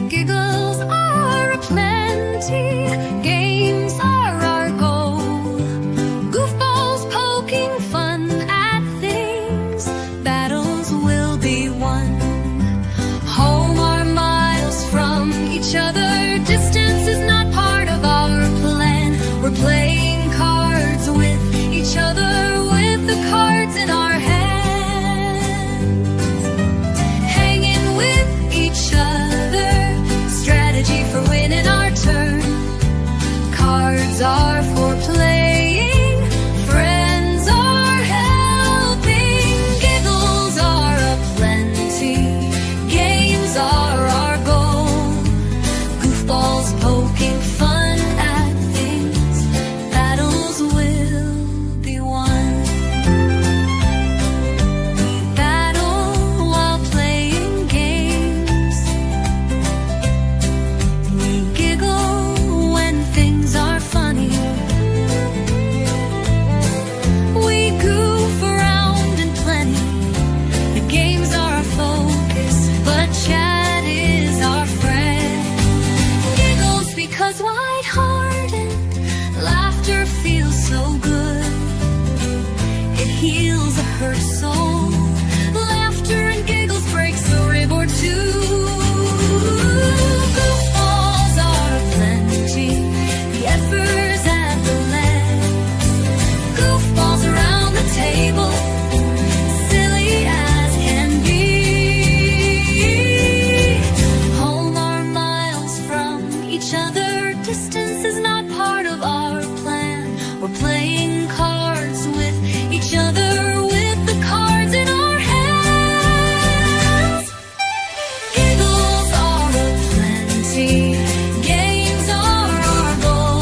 Giggles are aplenty, games are our goal. Goofballs poking fun at things, battles will be won. Home are miles from each other, distance is not part of our plan. We're playing cards with each other, with the cards in our hands. Hanging with each other, strategy for winning our turn. Cards are for playing, friends are helping. Giggles are aplenty, games are our goal. Goofballs poking fun at things, battles will be won. We battle while playing games. We giggle when things are funny. We goof around in plenty. The games are our focus, but chat is our friend. Giggles because lighthearted, laughter feels so good. It heals a hurt soul. Laughter and giggles breaks a rib or two. Goofballs are aplenty, the heiffers and the lads. Goofballs around the table, silly as can be. Home are miles from each other, distance is not part of our plan. We're playing cards with each other, with the cards in our hands. Giggles are aplenty, games are our goal.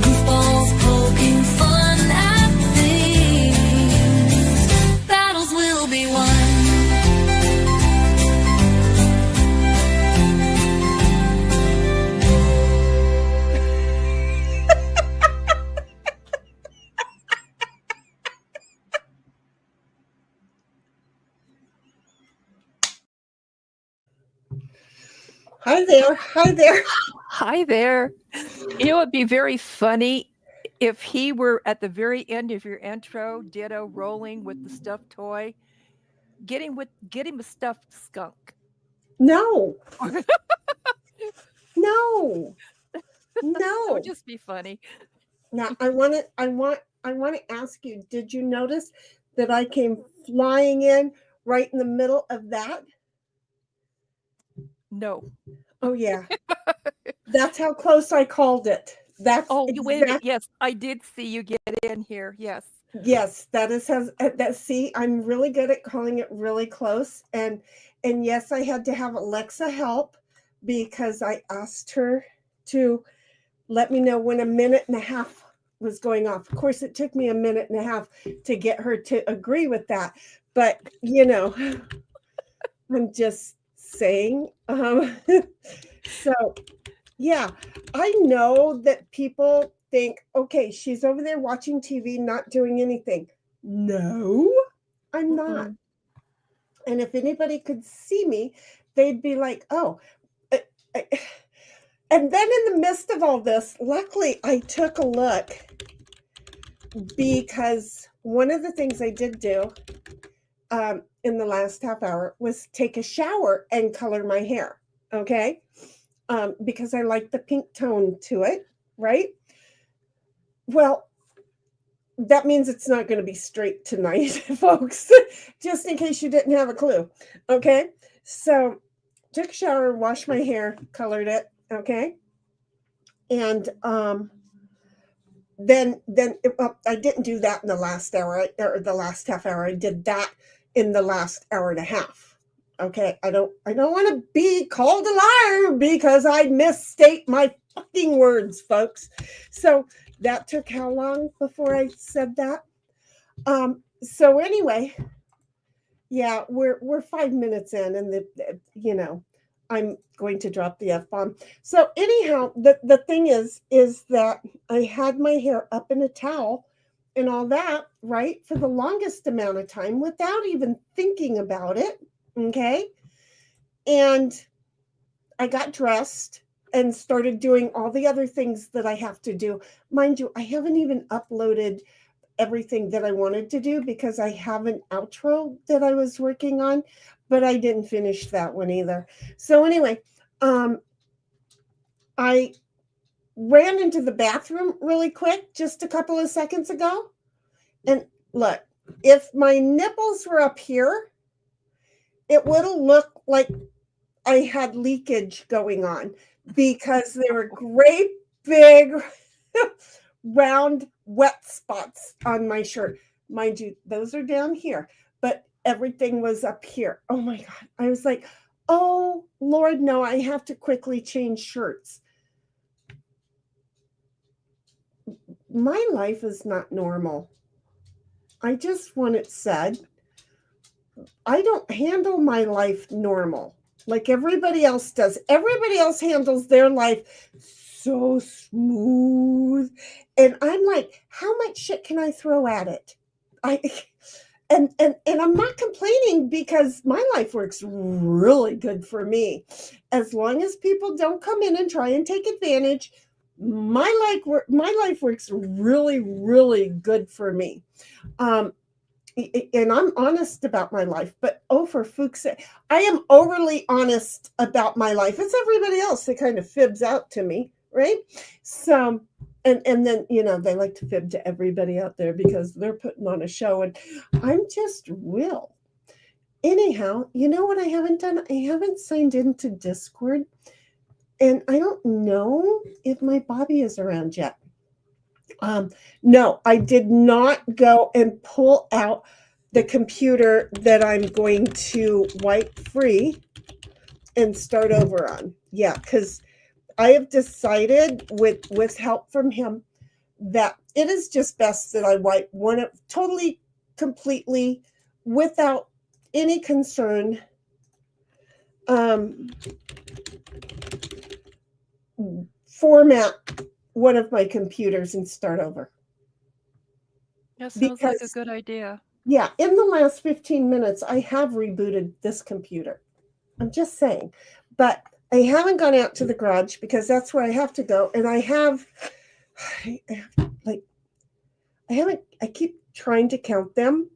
Goofballs poking fun at things, battles will be won. Hi there. Hi there. Hi there. You know, it'd be very funny if he were at the very end of your intro, ditto rolling with the stuffed toy. Get him a stuffed skunk. No. No. That No. would just be funny. Now I want to ask you, did you notice that I came flying in right in the middle of that? No. Oh yeah. That's how close I called it. That's Oh, you wait a minute. exact- Yes, I did see you get in here. Yes. Yes, that is how that. See, I'm really good at calling it really close, and yes, I had to have Alexa help because I asked her to let me know when a minute and a half was going off. Of course, it took me a minute and a half to get her to agree with that, but you know, I'm just saying. So, yeah, I know that people think, okay, she's over there watching TV, not doing anything. No, I'm not. Mm-mm. And if anybody could see me, they'd be like, oh. And then in the midst of all this, luckily I took a look because one of the things I did do in the last half hour was take a shower and color my hair. Okay. Because I like the pink tone to it, right? Well, that means it's not going to be straight tonight, folks, just in case you didn't have a clue. Okay. So took a shower, washed my hair, colored it. Okay. And then I didn't do that in the last hour or the last half hour. I did that in the last hour and a half. Okay. I don't want to be called a liar because I misstate my fucking words, folks. So that took how long before I said that? So anyway, yeah, we're 5 minutes in, and I'm going to drop the F-bomb. So anyhow, the thing is that I had my hair up in a towel and all that, right? For the longest amount of time without even thinking about it. Okay. And I got dressed and started doing all the other things that I have to do. Mind you, I haven't even uploaded everything that I wanted to do because I have an outro that I was working on, but I didn't finish that one either. So anyway, I ran into the bathroom really quick just a couple of seconds ago. And look, if my nipples were up here, it would have looked like I had leakage going on because they were great big round wet spots on my shirt. Mind you, those are down here, but everything was up here. Oh my God. I was like, oh Lord, no, I have to quickly change shirts. My life is not normal. I just want it said. I don't handle my life normal like everybody else does. Everybody else handles their life so smooth. And I'm like, how much shit can I throw at it? And I'm not complaining because my life works really good for me. As long as people don't come in and try and take advantage, my life works really, really good for me. And I'm honest about my life, but for fuck's sake, I am overly honest about my life. It's everybody else that kind of fibs out to me, right? So, and then, they like to fib to everybody out there because they're putting on a show, and I'm just real. Anyhow, you know what I haven't done? I haven't signed into Discord, and I don't know if my Bobby is around yet. No, I did not go and pull out the computer that I'm going to wipe free and start over on. Yeah, because I have decided with help from him that it is just best that I wipe one up totally, completely, without any concern. Format one of my computers and start over. That sounds like a good idea. Yeah, in the last 15 minutes, I have rebooted this computer. I'm just saying. But I haven't gone out to the garage because that's where I have to go. And I keep trying to count them.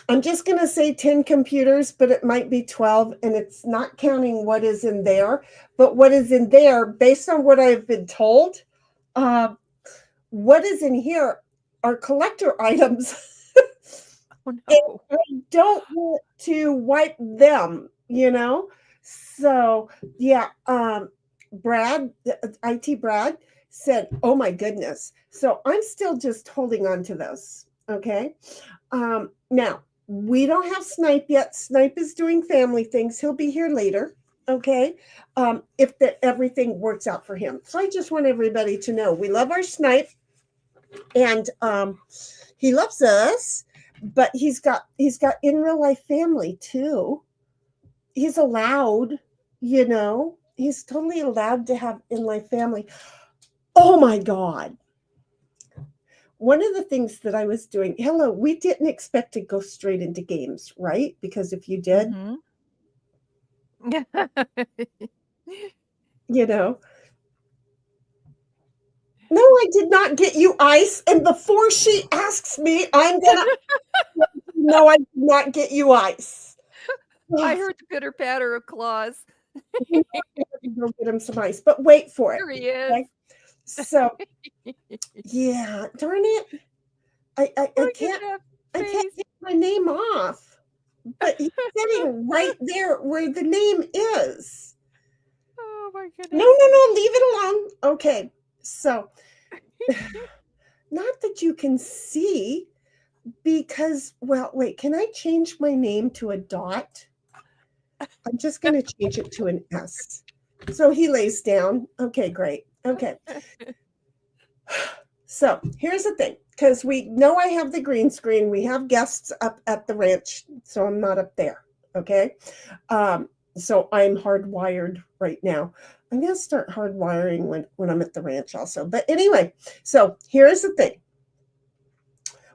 I'm just going to say 10 computers, but it might be 12, and it's not counting what is in there. But what is in there, based on what I've been told, what is in here are collector items. Oh, no. And I don't want to wipe them, So, yeah, Brad, IT Brad, said, oh my goodness. So I'm still just holding on to those, okay? Now, we don't have Snipe yet. Snipe is doing family things. He'll be here later, okay? If everything works out for him. So I just want everybody to know we love our Snipe, and he loves us, but he's got in real life family too. He's allowed, he's totally allowed to have in life family. Oh my God. One of the things that I was doing, we didn't expect to go straight into games, right? Because if you did, No, I did not get you ice. And before she asks me, I'm going to, no, I did not get you ice. I heard the pitter patter of claws. Go get him some ice, but wait for it. Here he is. Okay? So, yeah, darn it. I can't get my name off, but he's sitting right there where the name is. Oh my goodness. No, leave it alone. Okay, so not that you can see, because, well, wait, can I change my name to a dot? I'm just going to change it to an S. So he lays down. Okay, great. Okay. So here's the thing, because we know I have the green screen. We have guests up at the ranch, so I'm not up there. Okay. So I'm hardwired right now. I'm going to start hardwiring when I'm at the ranch also. But anyway, so here's the thing.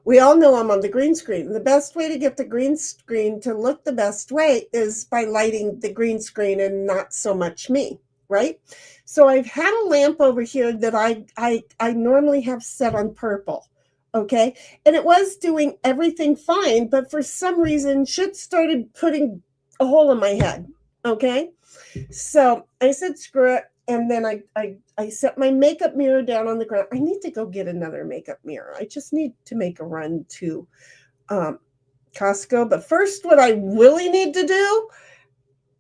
We all know I'm on the green screen. The best way to get the green screen to look the best way is by lighting the green screen and not so much me, right? So I've had a lamp over here that I normally have set on purple, okay? And it was doing everything fine, but for some reason, shit started putting a hole in my head, okay? So I said, screw it. And then I set my makeup mirror down on the ground. I need to go get another makeup mirror. I just need to make a run to Costco. But first, what I really need to do,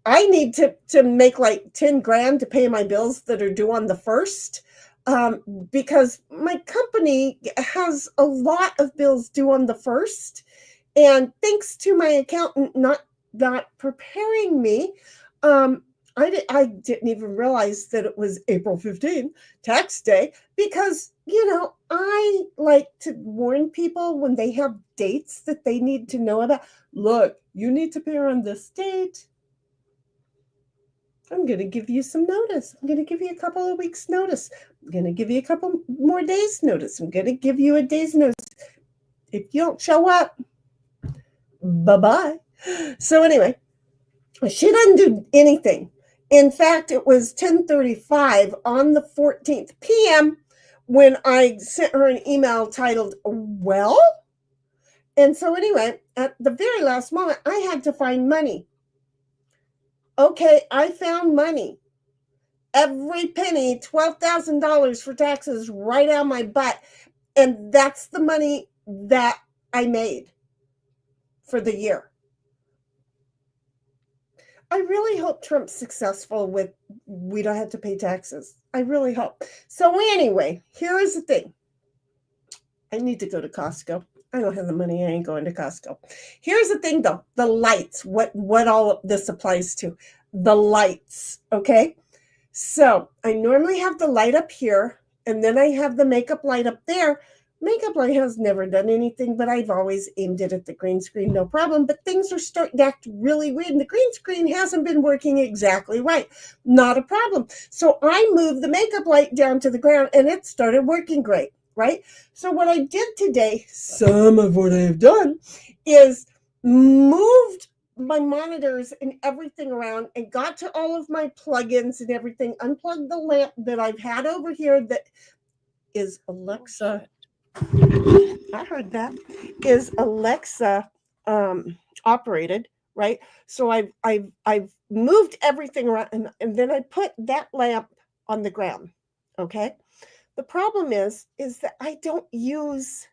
I need to make like 10 grand to pay my bills that are due on the 1st. Because my company has a lot of bills due on the 1st. And thanks to my accountant not preparing me, I didn't even realize that it was April 15th, tax day, because, I like to warn people when they have dates that they need to know about. Look, you need to pay on this date. I'm going to give you some notice. I'm going to give you a couple of weeks' notice. I'm going to give you a couple more days' notice. I'm going to give you a day's notice. If you don't show up, bye-bye. So anyway, she doesn't do anything. In fact, it was 10:35 on the 14th p.m. when I sent her an email titled, well? And so anyway, at the very last moment, I had to find money. Okay, I found money. Every penny, $12,000 for taxes right out of my butt. And that's the money that I made for the year. I really hope Trump's successful with we don't have to pay taxes. I really hope. So anyway, here is the thing. I need to go to Costco. I don't have the money. I ain't going to Costco. Here's the thing, though. The lights. What all of this applies to. The lights. Okay? So I normally have the light up here, and then I have the makeup light up there. Makeup light has never done anything, but I've always aimed it at the green screen, no problem. But things are starting to act really weird, and the green screen hasn't been working exactly right. Not a problem. So I moved the makeup light down to the ground, and it started working great, right? So what I did today, some of what I've done, is moved my monitors and everything around and got to all of my plugins and everything, unplugged the lamp that I've had over here that is Alexa. I heard that is Alexa operated, right? So I've moved everything around, and then I put that lamp on the ground. Okay. The problem is that I don't use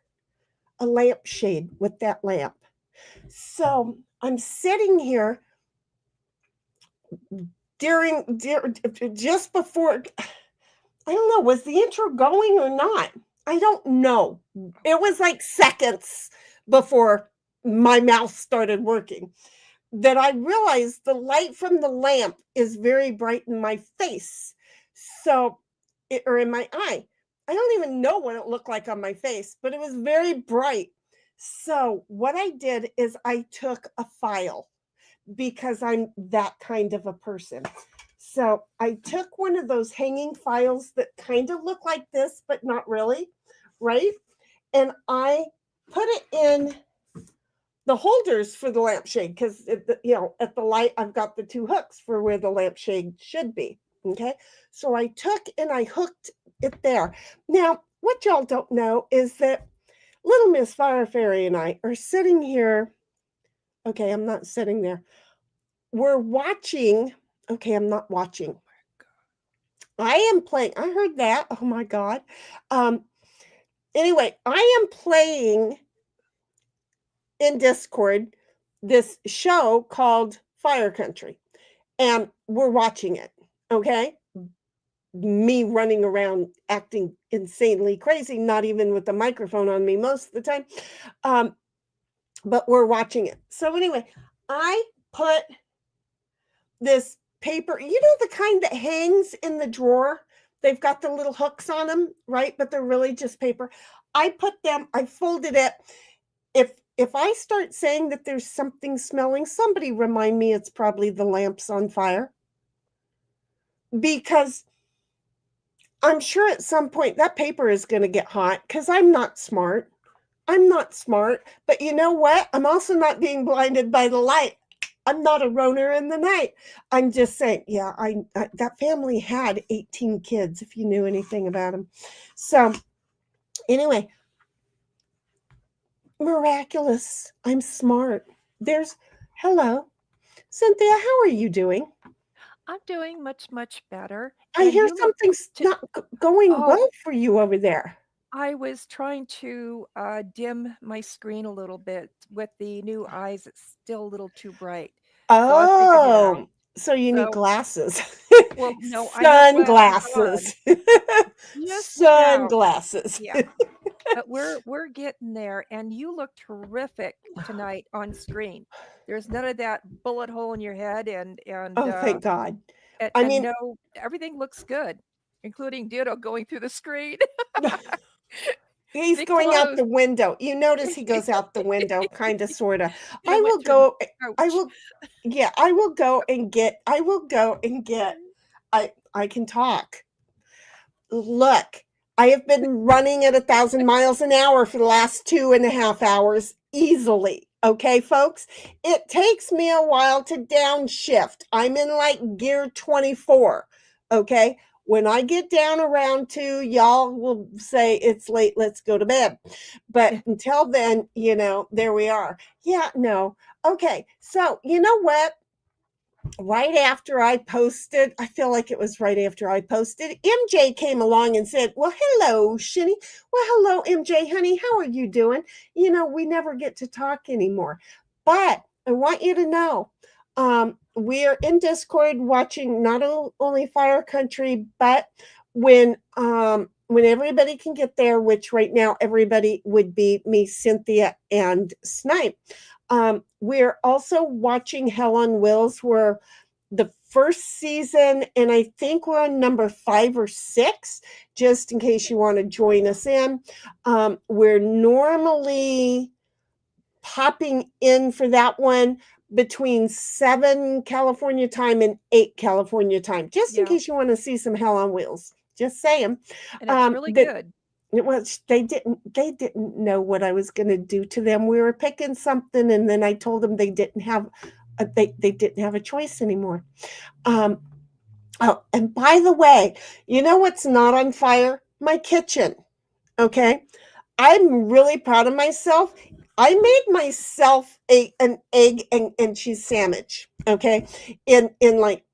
a lampshade with that lamp. So I'm sitting here just before, I don't know, was the intro going or not? I don't know. It was like seconds before my mouth started working that I realized the light from the lamp is very bright in my face. So, or in my eye. I don't even know what it looked like on my face, but it was very bright. So what I did is I took a file because I'm that kind of a person. So I took one of those hanging files that kind of look like this, but not really, right? And I put it in the holders for the lampshade because, at the light, I've got the two hooks for where the lampshade should be, okay? So I took and I hooked it there. Now, what y'all don't know is that Little Miss Fire Fairy and I are sitting here. Okay, I'm not sitting there. We're watching. Okay, I'm not watching. I am playing. I heard that. Oh my God. Anyway, I am playing in Discord this show called Fire Country, and we're watching it. Okay. Me running around acting insanely crazy, not even with the microphone on me most of the time. But we're watching it. So anyway, I put this paper, the kind that hangs in the drawer. They've got the little hooks on them, right? But they're really just paper. I folded it. If I start saying that there's something smelling, somebody remind me it's probably the lamps on fire. Because I'm sure at some point that paper is going to get hot because I'm not smart. I'm not smart, but you know what? I'm also not being blinded by the light. I'm not a roner in the night. I'm just saying, yeah, that family had 18 kids, if you knew anything about them. So anyway, miraculous. I'm smart. Hello, Cynthia, how are you doing? I'm doing much better. I And hear you look something's to, not going oh, well for you over there. I was trying to dim my screen a little bit with the new eyes. It's still a little too bright. So I figured it out. Oh, so you need So, glasses. well, no, I have glasses on. Sunglasses. Just about. Sunglasses. Yeah. But we're getting there, and you look terrific tonight on screen. There's none of that bullet hole in your head, Oh, thank God. I and mean, no, everything looks good, including Ditto going through the screen. he's Be going out close. the window. You notice he goes out the window, kind of, sort of. Ditto went through the I couch. will, yeah, I will go and get, I can talk. Look, I have been running at 1,000 miles an hour for the last 2.5 hours easily. Okay, folks, it takes me a while to downshift. I'm in like gear 24. Okay, when I get down around 2, y'all will say it's late, let's go to bed. But until then, there we are. Yeah, no. Okay, so you know what? Right after I posted, I feel like it was right after I posted, MJ came along and said, well, hello, Shinny. Well, hello, MJ, honey. How are you doing? We never get to talk anymore. But I want you to know, we're in Discord watching not only Fire Country, but when everybody can get there, which right now everybody would be me, Cynthia, and Snipe. We're also watching Hell on Wheels. We're the first season, and I think we're on number 5 or 6, just in case you want to join us in. We're normally popping in for that one between 7 California time and 8 California time, just in Yeah, case you want to see some Hell on Wheels. Just saying. and it's really That good. it was they didn't know what I was going to do to them. We were picking something, and then I told them they didn't have a choice anymore. Oh, and by the way, you know what's not on fire? My kitchen. Okay, I'm really proud of myself. I made myself an egg and cheese sandwich. Okay, in like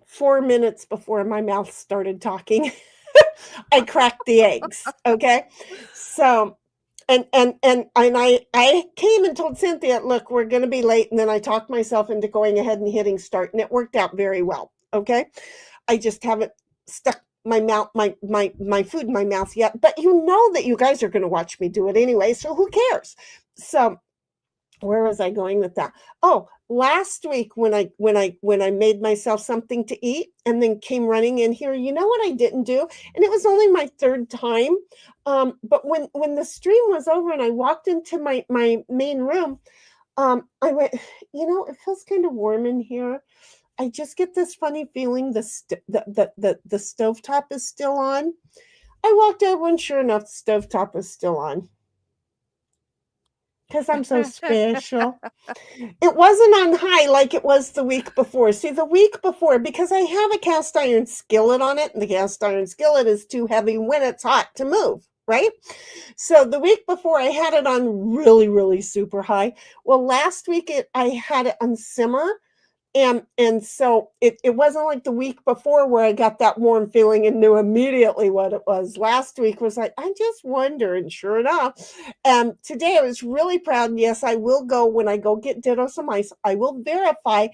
4 minutes before my mouth started talking. I cracked the eggs. Okay. So, I came and told Cynthia, look, we're going to be late. And then I talked myself into going ahead and hitting start, and it worked out very well. Okay. I just haven't stuck my food in my mouth yet, but you know that you guys are going to watch me do it anyway. So who cares? So where was I going with that? Oh, last week when I made myself something to eat and then came running in here, you know what I didn't do? And it was only my 3rd time. But when the stream was over and I walked into my main room, I went, it feels kind of warm in here. I just get this funny feeling the stovetop is still on. I walked over and sure enough, the stovetop was still on. Because I'm so special. It wasn't on high like it was the week before. See, the week before, because I have a cast iron skillet on it, and the cast iron skillet is too heavy when it's hot to move, right? So the week before, I had it on really, really super high. Well, last week, I had it on simmer. And so it wasn't like the week before where I got that warm feeling and knew immediately what it was. Last week was like, I just wonder, and sure enough. And today I was really proud. And yes, I will go when I go get Ditto some ice. I will verify,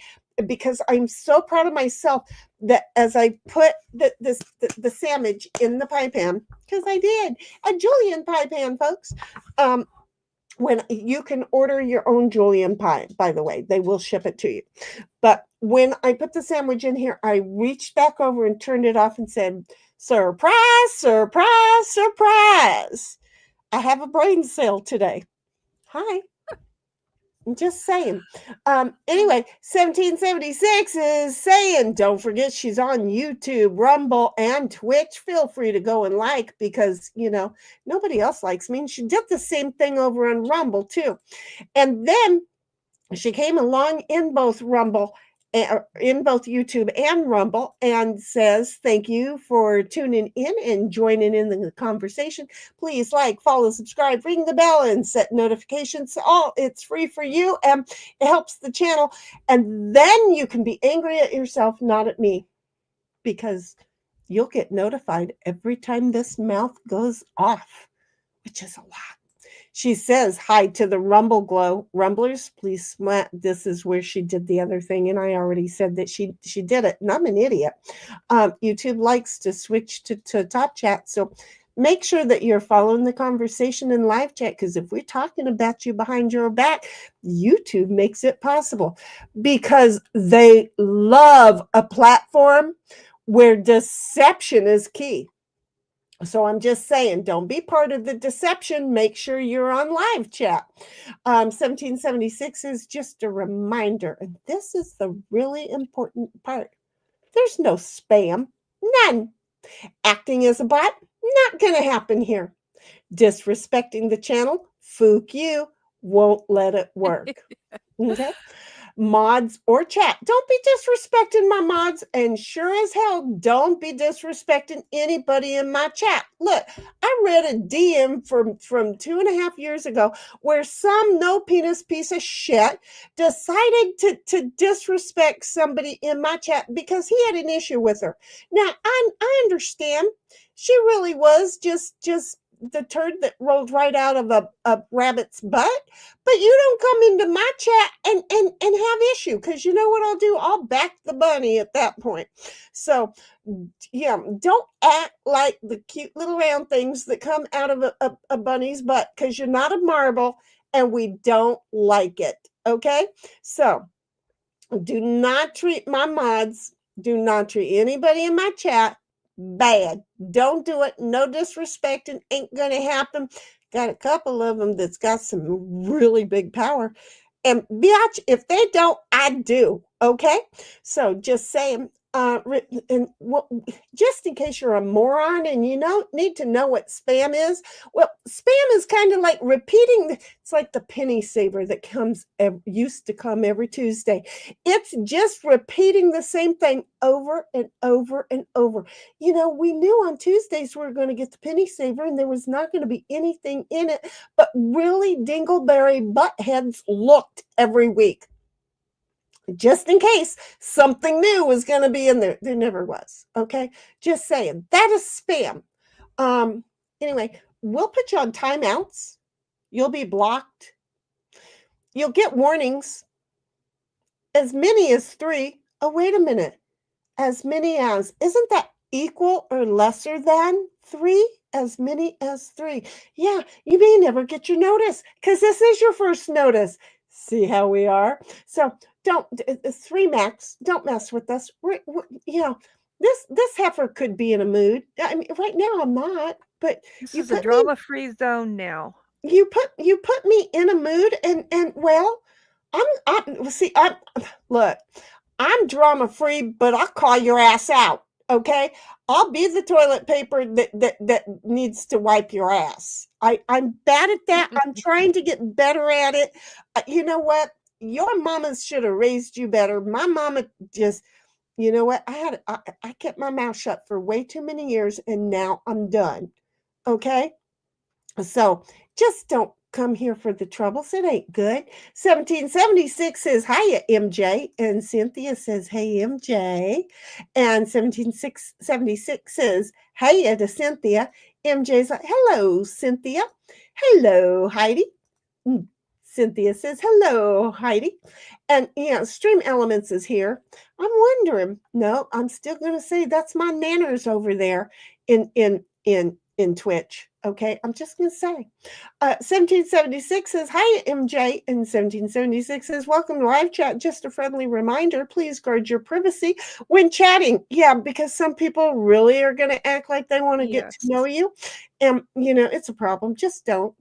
because I'm so proud of myself that as I put the sandwich in the pie pan, because I did a julienne pie pan, folks. When you can order your own julienne pie, by the way, they will ship it to you. But when I put the sandwich in here, I reached back over and turned it off and said, surprise, surprise, surprise. I have a brain sale today. Hi. I'm just saying. Anyway, 1776 is saying, don't forget she's on YouTube, Rumble, and Twitch. Feel free to go and like because, nobody else likes me. And she did the same thing over on Rumble too. And then she came along in both in both YouTube and Rumble and says, thank you for tuning in and joining in the conversation. Please like, follow, subscribe, ring the bell, and set notifications. It's free for you and it helps the channel. And then you can be angry at yourself, not at me, because you'll get notified every time this mouth goes off, which is a lot. She says hi to the Rumble Glow. Rumblers, please smile. This is where she did the other thing, and I already said that she did it, and I'm an idiot. YouTube likes to switch to top chat, so make sure that you're following the conversation in live chat, because if we're talking about you behind your back, YouTube makes it possible because they love a platform where deception is key. So I'm just saying, don't be part of the deception. Make sure you're on live chat. 1776 is just a reminder. And this is the really important part. There's no spam. None. Acting as a bot, not going to happen here. Disrespecting the channel, fook you, won't let it work. Okay? Mods or chat. Don't be disrespecting my mods, and sure as hell don't be disrespecting anybody in my chat. Look, I read a DM from 2.5 years ago where some no penis piece of shit decided to disrespect somebody in my chat because he had an issue with her. Now I understand she really was just the turd that rolled right out of a rabbit's butt, but you don't come into my chat and have issue, because you know what I'll do? I'll back the bunny at that point. So yeah, don't act like the cute little round things that come out of a bunny's butt, because you're not a marble and we don't like it. Okay, so do not treat my mods, do not treat anybody in my chat bad. Don't do it. No disrespecting ain't gonna happen. Got a couple of them that's got some really big power. And biatch, if they don't, I do. Okay? So just saying, just in case you're a moron and you need to know what spam is. Well, spam is kind of like repeating. It's like the penny saver that used to come every Tuesday. It's just repeating the same thing over and over and over. We knew on Tuesdays we were going to get the penny saver and there was not going to be anything in it, but really dingleberry buttheads looked every week, just in case something new was going to be in there. There never was. Okay. Just saying, that is spam. Anyway, we'll put you on timeouts. You'll be blocked. You'll get warnings. As many as 3. Oh, wait a minute. As many as, isn't that equal or lesser than 3? As many as 3. Yeah, you may never get your notice because this is your first notice. See how we are? So don't, 3 max, don't mess with us. This heifer could be in a mood. I mean, right now I'm not, but this is a drama-free zone now. You put me in a mood, and well, look, I'm drama free, but I'll call your ass out. Okay, I'll be the toilet paper that needs to wipe your ass. I'm bad at that. I'm trying to get better at it. You know what? Your mama should have raised you better. My mama just, you know what? I kept my mouth shut for way too many years, and now I'm done. Okay, so just don't come here for the troubles. It ain't good. 1776 says, hiya, MJ. And Cynthia says, hey, MJ. And 1776 says, hiya to Cynthia. MJ's like, hello, Cynthia. Hello, Heidi. Cynthia says, hello, Heidi. And Stream Elements is here. I'm wondering, no, I'm still going to say that's my nanners over there in Twitch. Okay, I'm just going to say. 1776 says, hi, MJ. And 1776 says, welcome to live chat. Just a friendly reminder, please guard your privacy when chatting. Yeah, because some people really are going to act like they want to get to know you. And, it's a problem. Just don't.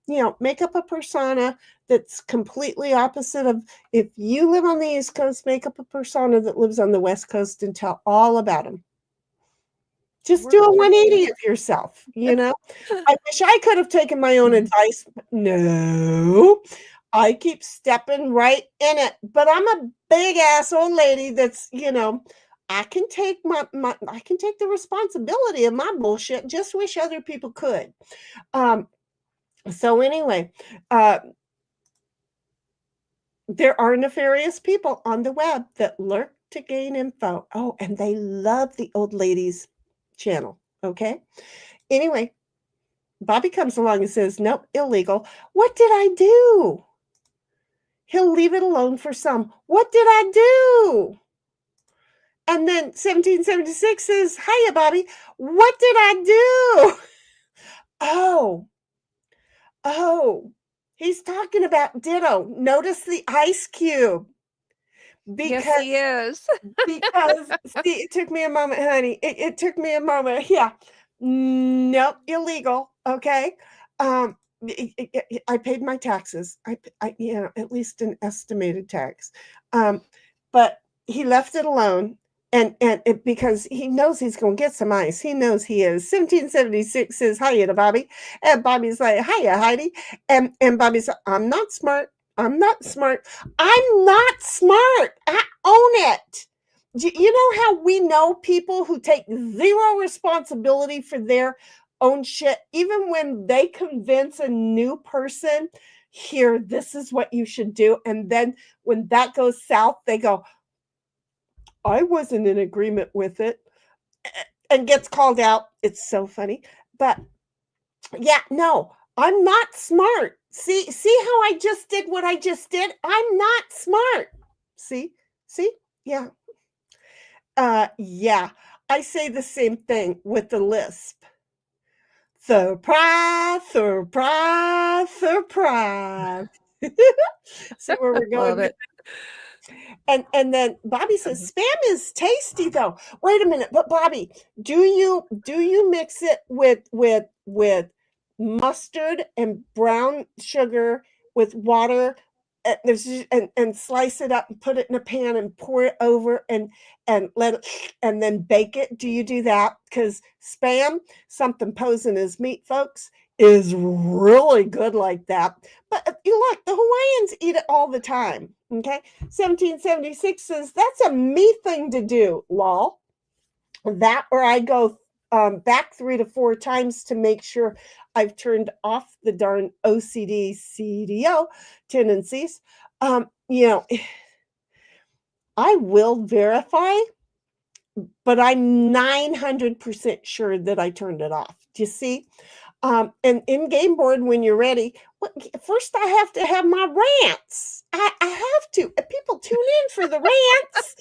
make up a persona that's completely opposite of, if you live on the East Coast, make up a persona that lives on the West Coast and tell all about them. Just do a Works for me. 180 of yourself, I wish I could have taken my own advice. But no, I keep stepping right in it. But I'm a big ass old lady that's, I can take I can take the responsibility of my bullshit. Just wish other people could. So anyway, there are nefarious people on the web that lurk to gain info. Oh, and they love the old ladies channel. Okay. Anyway, Bobby comes along and says, nope, illegal. What did I do? He'll leave it alone for some. What did I do? And then 1776 says, hiya, Bobby. What did I do? Oh, he's talking about Ditto. Notice the ice cube. Yes, he is. Because see, it took me a moment, honey. It took me a moment. Yeah. Nope, illegal. Okay. I paid my taxes. I at least an estimated tax. But he left it alone. And because he knows he's going to get some ice. He knows he is. 1776 says, hiya to Bobby. And Bobby's like, hiya, Heidi. And Bobby said, I'm not smart. I'm not smart. I'm not smart. I own it. You know how we know people who take zero responsibility for their own shit, even when they convince a new person, here, this is what you should do. And then when that goes south, they go, I wasn't in agreement with it, and gets called out. It's so funny. But yeah, no, I'm not smart. See how I just did what I just did? I'm not smart. See? Yeah. Yeah. I say the same thing with the lisp. Surprise, surprise, surprise. See where we're going Love with it. and then Bobby says spam is tasty though. Wait a minute, but Bobby, do you mix it with mustard and brown sugar with water and slice it up and put it in a pan and pour it over and let it and then bake it? Do you do that? Because spam, something posing as meat, folks, is really good like that. But you look, the Hawaiians eat it all the time. Okay. 1776 says that's a me thing to do, lol. That, or I go back 3 to 4 times to make sure I've turned off the darn OCD CDO tendencies. I will verify, but I'm 900% sure that I turned it off. Do you see? And in game board, when you're ready, first I have to have my rants. I have to. People tune in for the rants.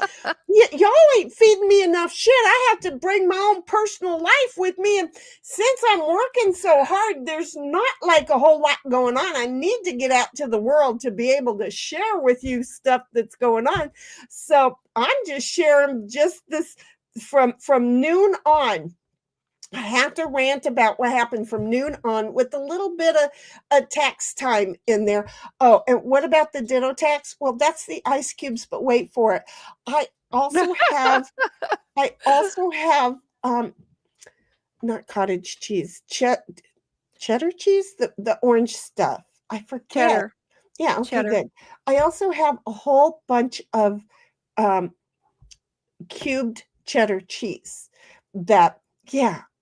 Y'all ain't feeding me enough shit. I have to bring my own personal life with me. And since I'm working so hard, there's not like a whole lot going on. I need to get out to the world to be able to share with you stuff that's going on. So I'm just sharing just this from noon on. I have to rant about what happened from noon on with a little bit of a tax time in there. Oh, and what about the ditto tax? Well, that's the ice cubes, but wait for it. I also have not cottage cheese, cheddar cheese, the orange stuff. I forget. Cheddar. Yeah, okay, Cheddar. good. I also have a whole bunch of cubed cheddar cheese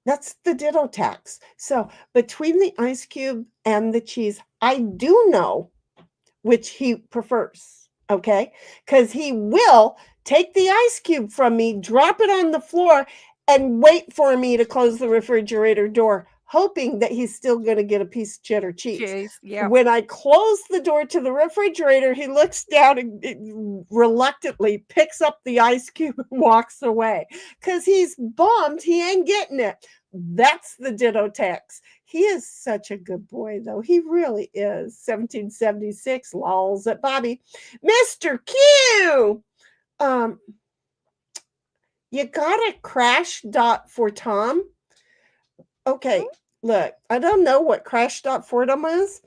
that's the ditto tax. So between the ice cube and the cheese, I do know which he prefers. Okay. Because he will take the ice cube from me, drop it on the floor, and wait for me to close the refrigerator door, hoping that he's still going to get a piece of cheddar cheese. Yeah. When I close the door to the refrigerator, he looks down and reluctantly picks up the ice cube and walks away because he's bummed he ain't getting it. That's the ditto tax. He is such a good boy, though. He really is. 1776 lols at Bobby. Mr. Q! You got a crash dot for Tom? Okay, look, I don't know what crash dot for Tom is,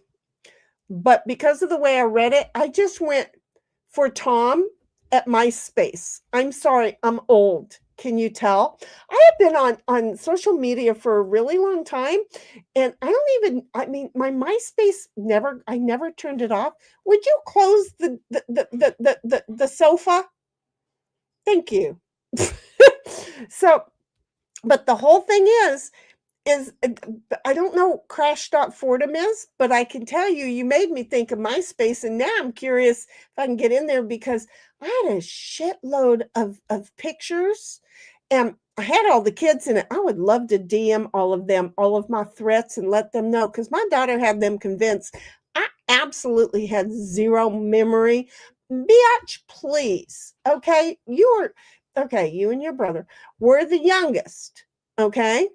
but because of the way I read it, I just went for Tom at MySpace. I'm sorry, I'm old. Can you tell? I have been on social media for a really long time, and I mean, my MySpace I never turned it off. Would you close the sofa? Thank you. So, but the whole thing is I don't know crash.fordham is, but I can tell you, you made me think of MySpace, and now I'm curious if I can get in there because I had a shitload of pictures, and I had all the kids in it. I would love to DM all of them, all of my threats, and let them know because my daughter had them convinced. I absolutely had zero memory. Biatch, please. Okay. You and your brother were the youngest. Okay.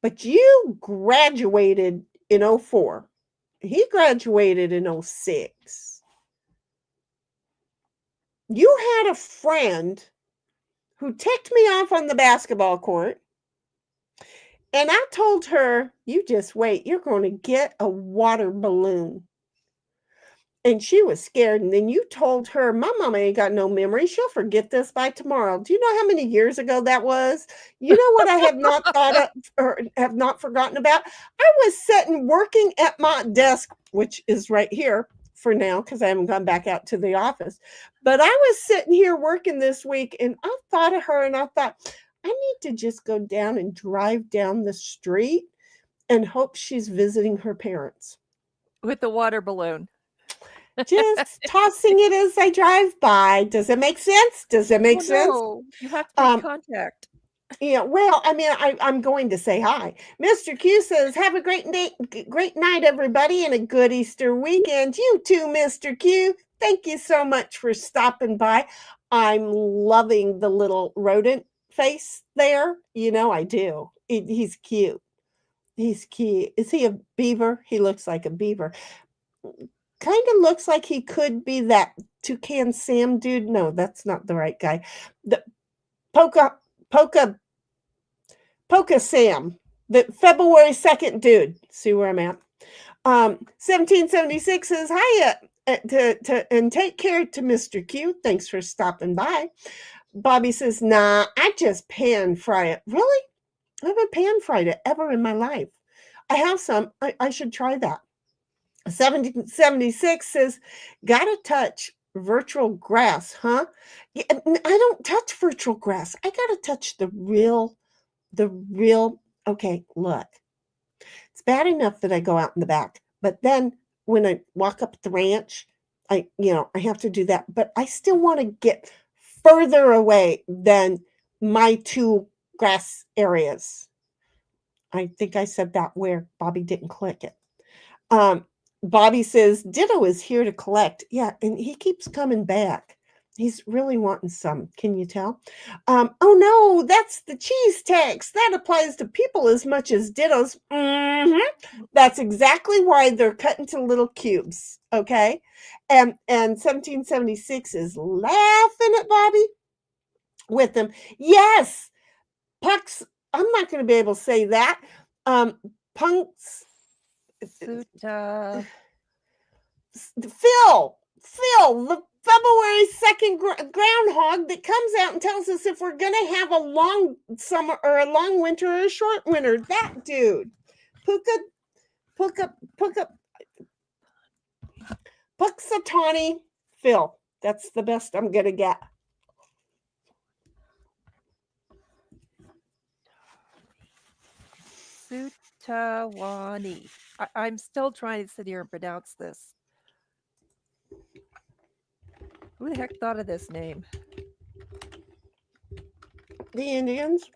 But you graduated in 04. He graduated in 06. You had a friend who ticked me off on the basketball court. And I told her, you just wait, you're going to get a water balloon. And she was scared. And then you told her, my mama ain't got no memory. She'll forget this by tomorrow. Do you know how many years ago that was? You know what I have not thought of or have not forgotten about? I was sitting working at my desk, which is right here for now because I haven't gone back out to the office. But I was sitting here working this week and I thought of her and I thought, I need to just go down and drive down the street and hope she's visiting her parents. With the water balloon. Just tossing it as I drive by. Does it make sense? Does it make sense? No, you have to make contact. Yeah, well, I mean, I'm going to say hi. Mr. Q says, have a great night, everybody, and a good Easter weekend. You too, Mr. Q. Thank you so much for stopping by. I'm loving the little rodent face there. You know, I do. He's cute. He's cute. Is he a beaver? He looks like a beaver. Kind of looks like he could be that Toucan Sam dude. No, that's not the right guy. The Polka Sam, the February 2nd dude. See where I'm at? 1776 says, hi, and take care to Mr. Q. Thanks for stopping by. Bobby says, nah, I just pan fry it. Really? I haven't pan fried it ever in my life. I have some. I should try that. 1776 says, gotta touch virtual grass, huh? Yeah, I don't touch virtual grass. I gotta touch the real, okay, look. It's bad enough that I go out in the back, but then when I walk up the ranch, I have to do that, but I still want to get further away than my two grass areas. I think I said that where Bobby didn't click it. Bobby says, Ditto is here to collect. Yeah, and he keeps coming back. He's really wanting some. Can you tell? Oh, no, that's the cheese tax. That applies to people as much as Dittos. Mm-hmm. That's exactly why they're cut into little cubes, okay? And 1776 is laughing at Bobby with him. Yes, Pucks, I'm not going to be able to say that. Punks. Suta. Phil, the February 2nd groundhog that comes out and tells us if we're going to have a long summer or a long winter or a short winter. That dude. Puxatawny Phil. That's the best I'm going to get. Sutawani. I'm still trying to sit here and pronounce this. Who the heck thought of this name? The Indians.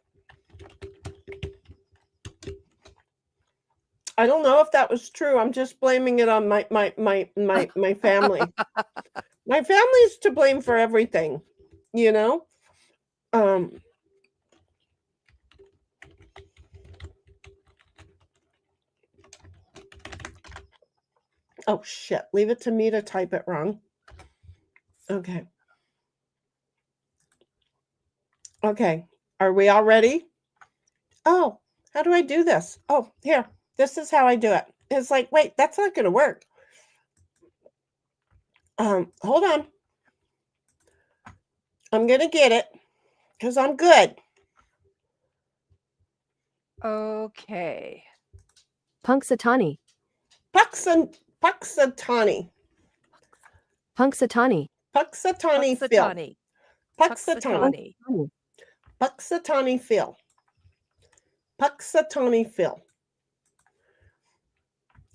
I don't know if that was true. I'm just blaming it on my family. My family's to blame for everything, you know? Oh, shit. Leave it to me to type it wrong. Okay. Okay. Are we all ready? Oh, how do I do this? Oh, here. This is how I do it. It's like, wait, that's not going to work. Hold on. I'm going to get it because I'm good. Okay. Punxsutawney. Puxatawny. Punxsutawney. Puxatawny Phil. Punxsutawney. Puxatawny. Punxsutawney. Puxatawny Phil. Puxatawny Phil.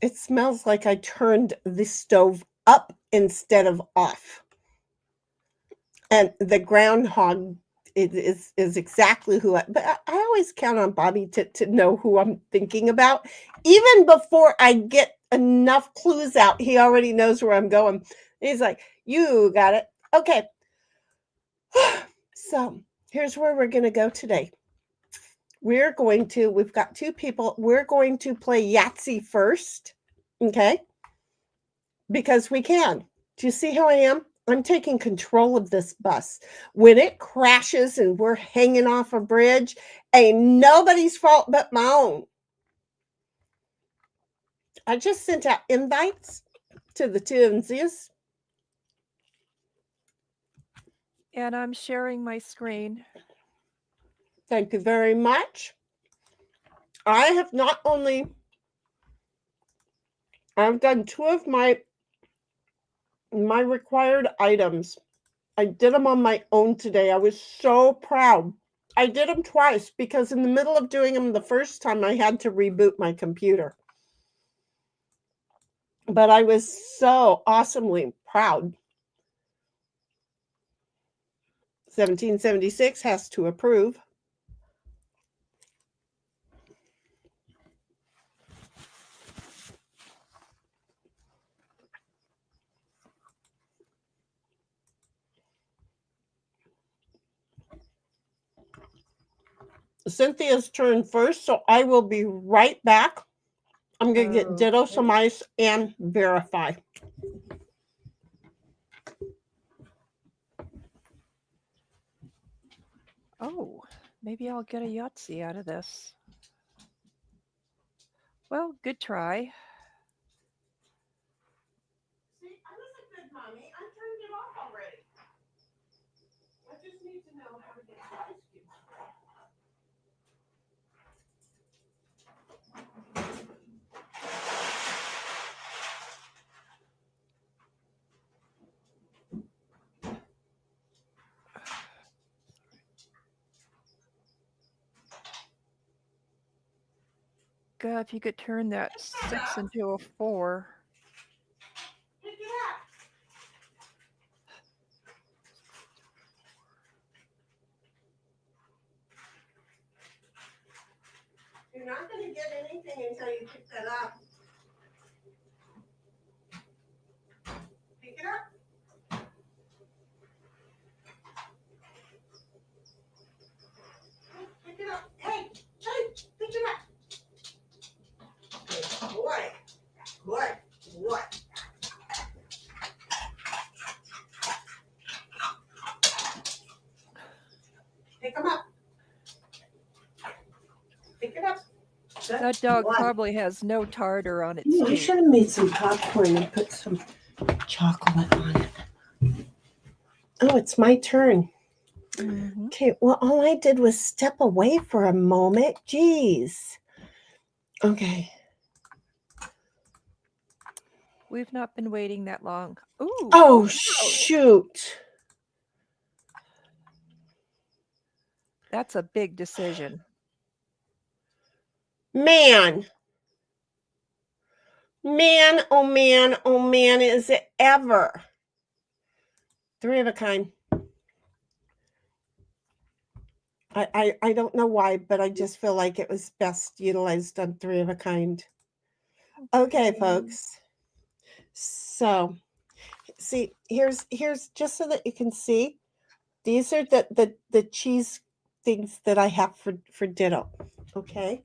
It smells like I turned the stove up instead of off. And the groundhog is exactly who but I always count on Bobby to know who I'm thinking about. Even before I get enough clues out, he already knows where I'm going. He's like, you got it. Okay. So here's where we're going to go today. We've got two people. We're going to play Yahtzee first. Okay. Because we can. Do you see how I am? I'm taking control of this bus. When it crashes and we're hanging off a bridge, ain't nobody's fault but my own. I just sent out invites to the two of you. And I'm sharing my screen. Thank you very much. I have not only, I've done two of my required items. I did them on my own today. I was so proud. I did them twice because in the middle of doing them the first time, I had to reboot my computer. But I was so awesomely proud. 1776 has to approve. Cynthia's turn first, so I will be right back. I'm going to get ditto some ice and verify. Oh, maybe I'll get a Yahtzee out of this. Well, good try. See, I was a good mommy. I turned it off already. I just need to know how to get the ice cubes. God, if you could turn that 6 into a 4. Pick it up. You're not going to get anything until you pick that up. Pick it up. Pick it up. Hey, pick it up. Good boy. Good boy. Pick them up. Pick it up. Good That dog boy. probably has no tartar on its We teeth. should have made some popcorn and put some chocolate on it. Oh, it's my turn. Mhm. Okay, well, all I did was step away for a moment. Jeez. Okay. We've not been waiting that long. Ooh. Oh, shoot. That's a big decision. Man, oh man, is it ever? 3 of a kind. I don't know why, but I just feel like it was best utilized on 3 of a kind. Okay, folks. So, see, here's just so that you can see. These are the cheese things that I have for ditto. Okay.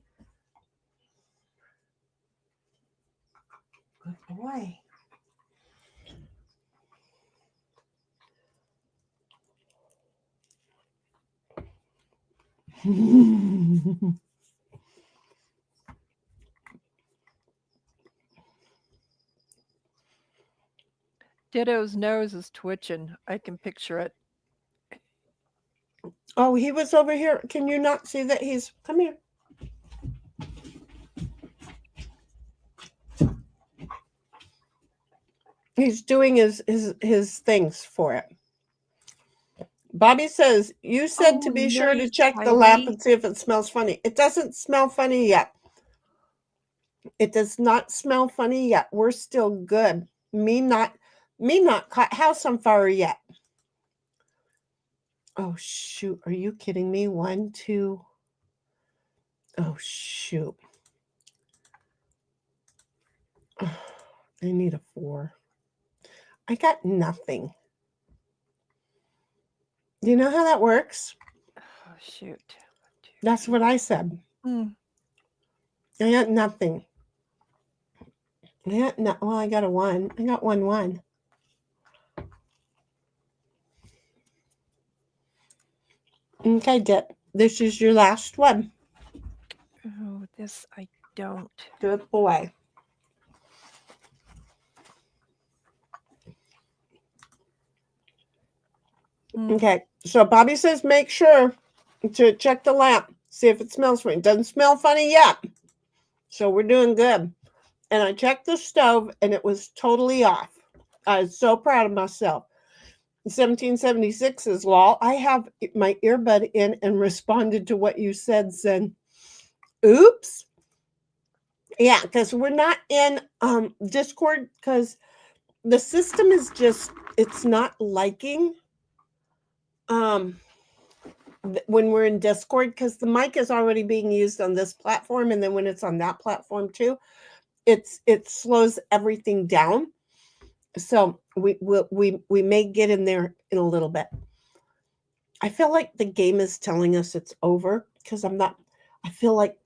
Good boy. Ditto's nose is twitching. I can picture it. Oh, he was over here. Can you not see that he's... Come here. He's doing his things for it. Bobby says, you said to be sure to nice, check the lap Heidi. and see if it smells funny. It doesn't smell funny yet. It does not smell funny yet. We're still good. Me not caught house on fire yet. Oh, shoot. Are you kidding me? 1, 2. Oh, shoot. I need a 4. I got nothing. Do you know how that works? Oh, shoot. That's what I said. Mm. I got nothing. Well, I got a 1. I got 1, 1. Okay, Dip. This is your last one. Oh, this I don't. Good boy. Okay, so Bobby says make sure to check the lamp, see if it smells funny. It doesn't smell funny yet, so we're doing good. And I checked the stove, and it was totally off. I was so proud of myself. 1776 is lol. I have my earbud in and responded to what you said, Zen. Oops. Yeah, because we're not in Discord because the system is just, it's not liking when we're in Discord, because the mic is already being used on this platform, and then when it's on that platform too, it slows everything down. So we may get in there in a little bit. I feel like the game is telling us it's over because I feel like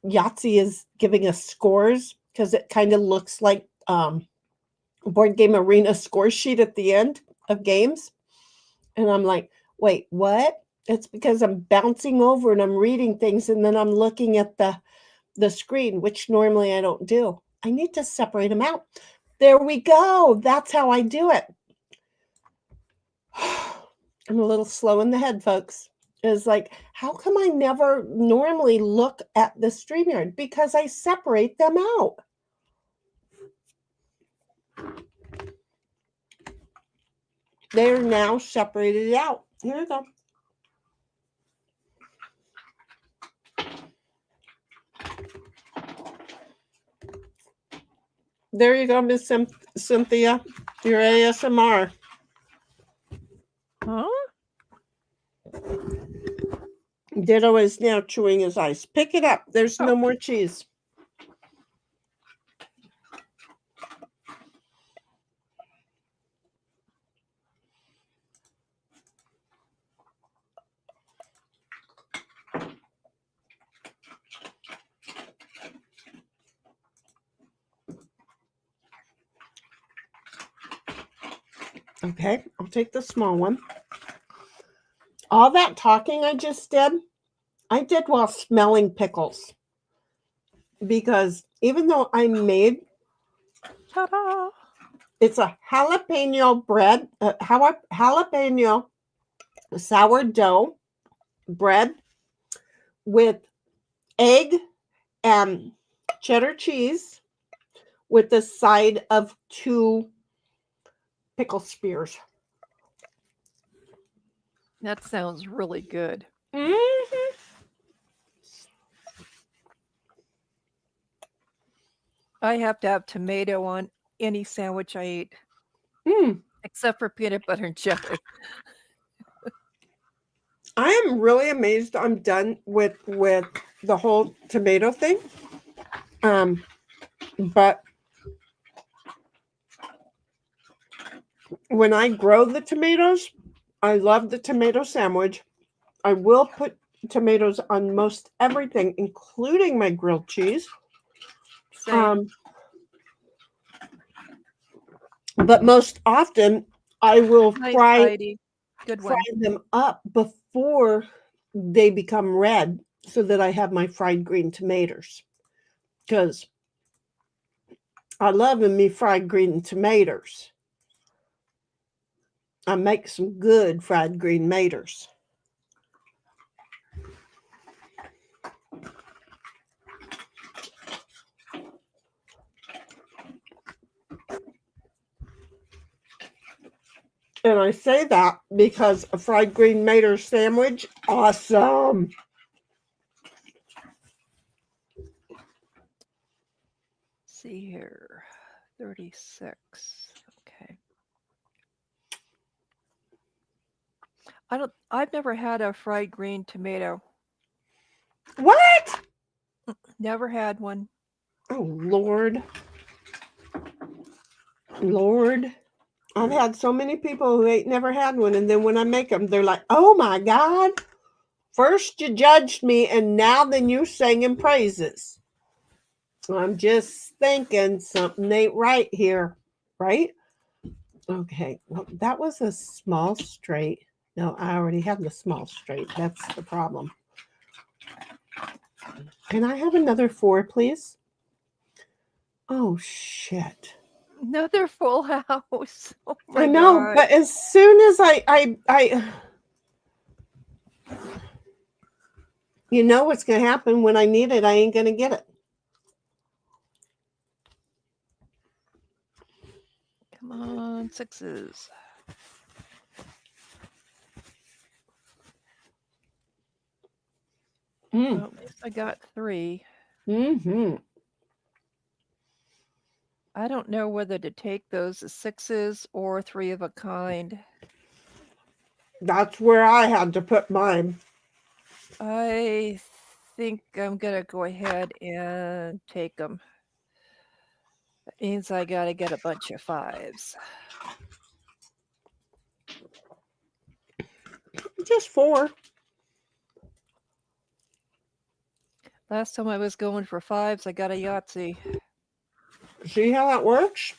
Yahtzee is giving us scores because it kind of looks like Board Game Arena score sheet at the end of games. And I'm like, wait, what? It's because I'm bouncing over and I'm reading things, and then I'm looking at the screen, which normally I don't do. I need to separate them out. There we go. That's how I do it. I'm a little slow in the head, folks. It's like, how come I never normally look at the StreamYard? Because I separate them out. They're now separated out. Here we go. There you go, Miss Cynthia. Your ASMR. Huh? Ditto is now chewing his ice. Pick it up. There's no more cheese. Okay, I'll take the small one. All that talking I just did, I did while smelling pickles. Because even though I made, Ta-da! it's a jalapeno bread, jalapeno sourdough bread with egg and cheddar cheese with the side of 2 pickle spears. That sounds really good. Mm-hmm. I have to have tomato on any sandwich I eat, except for peanut butter and jelly. I am really amazed I'm done with the whole tomato thing. But when I grow the tomatoes, I love the tomato sandwich. I will put tomatoes on most everything, including my grilled cheese. But most often I will fry them up before they become red so that I have my fried green tomatoes. Because I love me fried green tomatoes. I make some good fried green maters. And I say that because a fried green mater sandwich, awesome. See here, 36. Okay. I've never had a fried green tomato. What? Never had one. Oh, Lord. Lord. I've had so many people who ain't never had one. And then when I make them, they're like, oh my God. First you judged me and now then you singing praises. I'm just thinking something ain't right here. Right? Okay. Well, that was a small straight. No, I already have the small straight. That's the problem. Can I have another 4, please? Oh, shit. Another full house. Oh my I know, God. but as soon as I you know what's going to happen when I need it, I ain't going to get it. Come on, 6s. Well, at least I got 3. Mm-hmm. I don't know whether to take those as 6s or 3 of a kind. That's where I had to put mine. I think I'm going to go ahead and take them. That means I got to get a bunch of 5s. Just 4. Last time I was going for 5s, I got a Yahtzee. See how that works?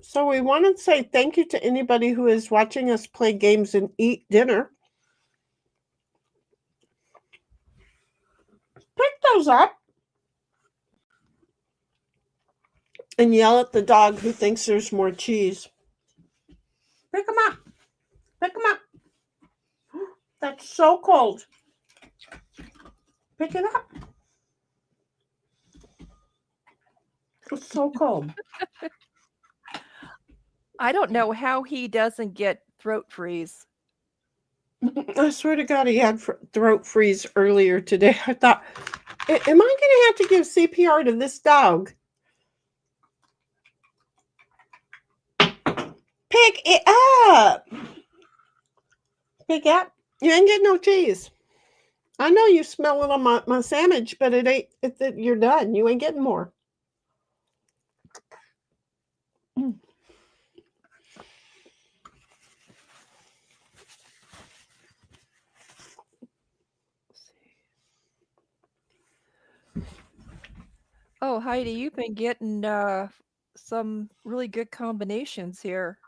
So we want to say thank you to anybody who is watching us play games and eat dinner. Pick those up and yell at the dog who thinks there's more cheese. Pick them up. Pick them up. That's so cold. Pick it up. It's so cold. I don't know how he doesn't get throat freeze. I swear to God, he had throat freeze earlier today. I thought, am I going to have to give CPR to this dog? Pick it up. Pick up. You ain't getting no cheese. I know you smell it on my sandwich, but it ain't. You're done. You ain't getting more. Oh, Heidi, you've been getting some really good combinations here.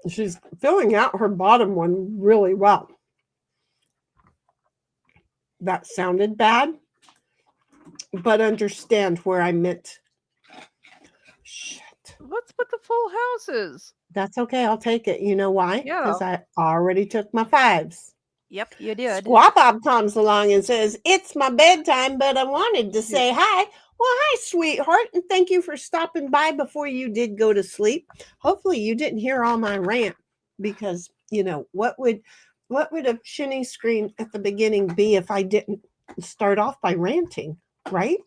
She's filling out her bottom one really well. That sounded bad, but understand where I meant. Shit. What's with the full houses? That's okay. I'll take it. You know why? Yeah. Because I already took my 5s. Yep, you did. Squaw Bob comes along and says, it's my bedtime, but I wanted to say hi. Well, hi, sweetheart, and thank you for stopping by before you did go to sleep. Hopefully you didn't hear all my rant because, what would a shinny screen at the beginning be if I didn't start off by ranting, right?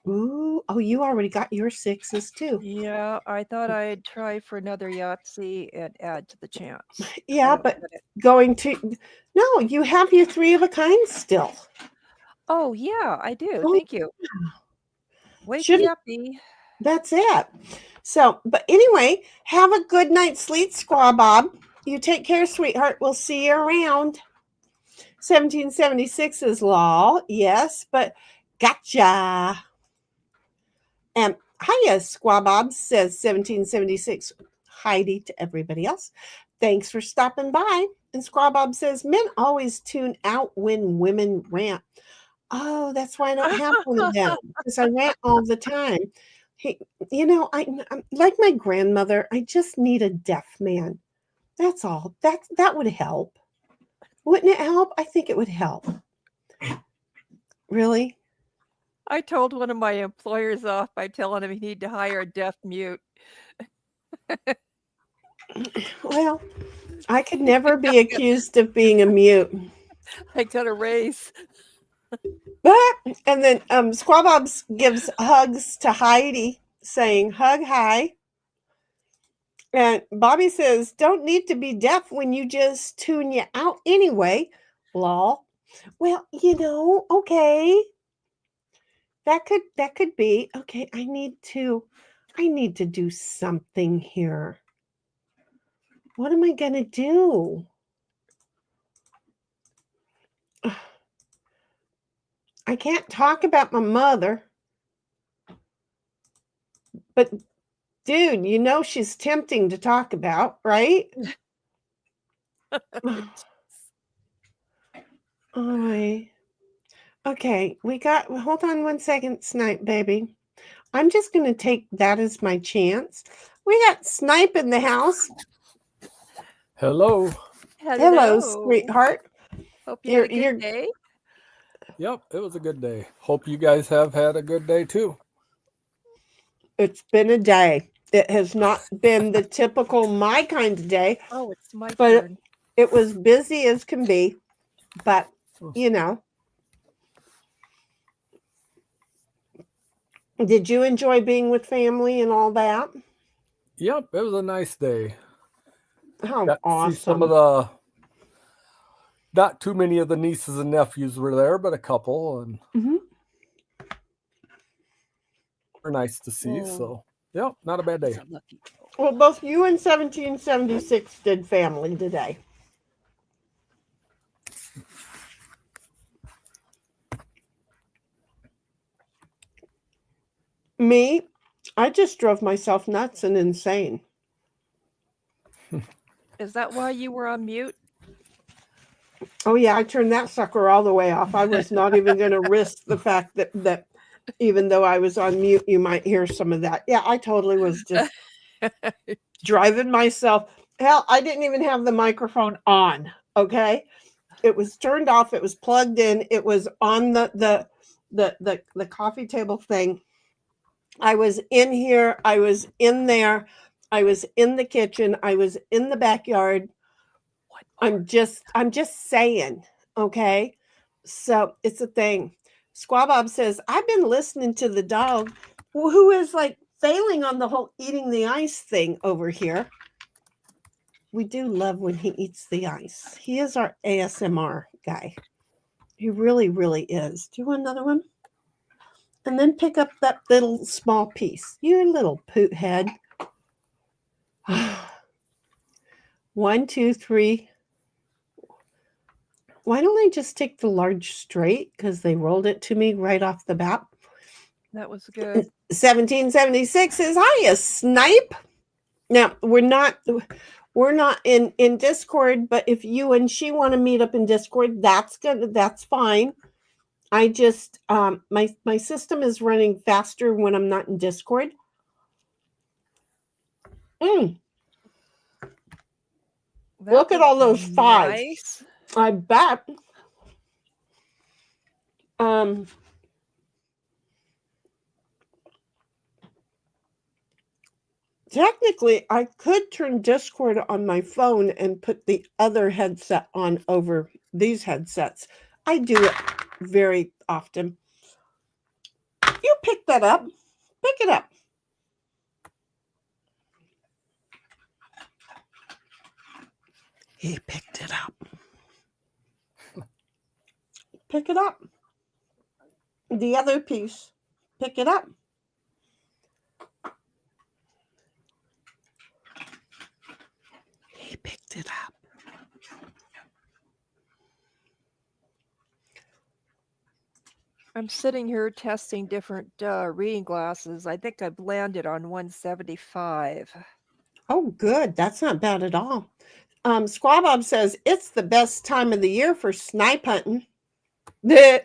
Ooh, oh, you already got your 6s too. Yeah, I thought I'd try for another Yahtzee and add to the chance. Yeah, but no, you have your 3 of a kind still. Oh, yeah, I do. Oh, Thank you. Wake me up, Dee. That's it. So, but anyway, have a good night's sleep, Squaw Bob. You take care, sweetheart. We'll see you around. 1776 is law, yes, but gotcha. And hiya, Squaw Bob, says 1776. Heidi to everybody else. Thanks for stopping by. And Squaw Bob says, men always tune out when women rant. Oh, that's why I don't have one of them, because I rant all the time. Hey, I'm like my grandmother. I just need a deaf man. That's all. That would help. Wouldn't it help? I think it would help. Really? I told one of my employers off by telling him he need to hire a deaf mute. Well, I could never be accused of being a mute. I got a raise. And then Squaw Bobs gives hugs to Heidi, saying, hug high. And Bobby says, don't need to be deaf when you just tune you out anyway. Lol. Well, okay. That could be. Okay, I need to do something here. What am I gonna do? I can't talk about my mother. But dude, she's tempting to talk about, right? Okay, hold on one second, Snipe baby. I'm just going to take that as my chance. We got Snipe in the house. Hello. Hello, sweetheart. Hope you had a good day. Yep, it was a good day. Hope you guys have had a good day too. It's been a day. It has not been the typical my kind of day. Oh, it's my but turn. It was busy as can be. But, Did you enjoy being with family and all that? Yep, it was a nice day. How Got awesome. to see some of not too many of the nieces and nephews were there, but a couple, and were nice to see. So, yep, not a bad day. Well, both you and 1776 did family today. Me, I just drove myself nuts and insane. Is that why you were on mute? Oh, yeah, I turned that sucker all the way off. I was not even going to risk the fact that even though I was on mute, you might hear some of that. Yeah, I totally was just driving myself. Hell, I didn't even have the microphone on, okay? It was turned off. It was plugged in. It was on the coffee table thing. I was in here. I was in there. I was in the kitchen. I was in the backyard. I'm just saying, okay? So it's a thing. Squaw Bob says, I've been listening to the dog who is like failing on the whole eating the ice thing over here. We do love when he eats the ice. He is our ASMR guy. He really, really is. Do you want another one? And then pick up that little small piece. You little poot head. 1, 2, 3. Why don't I just take the large straight? Because they rolled it to me right off the bat. That was good. 1776 says, hiya, Snipe. Now, we're not in Discord, but if you and she want to meet up in Discord, that's good. That's fine. I just my system is running faster when I'm not in Discord. Look at all those fives. Nice. I bet. Technically, I could turn Discord on my phone and put the other headset on over these headsets. I do it very often. You pick that up. Pick it up. He picked it up. Pick it up. The other piece. Pick it up. He picked it up. I'm sitting here testing different reading glasses. I think I've landed on 175. Oh, good. That's not bad at all. Squaw Bob says it's the best time of the year for snipe hunting. Well,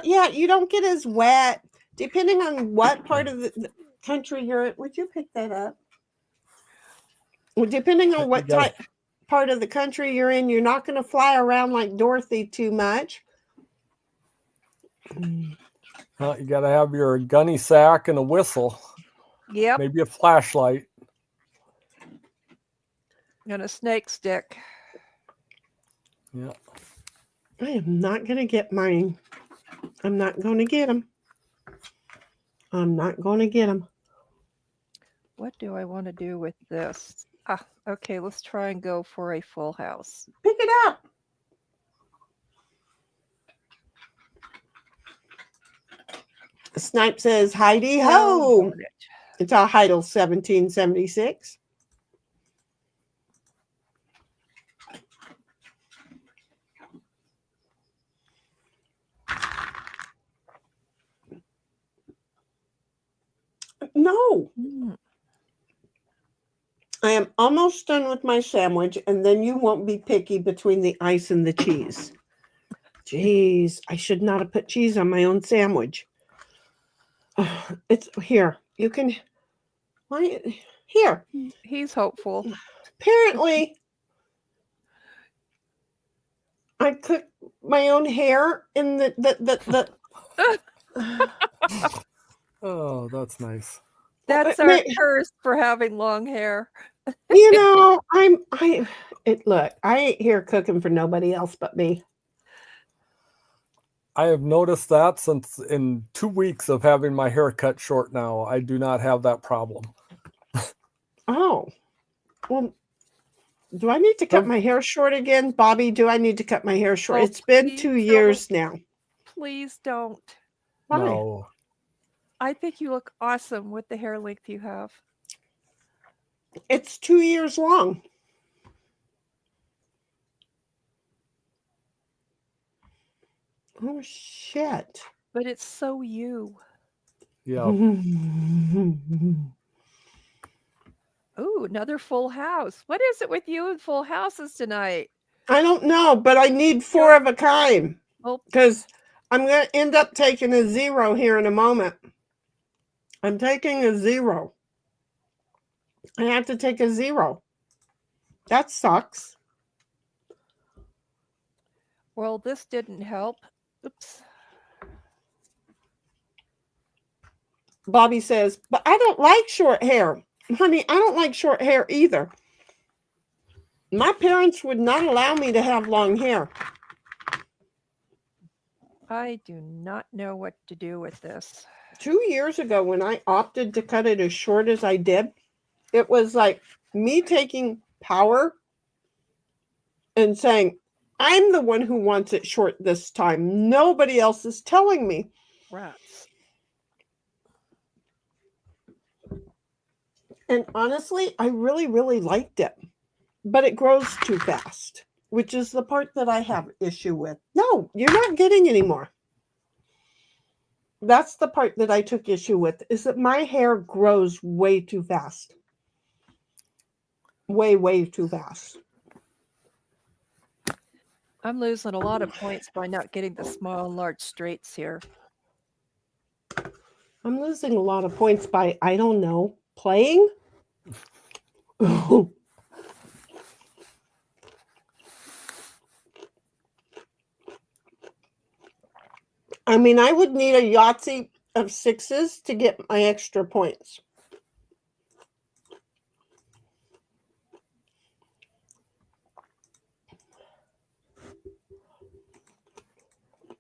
yeah, you don't get as wet depending on what part of the country you're in. Would you pick that up? Well, depending on what part of the country you're in, you're not going to fly around like Dorothy too much. You got to have your gunny sack and a whistle. Yep. Maybe a flashlight. And a snake stick. Yeah. I am not going to get mine. I'm not going to get them. I'm not going to get them. What do I want to do with this? Okay, let's try and go for a full house. Pick it up. Snipe says, Heidi ho. It's our Heidel 1776. No. I am almost done with my sandwich, and then you won't be picky between the ice and the cheese. Jeez, I should not have put cheese on my own sandwich. It's here. You can. Why? Here. He's hopeful. Apparently, I cooked my own hair in the Oh, that's nice. That's our curse for having long hair. You know, look, I ain't here cooking for nobody else but me. I have noticed that since in 2 weeks of having my hair cut short now, I do not have that problem. Oh, well, do I need to cut my hair short again? Bobby, do I need to cut my hair short? Oh, it's been 2 years now. Please don't. Why? No. I think you look awesome with the hair length you have. It's 2 years long. Oh, shit. But it's so you. Yeah. Ooh, another full house. What is it with you and full houses tonight? I don't know, but I need 4 of a kind. Oh. Because I'm going to end up taking a 0 here in a moment. I'm taking a 0. I have to take a 0. That sucks. Well, this didn't help. Oops. Bobby says, but I don't like short hair. Honey, I don't like short hair either. My parents would not allow me to have long hair. I do not know what to do with this. 2 years ago, when I opted to cut it as short as I did, it was like me taking power and saying, I'm the one who wants it short this time. Nobody else is telling me. Rats. And honestly, I really, really liked it. But it grows too fast, which is the part that I have issue with. No, you're not getting any more. That's the part that I took issue with, is that my hair grows way too fast. Way, way too fast. I'm losing a lot of points by not getting the small and large straights here. I'm losing a lot of points by, I don't know, playing? I mean, I would need a Yahtzee of 6s to get my extra points.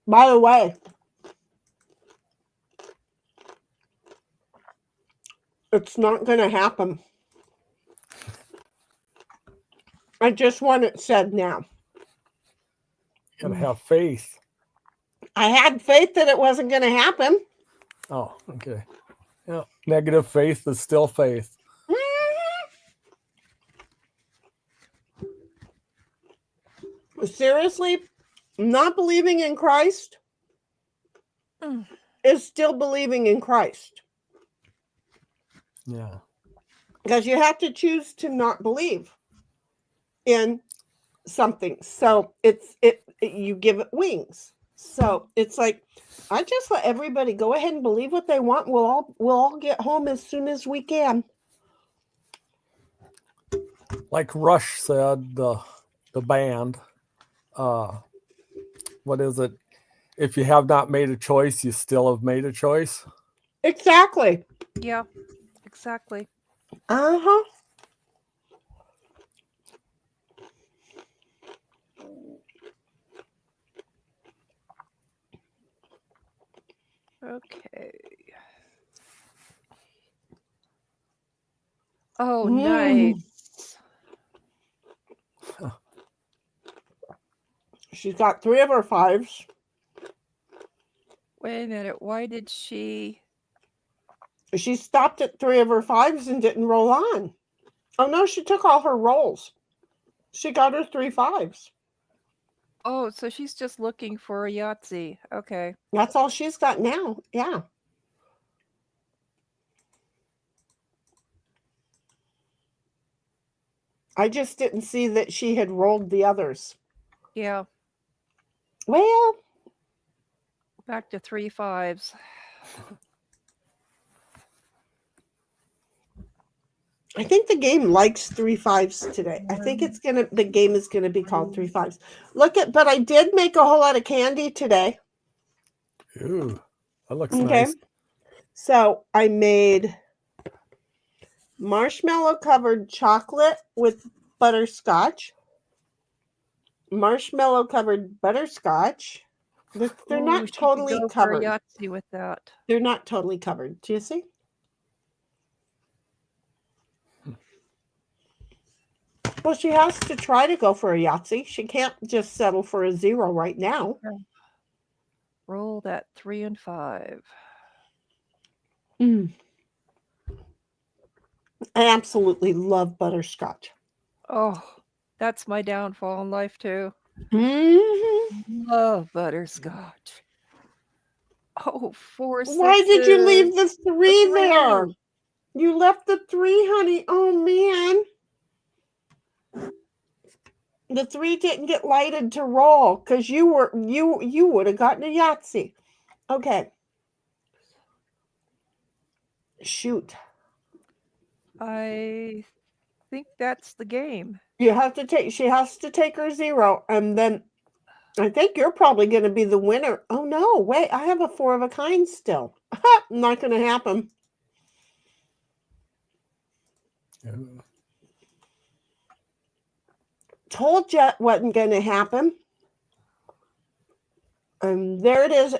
By the way, it's not going to happen. I just want it said now. You gotta have faith. I had faith that it wasn't going to happen. Oh, okay. Yeah. Negative faith is still faith. Seriously, not believing in Christ is still believing in Christ. Yeah. because you have to choose to not believe in something. So you give it wings. So it's like, I just let everybody go ahead and believe what they want. We'll all get home as soon as we can. Like Rush said, the band, what is it? If you have not made a choice, you still have made a choice. Exactly. Yeah, exactly. Uh-huh. Okay. Oh, Mm. nice. She's got 3 of her 5s. Wait a minute. Why did she? She stopped at 3 of her 5s and didn't roll on. Oh no, she took all her rolls. She got her 3 5s. Oh, so she's just looking for a Yahtzee. Okay. That's all she's got now. Yeah. I just didn't see that she had rolled the others. Yeah. Well, Back to 3 5s. I think the game likes 3 5s today. I think the game is gonna be called 3 5s. But I did make a whole lot of candy today. Ooh, that looks Okay. nice. So I made marshmallow covered chocolate with butterscotch. Marshmallow covered butterscotch. They're Ooh, not she could totally go for a covered. Yahtzee with that. They're not totally covered. Do you see? Well, she has to try to go for a Yahtzee. She can't just settle for a 0 right now. Roll that 3 and 5. I absolutely love butterscotch. Oh, that's my downfall in life too. Mm-hmm. Love butterscotch. Oh, 4 6s. Why did you leave the 3 The there? 3. You left the 3, honey. Oh man. The 3 didn't get lighted to roll because you would have gotten a Yahtzee. Okay. Shoot. I think that's the game. She has to take her 0, and then I think you're probably going to be the winner. Oh no, wait, I have a 4 of a kind still. Not going to happen. Ooh. Told you it wasn't going to happen. And there it is.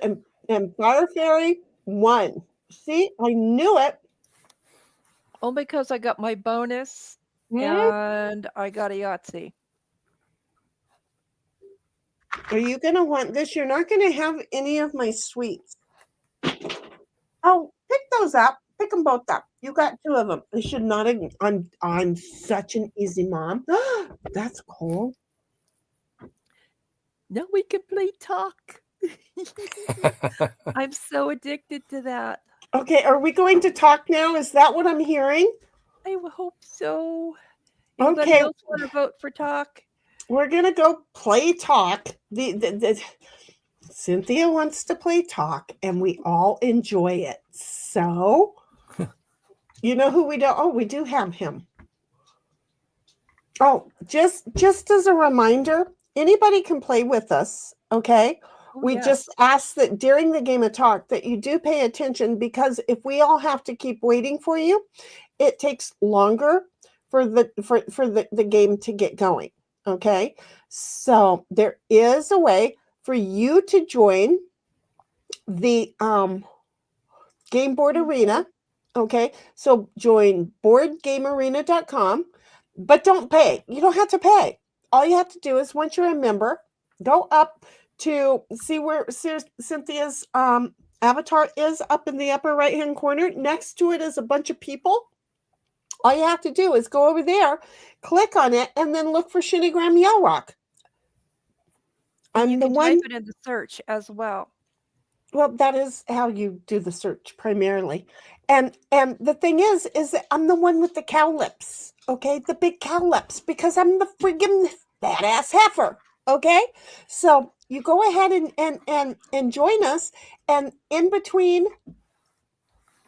And Fire Fairy won. See, I knew it. Only because I got my bonus and I got a Yahtzee. Are you going to want this? You're not going to have any of my sweets. Oh, pick those up. Pick them both up. You got 2 of them. I should not have. I'm such an easy mom. That's cool. Now we can play talk. I'm so addicted to that. Okay, are we going to talk now? Is that what I'm hearing? I hope so. Anybody Okay. else want to vote for talk? We're gonna go play talk. Cynthia wants to play talk, and we all enjoy it. So, you know who we don't? Oh, we do have him. Oh, just as a reminder, anybody can play with us. Okay. Oh, We yes. just ask that during the game of talk that you do pay attention, because if we all have to keep waiting for you, it takes longer for the game to get going. Okay. So there is a way for you to join the Game Board Arena. Okay. So join boardgamearena.com, but don't pay. You don't have to pay. All you have to do is, once you're a member, go up to see where Cynthia's avatar is, up in the upper right hand corner. Next to it is a bunch of people. All you have to do is go over there, click on it, and then look for Shinigram Yell Rock. And I'm you the can one. type it in the search as well. Well, that is how you do the search primarily. And the thing is that I'm the one with the cow lips, okay? The big cow lips, because I'm the friggin' badass heifer, okay? So you go ahead and join us, and in between,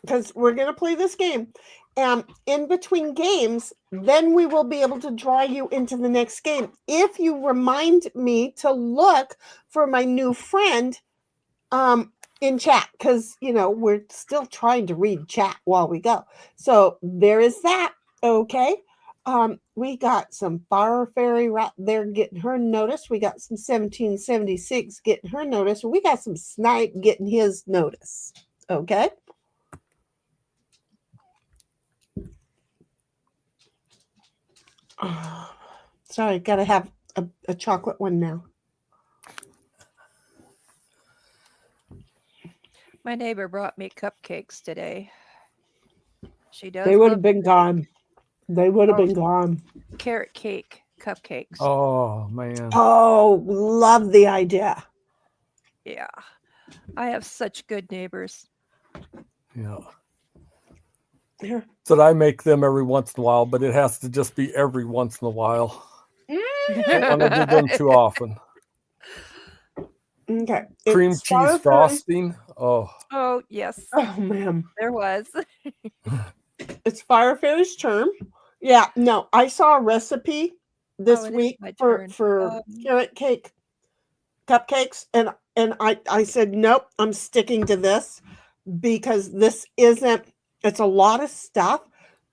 because we're gonna play this game, and in between games, then we will be able to draw you into the next game. If you remind me to look for my new friend in chat, because we're still trying to read chat while we go. So there is that. Okay. We got some Fire Fairy right there getting her notice. We got some 1776 getting her notice. We got some Snipe getting his notice. Okay. Sorry, gotta have a chocolate one now. My neighbor brought me cupcakes today. She does. They would love have been gone. They would have Oh. been gone. carrot cake cupcakes. Oh man. Oh, love the idea. Yeah. I have such good neighbors. Yeah. Here. So I make them every once in a while, but it has to just be every once in a while. Don't want to do them too often. Okay. Cream It's cheese Fire Fairy. frosting. Oh. Oh, yes. Oh, man. There was. It's Fire Fairy's term. Yeah, no, I saw a recipe this Oh, it is week my for turn. carrot cake cupcakes, and I said nope, I'm sticking to this because this isn't. It's a lot of stuff,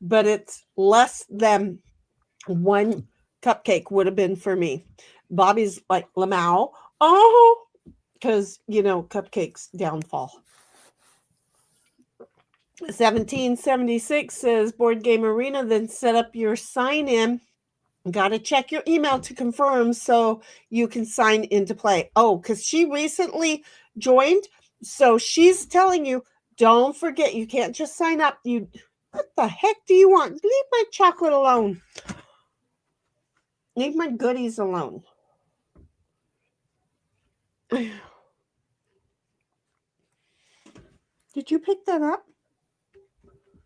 but it's less than one cupcake would have been for me. Bobby's like Lamau, because cupcakes downfall. 1776 says Board Game Arena, then set up your sign in. Got to check your email to confirm so you can sign into play. Oh, because she recently joined. So she's telling you, don't forget, you can't just sign up. What the heck do you want? Leave my chocolate alone. Leave my goodies alone. Did you pick that up?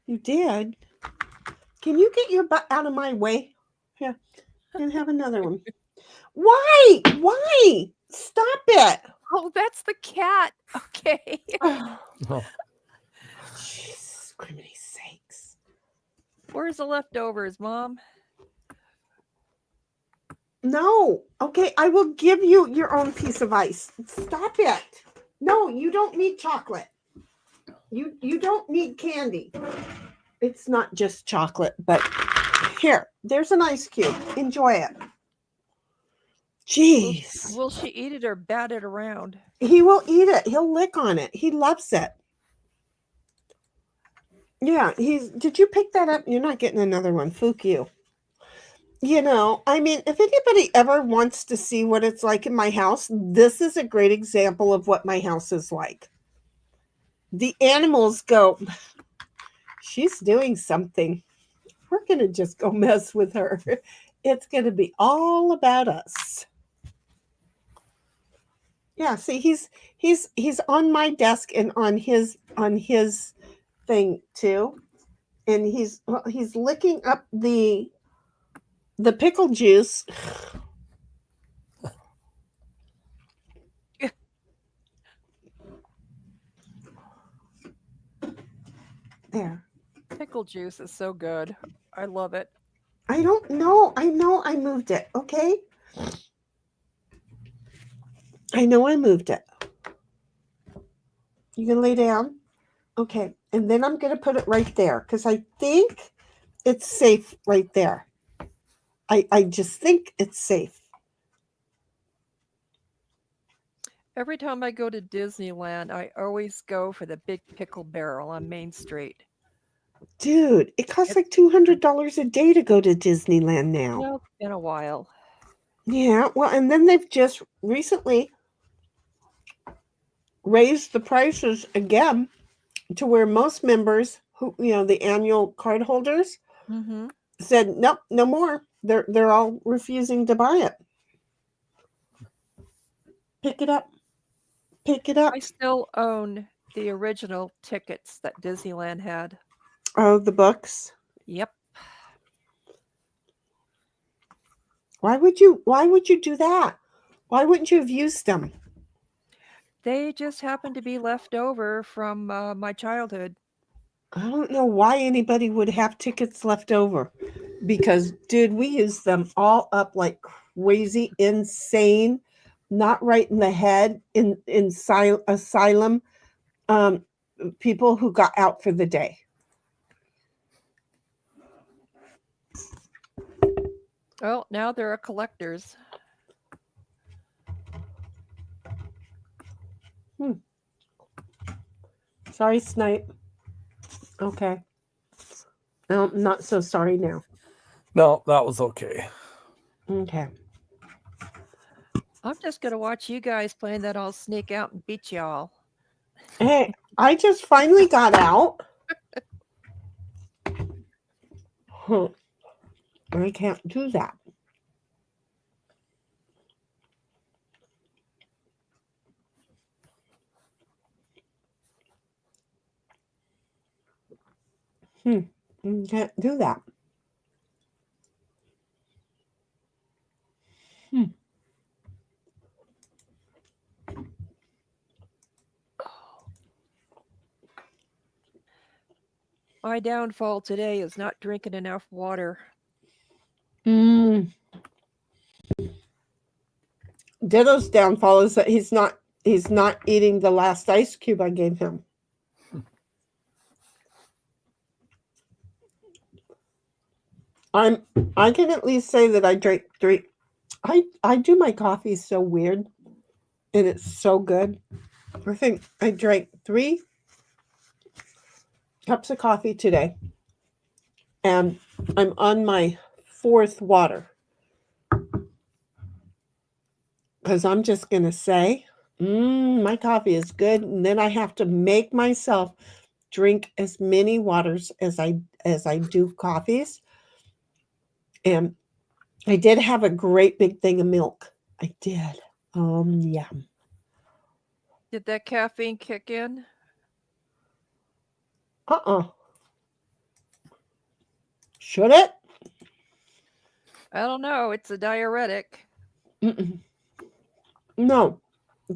You did. Can you get your butt out of my way? Here, and have another one. Why? Stop it. Oh, that's the cat. Okay. Oh. Jesus, criminy sakes. Where's the leftovers, Mom? No. Okay, I will give you your own piece of ice. Stop it. No, you don't need chocolate. You don't need candy. It's not just chocolate, but here, there's an ice cube. Enjoy it. Jeez. Will she eat it or bat it around? He will eat it. He'll lick on it. He loves it. Yeah, did you pick that up? You're not getting another one. Fook you. I mean, if anybody ever wants to see what it's like in my house, this is a great example of what my house is like. The animals go, she's doing something. We're going to just go mess with her. It's going to be all about us. Yeah, see, he's on my desk and on his thing too. And he's licking up the pickle juice. There. Pickle juice is so good. I love it. I don't know. I know I moved it. Okay. I know I moved it. You can lay down. Okay. And then I'm going to put it right there because I think it's safe right there. I just think it's safe. Every time I go to Disneyland, I always go for the big pickle barrel on Main Street. Dude, it costs like $200 a day to go to Disneyland now. Well, it's been a while. Yeah, well, and then they've just recently raised the prices again to where most members who, the annual card holders said, nope, no more. They're all refusing to buy it. Pick it up. pick it up. I still own the original tickets that Disneyland had. Oh, the books. Yep. Why would you do that? Why wouldn't you have used them? They just happened to be left over from my childhood. I don't know why anybody would have tickets left over. Because, dude, we used them all up like crazy, insane, not right in the head, in asylum, people who got out for the day. Well, now there are collectors. Sorry, Snipe. Okay. No, not so sorry now. No, that was okay. Okay. I'm just going to watch you guys playing that. I'll sneak out and beat y'all. Hey, I just finally got out. I can't do that. You can't do that. My downfall today is not drinking enough water. Ditto's downfall is that he's not eating the last ice cube I gave him. I can at least say that I drank 3. I do my coffee so weird, and it's so good. I think I drank 3 cups of coffee today, and I'm on my 4th water. Because I'm just going to say, my coffee is good. And then I have to make myself drink as many waters as I do coffees. And I did have a great big thing of milk. I did. Yeah. Did that caffeine kick in? Should it? I don't know. It's a diuretic. No.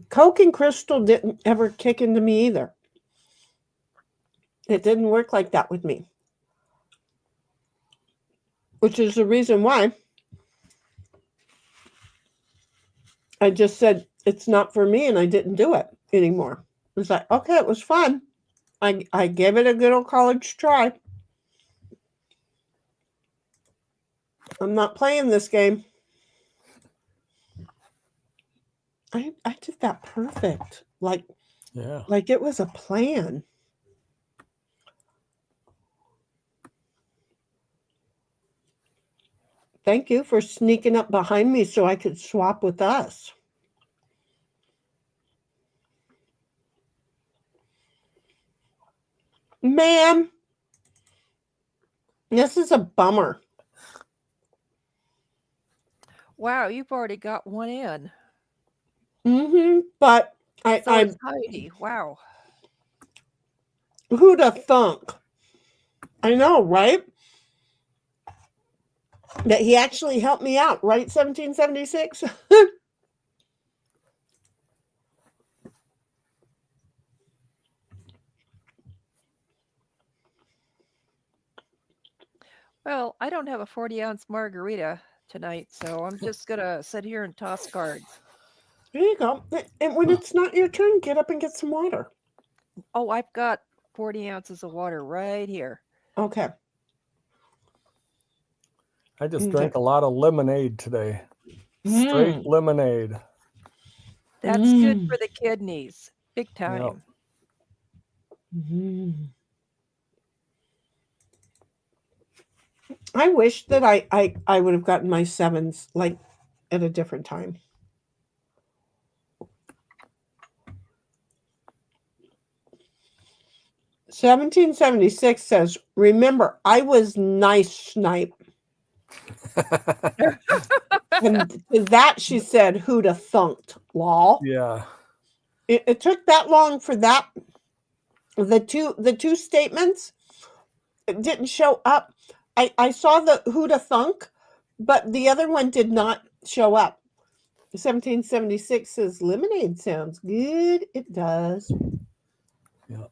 Coke and Crystal didn't ever kick into me either. It didn't work like that with me. Which is the reason why I just said it's not for me and I didn't do it anymore. It's like, okay, it was fun. I gave it a good old college try. I'm not playing this game. I did that perfect. Like it was a plan. Thank you for sneaking up behind me so I could swap with us. Man, this is a bummer. Wow, you've already got one in. But it's Heidi. Wow. Who'd have thunk? I know, right? That he actually helped me out, right? 1776. Well, I don't have a 40-ounce margarita tonight, so I'm just going to sit here and toss cards. There you go. And when it's not your turn, get up and get some water. Oh, I've got 40 ounces of water right here. Okay. I just drank a lot of lemonade today. Straight lemonade. That's good for the kidneys. Big time. Yep. I wish that I would have gotten my 7s like at a different time. "1776 says, remember, I was nice, Snipe." And to that she said, "Who'da thunked, lol." Yeah. It took that long for that. The two statements didn't show up. I saw the Huda Thunk, but the other one did not show up. 1776 says lemonade sounds good. It does. Yeah.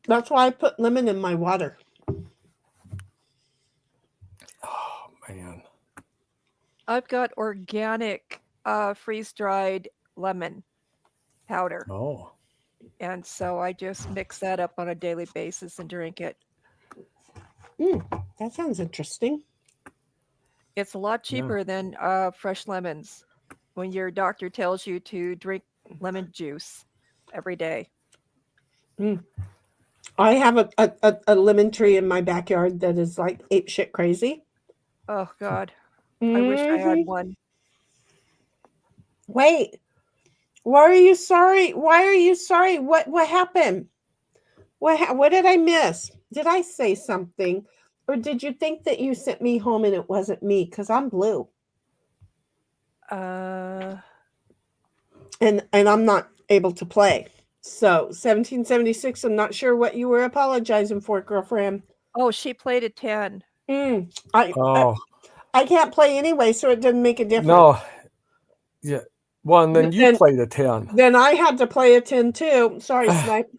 That's why I put lemon in my water. Oh man. I've got organic freeze-dried lemon powder. Oh. And so I just mix that up on a daily basis and drink it. That sounds interesting. It's a lot cheaper than fresh lemons when your doctor tells you to drink lemon juice every day. I have a lemon tree in my backyard that is like ape shit crazy. Oh, God. I wish I had one. Wait. Why are you sorry? Why are you sorry? What happened? What did I miss? Did I say something? Or did you think that you sent me home and it wasn't me? Because I'm blue. And I'm not able to play. So 1776, I'm not sure what you were apologizing for, girlfriend. Oh, she played a 10. I can't play anyway, so it doesn't make a difference. No. Yeah. Well, and then you played a 10. Then I had to play a 10 too. Sorry, Snipe.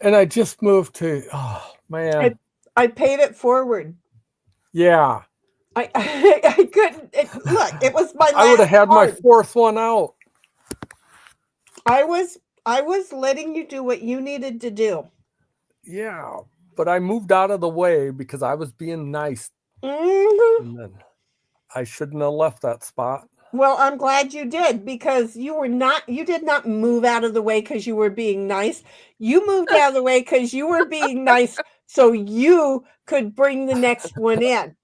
And I just moved to, oh man. I paid it forward. Yeah. I couldn't. Look, it was my last I would have had my card. fourth one out. I was letting you do what you needed to do. Yeah. But I moved out of the way because I was being nice. Mm-hmm. And then I shouldn't have left that spot. Well, I'm glad you did, because you did not move out of the way because you were being nice. You moved out of the way because you were being nice so you could bring the next one in.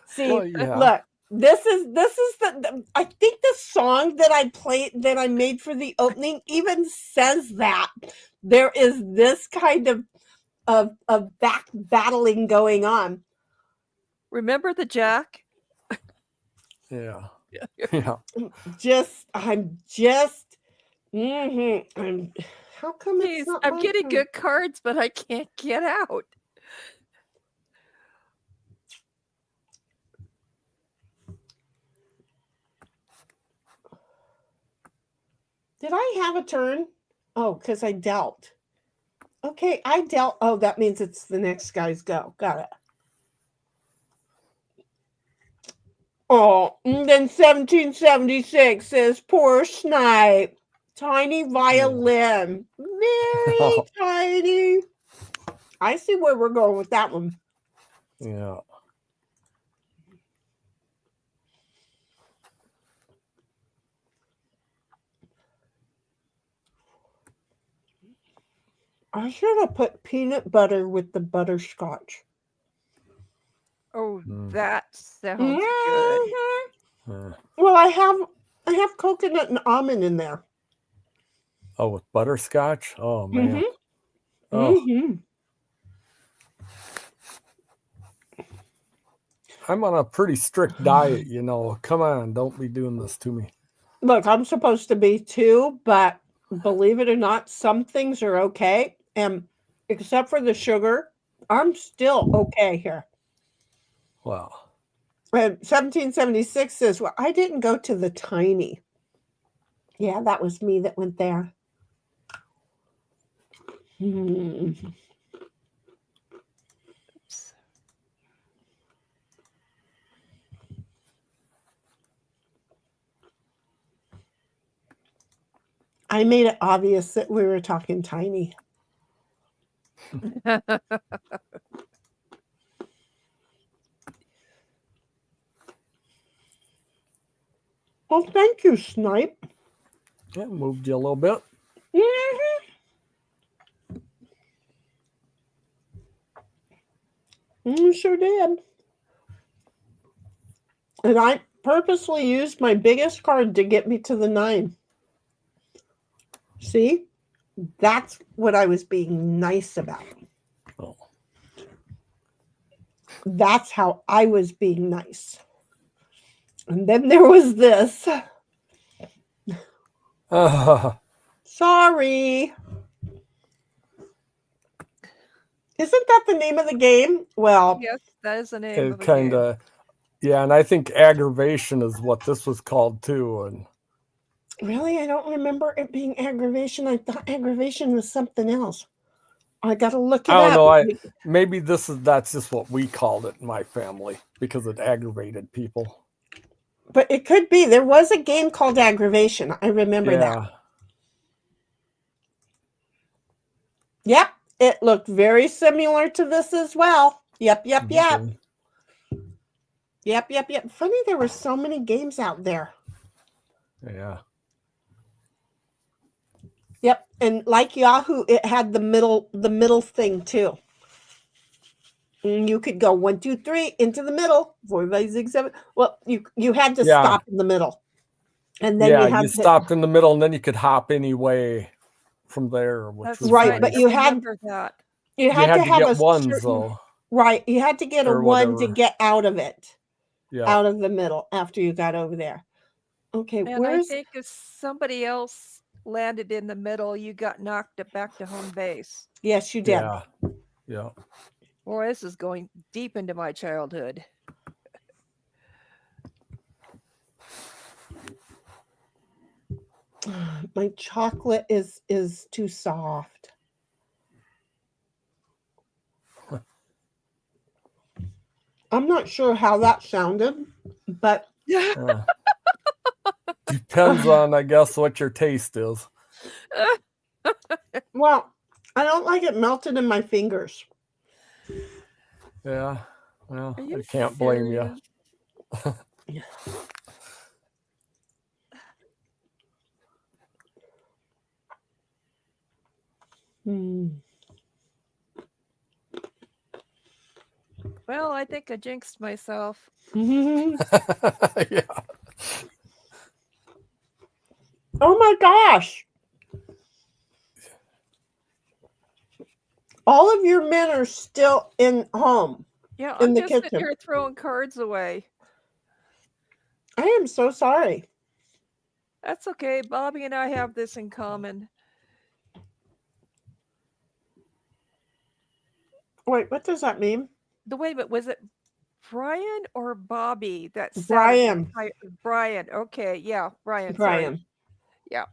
See, Well, yeah. Look, this is the I think the song that I made for the opening even says that there is this kind of back battling going on. Remember the Jack? Yeah. Yeah. I'm just how come it's not I'm my getting turn? good cards, but I can't get out. Did I have a turn? Oh, because I dealt. Okay, I dealt. Oh, that means it's the next guy's go. Got it. Oh, and then 1776 says, poor Snipe. Tiny violin. Very tiny. I see where we're going with that one. Yeah. I should have put peanut butter with the butterscotch. Oh, that sounds good. Well, I have coconut and almond in there. Oh, with butterscotch? Oh man. Mm-hmm. Oh. Mm-hmm. I'm on a pretty strict diet, you know. Come on, don't be doing this to me. Look, I'm supposed to be too, but believe it or not, some things are okay. And except for the sugar, I'm still okay here. Wow. And 1776 says, well, I didn't go to the tiny. Yeah, that was me that went there. I made it obvious that we were talking tiny. Well, thank you, Snipe. Yeah, moved you a little bit. Sure did. And I purposely used my biggest card to get me to the 9. See? That's what I was being nice about. Oh. That's how I was being nice. And then there was this. Sorry. Isn't that the name of the game? Well, Yes, that is the name it of the kind game. of, yeah, and I think aggravation is what this was called too. And really, I don't remember it being aggravation. I thought aggravation was something else. I got to look it I don't up. know. Maybe that's just what we called it in my family because it aggravated people. But it could be. There was a game called Aggravation. I remember that. Yep. It looked very similar to this as well. Yep. Mhm. Yep. Funny, there were so many games out there. Yeah. Yep. And like Yahoo, it had the middle thing too. And you could go 1, 2, 3 into the middle. 4, 5, 6, 7. Well, you had to stop in the middle. And then you stopped in the middle and then you could hop any way from there, which That's was right, right. but I you had remember that. you had to have get a ones certain, though. right. You had to get a Or 1 to whatever. get out of it. Yeah. Out of the middle after you got over there. Okay, And I think if somebody else landed in the middle, you got knocked back to home base. Yes, you did. Yeah. Boy, this is going deep into my childhood. My chocolate is too soft. I'm not sure how that sounded, but Depends on, I guess, what your taste is. well, I don't like it melted in my fingers. Yeah. Well, Are you I can't blame you. Well, I think I jinxed myself. Yeah. Oh my gosh. All of your men are still in home. Yeah, in I'm the just sitting kitchen. here throwing cards away. I am so sorry. That's okay. Bobby and I have this in common. Wait, what does that mean? Wait a minute, was it Brian or Bobby that sat Brian. Brian. Okay, yeah, Brian. Brian. Sorry. Yeah.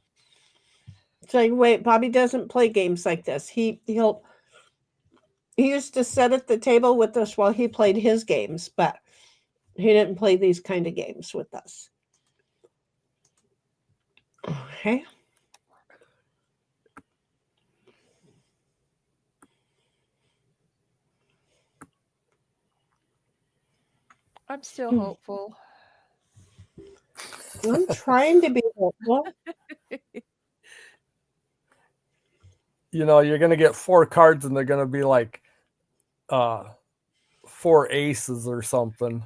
So wait, Bobby doesn't play games like this. He used to sit at the table with us while he played his games, but he didn't play these kind of games with us. Okay. I'm still hopeful. I'm trying to be hopeful. You know, you're going to get 4 cards and they're going to be like 4 aces or something.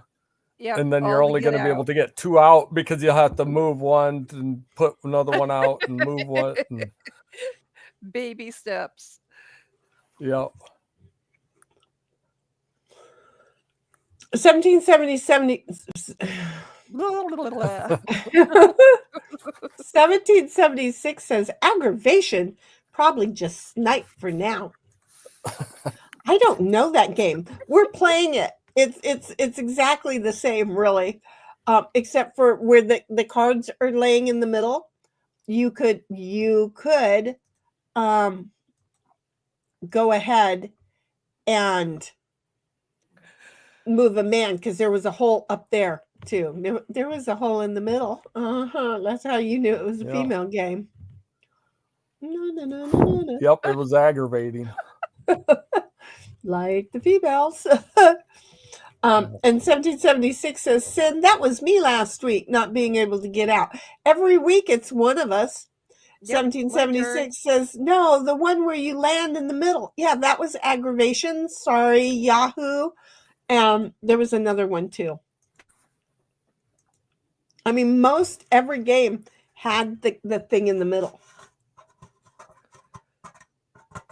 Yeah. And then you're only going to be able to get 2 out because you'll have to move one and put another one out and move one. And... Baby steps. Yep. 1776 says aggravation, probably just snipe for now. I don't know that game. We're playing it. It's exactly the same, really, except for where the cards are laying in the middle. You could go ahead and move a man because there was a hole up there too. There was a hole in the middle. That's how you knew it was a female game. No. Yep, it was aggravating. Like the females. And 1776 says, Sin, that was me last week, not being able to get out. Every week it's one of us. Yep, 1776 says, no, the one where you land in the middle. Yeah, that was aggravation. Sorry, Yahoo. There was another one too. I mean, most every game had the thing in the middle.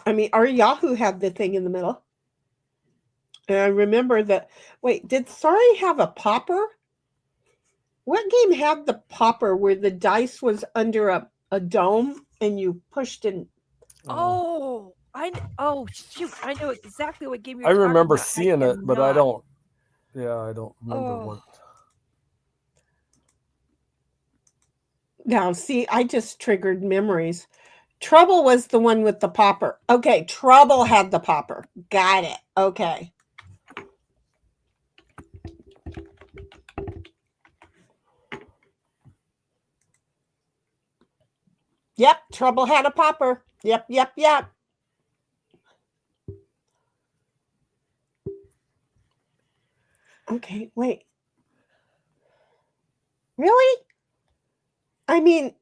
I mean, our Yahoo had the thing in the middle. And I remember that. Wait, did Sorry have a popper? What game had the popper where the dice was under a dome and you pushed in? Oh, oh shoot! I know exactly what game you're I talking remember about. seeing it, but I cannot. don't. Yeah, I don't remember Oh. what. Now, see, I just triggered memories. Trouble was the one with the popper. Okay, Trouble had the popper. Got it. Okay. Yep, Trouble had a popper. Yep. Okay, wait. Really? I mean,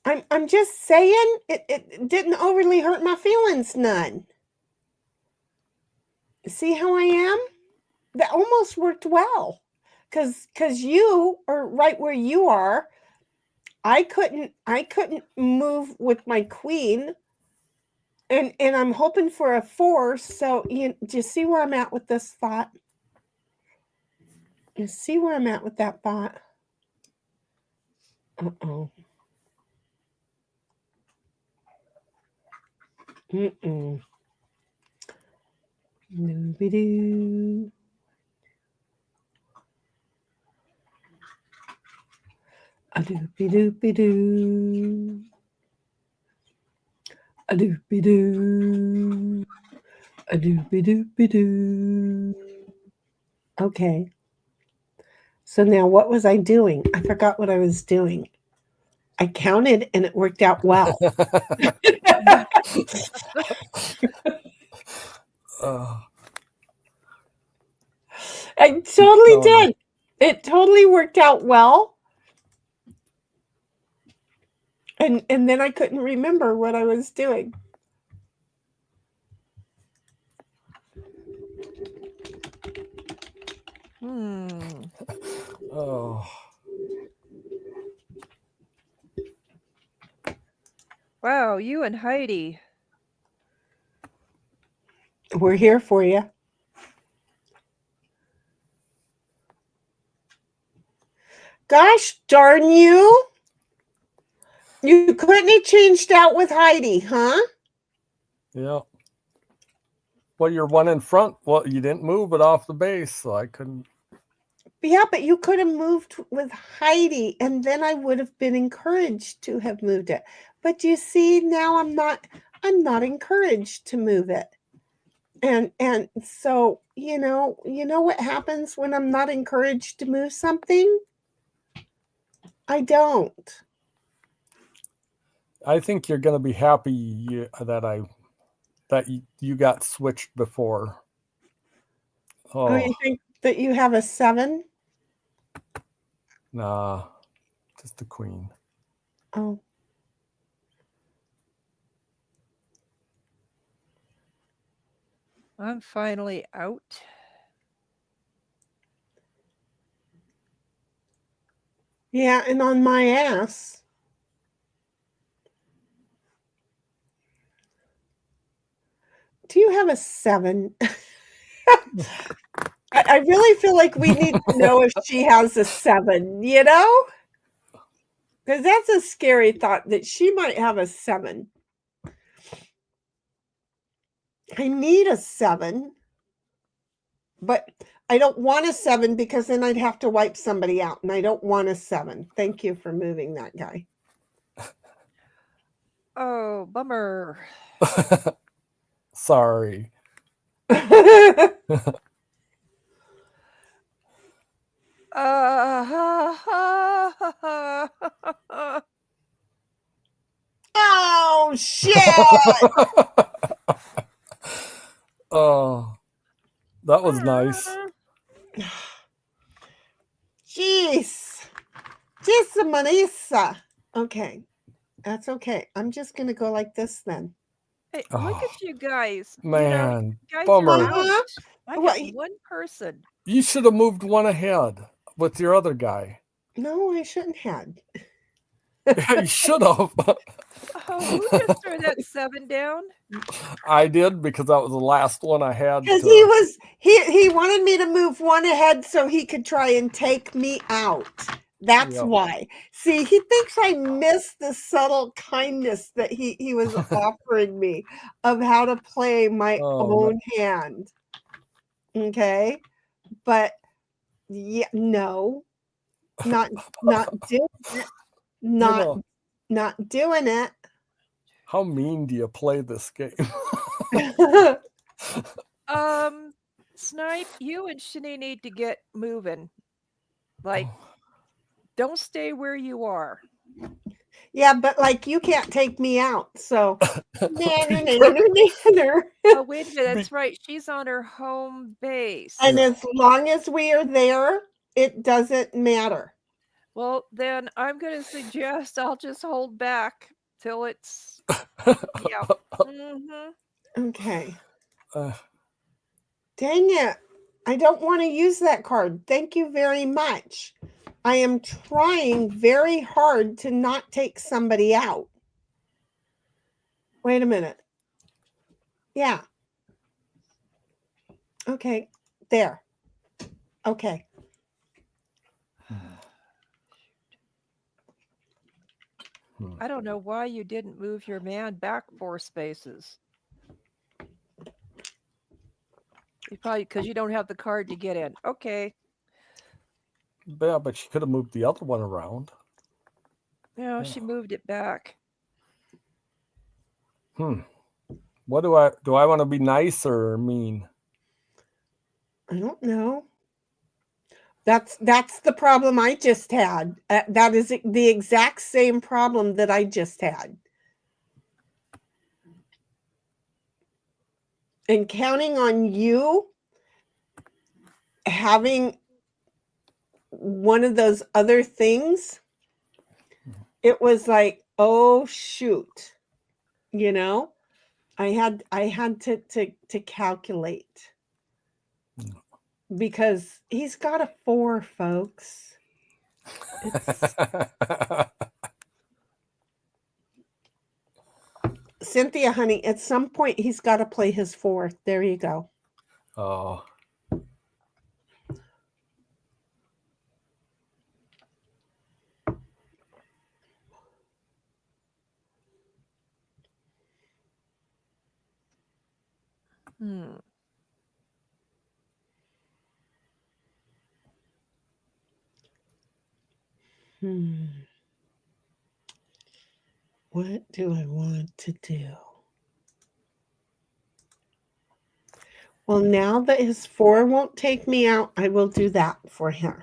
I'm just saying it didn't overly hurt my feelings none. See how I am? That almost worked well. Cause you are right where you are. I couldn't move with my queen. And I'm hoping for a 4. So do you see where I'm at with this thought? You see where I'm at with that thought? Uh-oh. Mm-mm. Doobie-doo. A doopy-doopy-doo. A doopy-doo. A doopy-doopy-doo. Okay. So now what was I doing? I forgot what I was doing. I counted and it worked out well. I totally did. It totally worked out well. And then I couldn't remember what I was doing. Oh. Wow, you and Heidi. We're here for you. Gosh darn you. You couldn't have changed out with Heidi, huh? Yeah. Well, you're one in front. Well, you didn't move it off the base, so I couldn't. Yeah, but you could have moved with Heidi, and then I would have been encouraged to have moved it. But you see, now I'm not encouraged to move it. And so, you know what happens when I'm not encouraged to move something? I don't. I think you're going to be happy that you got switched before. Oh, you think that you have a 7? Nah, just the queen. Oh. I'm finally out. Yeah, and on my ass. Do you have a 7? I really feel like we need to know if she has a 7, you know? Because that's a scary thought that she might have a 7. I need a 7, but I don't want a 7 because then I'd have to wipe somebody out, and I don't want a 7. Thank you for moving that guy. Oh, bummer. Sorry. Oh, shit! Oh, that was nice. Jeez. Just Marisa. Okay. That's okay. I'm just going to go like this then. Hey, look at you guys. Man, you guys bummer. are out. I got Well, one person. You should have moved one ahead with your other guy. No, I shouldn't have. Yeah, you should have. Oh, who just threw that 7 down? I did because that was the last one I had Because to. he wanted me to move one ahead so he could try and take me out. That's Yep. why. See, he thinks I missed the subtle kindness that he was offering me of how to play my Oh, own hand. Okay. But yeah, no, not doing it. Not know, not doing it. how mean do you play this game? Snipe, you and Shani need to get moving. Like, don't stay where you are. Yeah, but like you can't take me out. So nanner, Be nanner, nanner. Oh, wait a minute. That's right. She's on her home base. And Yeah. as long as we are there, it doesn't matter. Well, then I'm going to suggest I'll just hold back till it's. Yeah. Okay. Uh, Dang it. I don't want to use that card. Thank you very much. I am trying very hard to not take somebody out. Wait a minute. Yeah. Okay. There. Okay. I don't know why you didn't move your man back 4 spaces. You probably because you don't have the card to get in. Okay. yeah, but she could have moved the other one around. No, she moved it back. What do I want to be nice or mean? I don't know. That's the problem I just had. That is the exact same problem that I just had. And counting on you having one of those other things, it was like, oh shoot. You know, I had to calculate. Because he's got a 4, folks. Cynthia, honey, at some point he's got to play his 4. There you go. Oh. What do I want to do? Well, now that his 4 won't take me out, I will do that for him.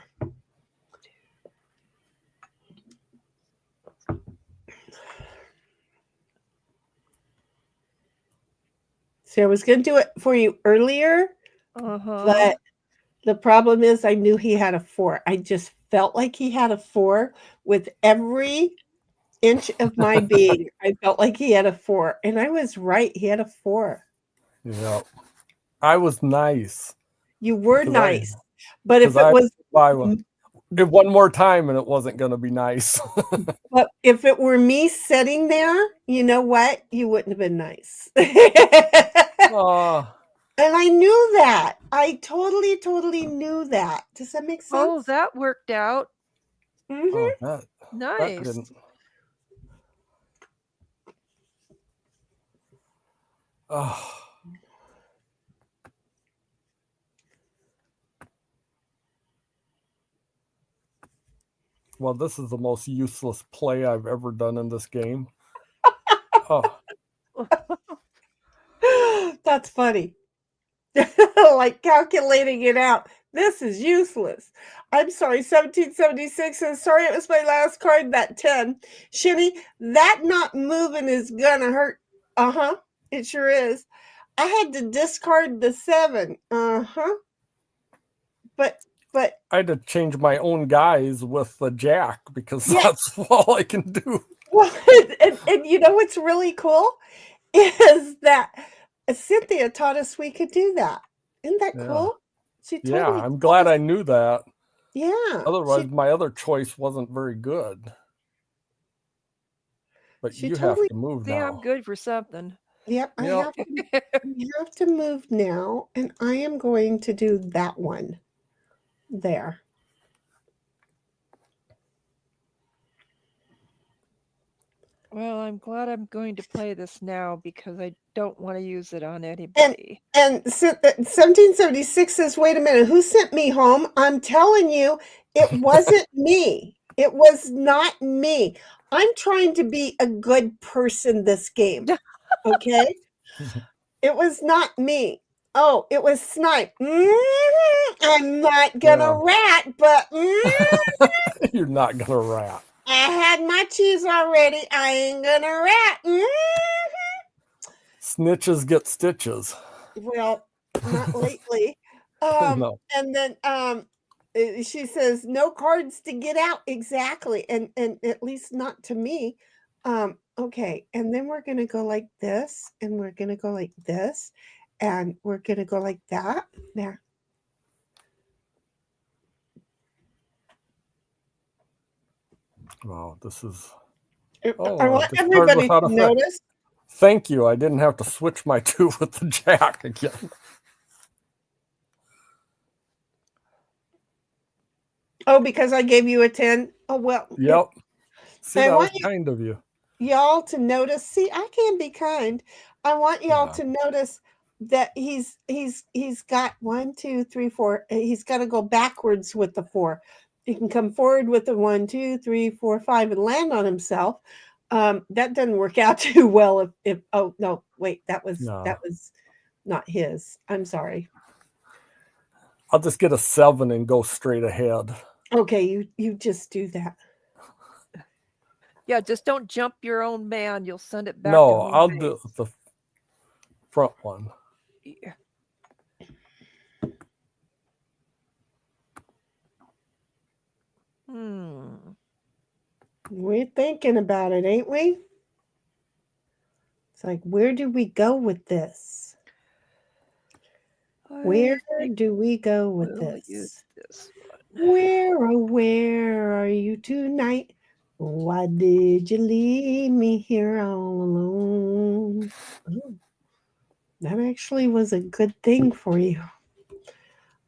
See, I was going to do it for you earlier, but the problem is I knew he had a 4. I just felt like he had a 4 with every inch of my being. I felt like he had a 4, and I was right. He had a 4. Yeah, I was nice. You were nice, but if it was one more time, and it wasn't going to be nice. but if it were me sitting there, you know what? You wouldn't have been nice. And I knew that. I totally knew that. Does that make sense? Oh, that worked out. Mm-hmm. Nice. That well, this is the most useless play I've ever done in this game. That's funny. Like calculating it out. This is useless. I'm sorry, 1776. And sorry it was my last card, that 10. Shinny, that not moving is gonna hurt. It sure is. I had to discard the 7. But I had to change my own guys with the jack because that's all I can do. Well, and you know what's really cool is that Cynthia taught us we could do that. Isn't that cool? She totally I'm glad I knew that. Yeah. Otherwise, my other choice wasn't very good. But She you totally- have to move Damn now. good for something. Yep, I Yep. have to move now, and I am going to do that one there. Well, I'm glad I'm going to play this now because I don't want to use it on anybody. And 1776 says, wait a minute, who sent me home? I'm telling you, it wasn't me. It was not me. I'm trying to be a good person this game. Okay? It was not me. Oh, it was Snipe. I'm not gonna rat, but You're not gonna rat. I had my cheese already. I ain't gonna rat. Snitches get stitches. Well, not lately. No. And then she says no cards to get out. Exactly. And at least not to me. Okay, and then we're gonna go like this, and we're gonna go like this, and we're gonna go like that. There. Wow, this is. I Oh, want this card everybody without to effect. notice. Thank you. I didn't have to switch my 2 with the jack again. Oh, because I gave you a 10. Oh well. Yep. See, I that was want you- kind of you. Y'all to notice. See, I can be kind. I want y'all Yeah. to notice that he's got 1, 2, 3, 4. He's got to go backwards with the 4. He can come forward with the 1, 2, 3, 4, 5 and land on himself. That doesn't work out too well if oh no, wait, that was not his. I'm sorry. I'll just get a 7 and go straight ahead. Okay, you just do that. Yeah, just don't jump your own man. You'll send it back. No, to home I'll base. do the front one. Yeah. We're thinking about it, ain't we? It's like, where do we go with this? Where do we go with We'll this? use this one. Where are you tonight? Why did you leave me here all alone? Oh, that actually was a good thing for you.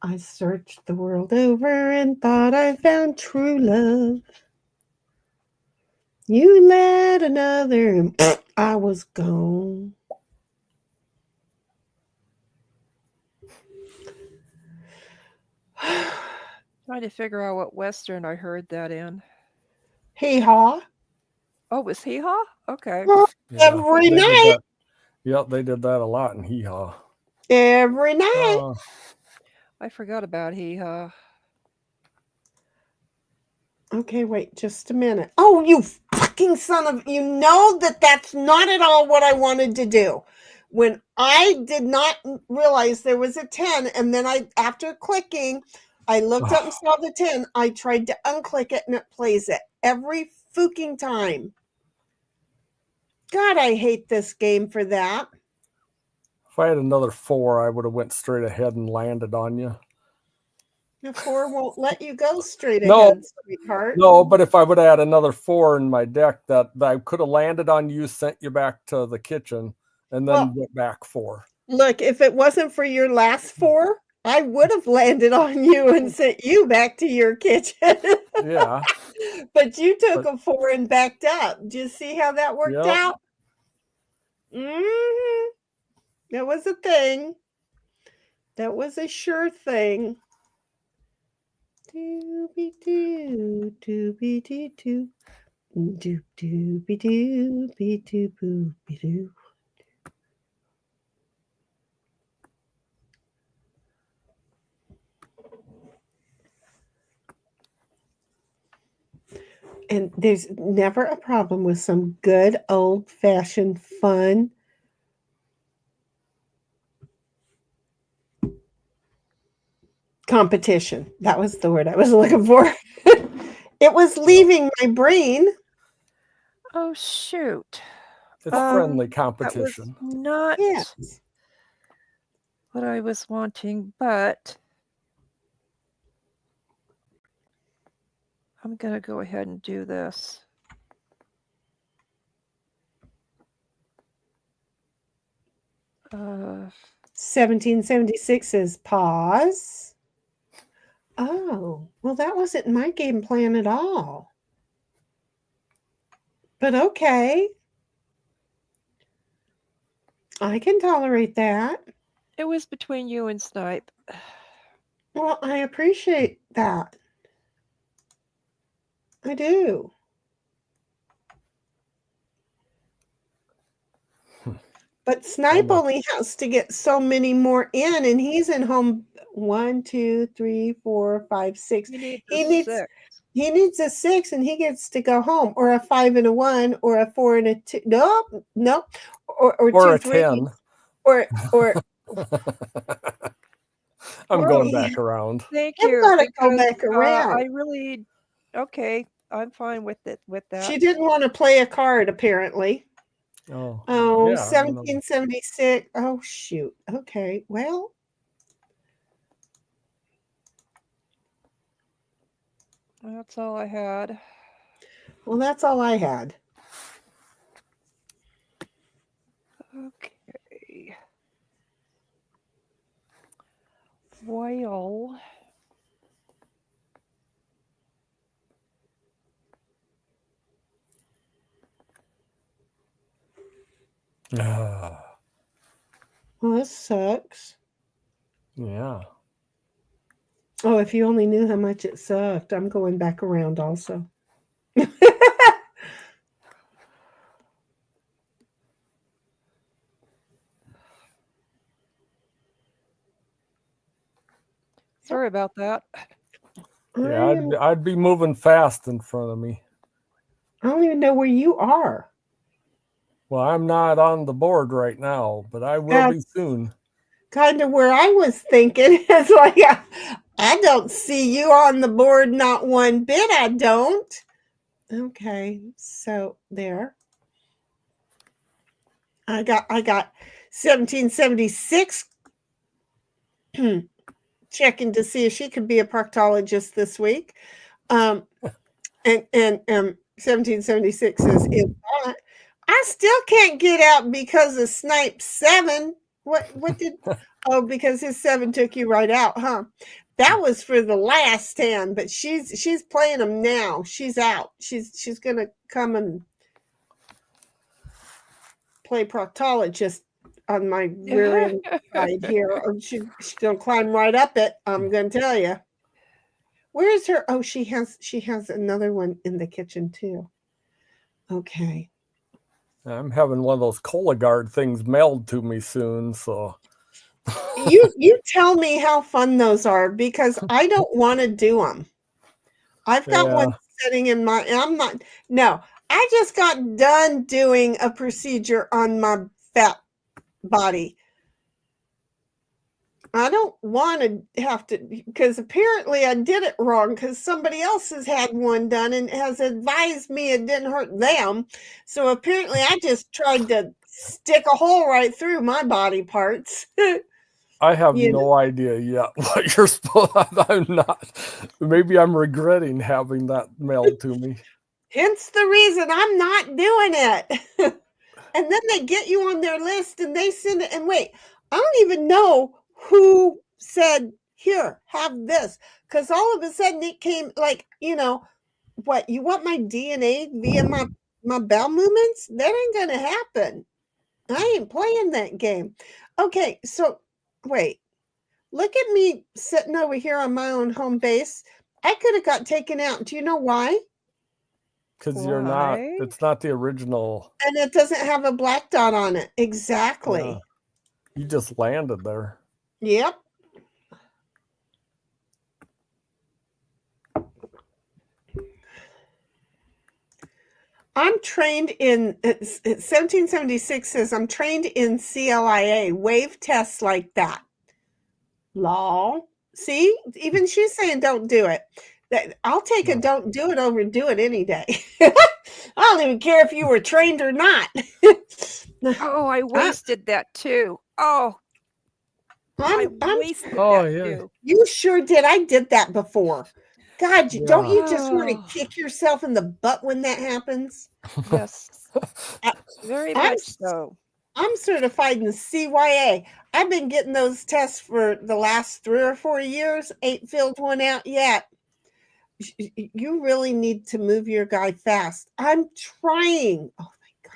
I searched the world over and thought I found true love. You let another and I was gone. Trying to figure out what Western I heard that in. Hee haw. Oh, it was Hee Haw? Okay. Every they did night. that. Yep, they did that a lot in Hee Haw. Every night. I forgot about Hee Haw. Okay, wait just a minute. Oh, you fucking son of... You know that's not at all what I wanted to do. When I did not realize there was a 10, and then after clicking, I looked up and saw the 10. I tried to unclick it, and it plays it every fucking time. God, I hate this game for that. If I had another 4, I would have went straight ahead and landed on you. The 4 won't let you go straight No. ahead, sweetheart. No, but if I would have had another 4 in my deck, that I could have landed on you, sent you back to the kitchen, and then went back 4. Look, if it wasn't for your last 4, I would have landed on you and sent you back to your kitchen. Yeah. But you took a 4 and backed up. Do you see how that worked Yep. out? Mm-hmm. That was a thing. That was a sure thing. Dooby-doo, dooby-doo-doo. Doop-dooby-dooby-doo-boopy-doo. And there's never a problem with some good old-fashioned fun competition. That was the word I was looking for. It was leaving my brain. Oh, shoot. It's friendly competition. That was not Yes. what I was wanting, but I'm going to go ahead and do this. 1776 is pause. Oh, well, that wasn't my game plan at all. But okay. I can tolerate that. It was between you and Snipe. Well, I appreciate that. I do. But Snipe only has to get so many more in, and he's in home 1, 2, 3, 4, 5, 6. He needs a 6, and he gets to go home, or a 5 and a 1, or a 4 and a 2. Nope. Or 2, a 3, 10. or I'm going back around. Thank I've you. gotta go because, back around. I really okay. I'm fine with it. With that. She didn't want to play a card, apparently. Oh, Oh, yeah, 1776. Oh, shoot. Okay, well. That's all I had. Well, that's all I had. Okay. Well. Well, this sucks. Yeah. Oh, if you only knew how much it sucked. I'm going back around also. Sorry about that. Yeah, I'd be moving fast in front of me. I don't even know where you are. Well, I'm not on the board right now, but I will be soon. Kind of where I was thinking. It's like, I don't see you on the board, not one bit. I don't. Okay, so there. I got 1776 checking to see if she could be a proctologist this week. And 1776 is in. I still can't get out because of Snipe 7. What did because his 7 took you right out, huh? That was for the last hand, but she's playing them now. She's out. She's gonna come and play proctologist on my rear end side here. She's gonna climb right up it. I'm gonna tell you. Where's her? Oh, she has another one in the kitchen too. Okay. I'm having one of those Cologuard things mailed to me soon, so you tell me how fun those are, because I don't want to do them. I've got one sitting in my. I just got done doing a procedure on my fat body. I don't want to have to, because apparently I did it wrong, because somebody else has had one done and has advised me it didn't hurt them. So apparently I just tried to stick a hole right through my body parts. I have no idea yet what you're supposed. I'm not. Maybe I'm regretting having that mailed to me. Hence the reason I'm not doing it. And then they get you on their list and they send it. And wait, I don't even know who said, here, have this. Because all of a sudden it came like, what, you want my DNA via my bowel movements? That ain't going to happen. I ain't playing that game. Okay, so wait. Look at me sitting over here on my own home base. I could have got taken out. Do you know why? Because you're not, it's not the original. And it doesn't have a black dot on it. Exactly. Yeah. You just landed there. Yep. I'm trained in, 1776 says, I'm trained in CLIA, wave tests like that. Law. See, even she's saying don't do it. I'll take a don't do it over do it any day. I don't even care if you were trained or not. Oh, I wasted that too. Oh, I wasted that too. You sure did. I did that before. God, don't you just want to kick yourself in the butt when that happens? Yes, very much so. I'm certified in CYA. I've been getting those tests for the last 3 or 4 years. Ain't filled one out yet. You really need to move your guy fast. I'm trying. Oh my God.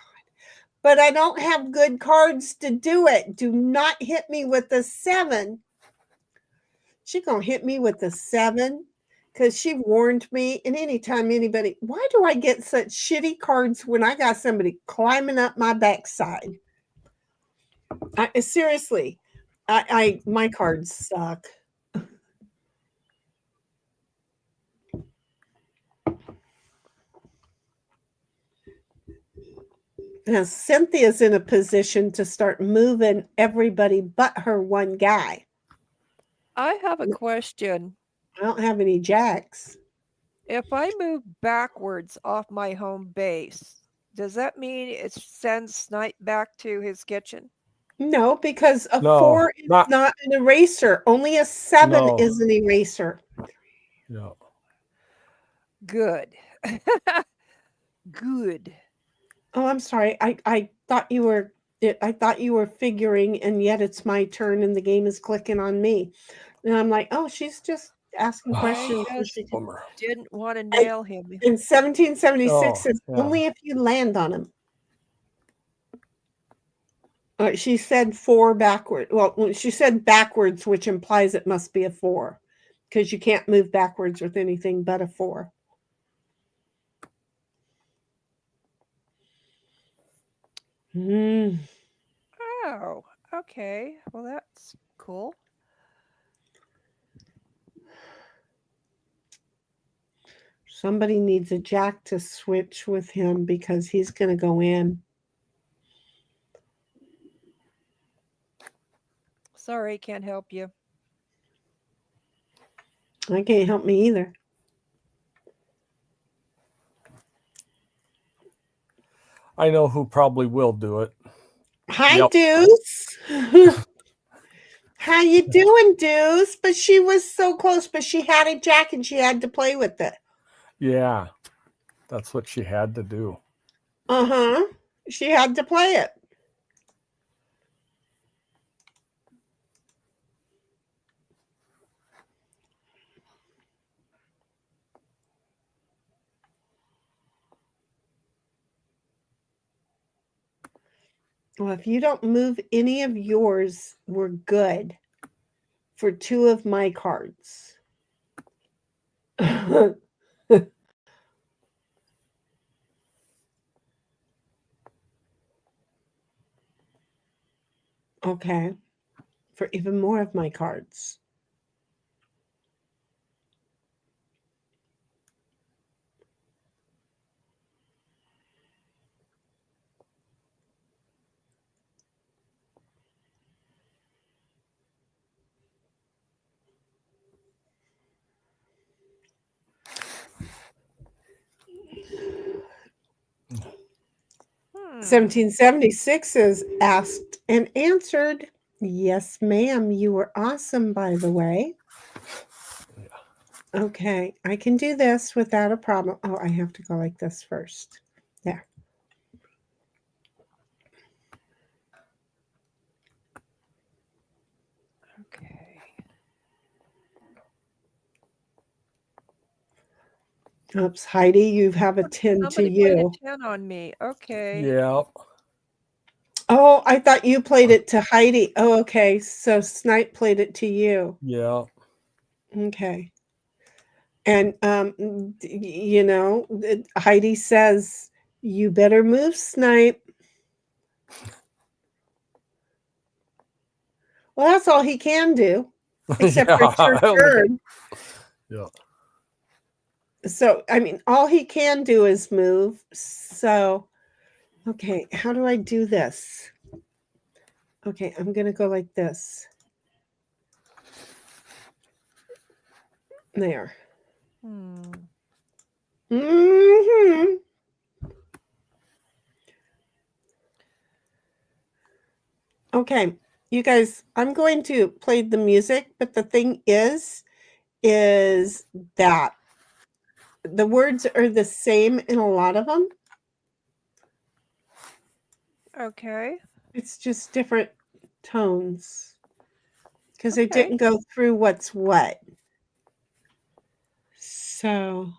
But I don't have good cards to do it. Do not hit me with a 7. She gonna hit me with a 7 because she warned me. And anytime anybody, why do I get such shitty cards when I got somebody climbing up my backside? Seriously, my cards suck. Now Cynthia's in a position to start moving everybody but her one guy. I have a question. I don't have any jacks. If I move backwards off my home base, does that mean it sends Snipe back to his kitchen? No, because a No, 4 is not- not an eraser. Only a 7 No. is an eraser. Yeah. Good. Good. Oh, I'm sorry. I thought you were figuring, and yet it's my turn and the game is clicking on me. And I'm like, oh, she's just asking I questions. so just she can- Bummer. didn't want to nail him. In 1776 Oh, says yeah. only if you land on him. She said 4 backward. Well, she said backwards, which implies it must be a 4 because you can't move backwards with anything but a 4. Oh, okay. Well, that's cool. Somebody needs a jack to switch with him because he's going to go in. Sorry, can't help you. I can't help me either. I know who probably will do it. Hi, Yep. Deuce. How you doing, Deuce? But she was so close, but she had a jack and she had to play with it. Yeah. That's what she had to do. Uh-huh. She had to play it. Well, if you don't move any of yours, we're good for 2 of my cards. Okay. For even more of my cards. Hmm. 1776 is asked and answered. Yes, ma'am. You were awesome, by the way. Okay, I can do this without a problem. Oh, I have to go like this first. There. Okay. Oops, Heidi, you have a 10 to Somebody played you. a 10 on me. Okay. Yeah. Oh, I thought you played it to Heidi. Oh, okay. So Snipe played it to you. Yeah. Okay. And Heidi says you better move, Snipe. Well, that's all he can do, except for it's your I only got- turn. Yeah. So, I mean, all he can do is move. So, okay, how do I do this? Okay, I'm going to go like this. There. Mm-hmm. Okay, you guys, I'm going to play the music, but the thing is that the words are the same in a lot of them. Okay. It's just different tones because it Okay. didn't go through what's what. So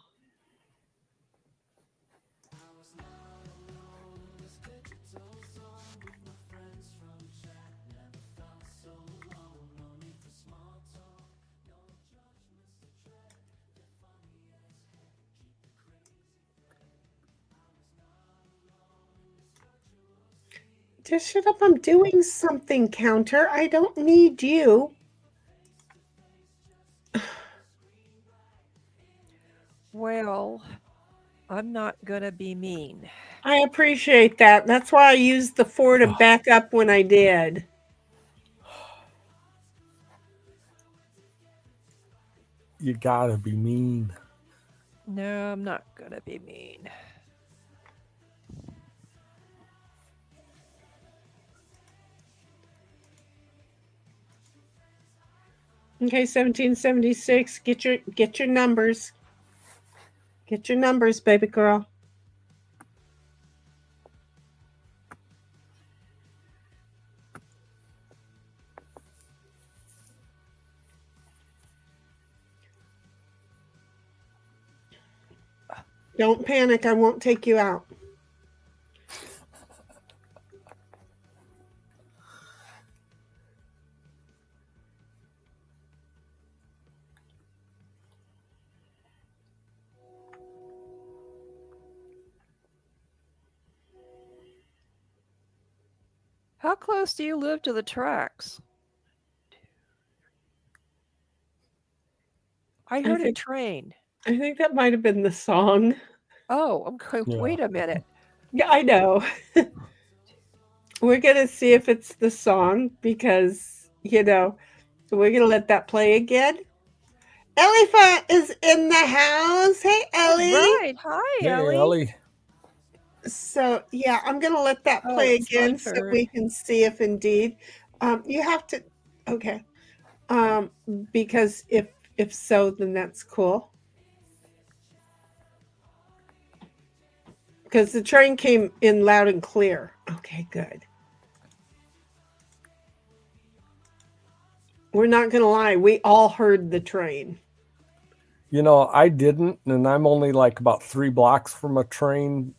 just shut up. I'm doing something, Counter. I don't need you. Well, I'm not gonna be mean. I appreciate that. That's why I used the 4 to back up when I did. You gotta be mean. No, I'm not gonna be mean. Okay, 1776. Get your numbers. Get your numbers, baby girl. Don't panic. I won't take you out. How close do you live to the tracks? I heard a think- train. I think that might have been the song. Oh, I'm going. Yeah. Wait a minute. Yeah, I know. We're going to see if it's the song because, we're going to let that play again. Elephant is in the house. Hey, Ellie. Right. Hi, Hey, Ellie. Ellie. So, yeah, I'm going to let that Oh, play it's my again so turn. we can see if indeed you have to. Okay. Because if so, then that's cool. Because the train came in loud and clear. Okay, good. We're not going to lie. We all heard the train. I didn't, and I'm only like about 3 blocks from a train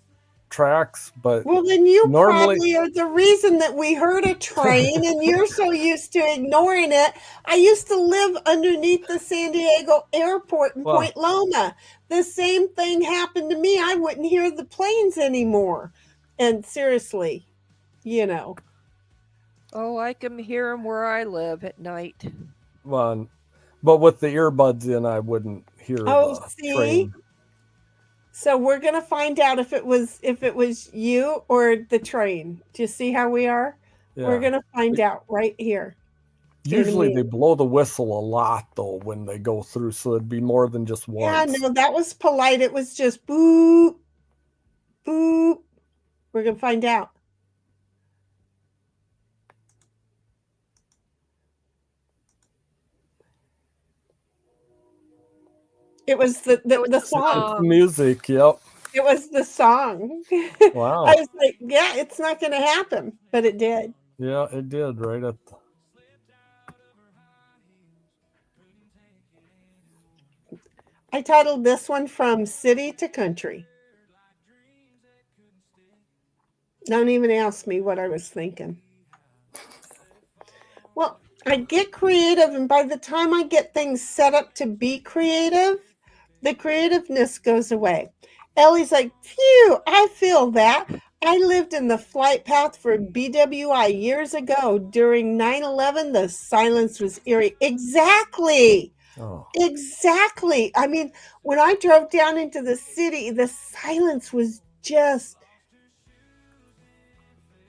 tracks, but Well, then you normally- probably are the reason that we heard a train and you're so used to ignoring it. I used to live underneath the San Diego airport in Well- Point Loma. The same thing happened to me. I wouldn't hear the planes anymore. And seriously, Oh, I can hear them where I live at night. but with the earbuds in, I wouldn't hear the see? train. So we're gonna find out if it was you or the train. Do you see how we are? Yeah. We're gonna find out right here. Usually they blow the whistle a lot though when they go through, so it'd be more than just once. Yeah, no, that was polite. It was just boop, boop. We're gonna find out. It was the song. It's music, yep. It was the song. Wow. I was like, yeah, it's not gonna happen, but it did. Yeah, it did right at the... I titled this one From City to Country. Don't even ask me what I was thinking. Well, I get creative, and by the time I get things set up to be creative, the creativeness goes away. Ellie's like, phew, I feel that. I lived in the flight path for BWI years ago. During 9/11, the silence was eerie. Exactly. Oh. Exactly. I mean, when I drove down into the city, the silence was just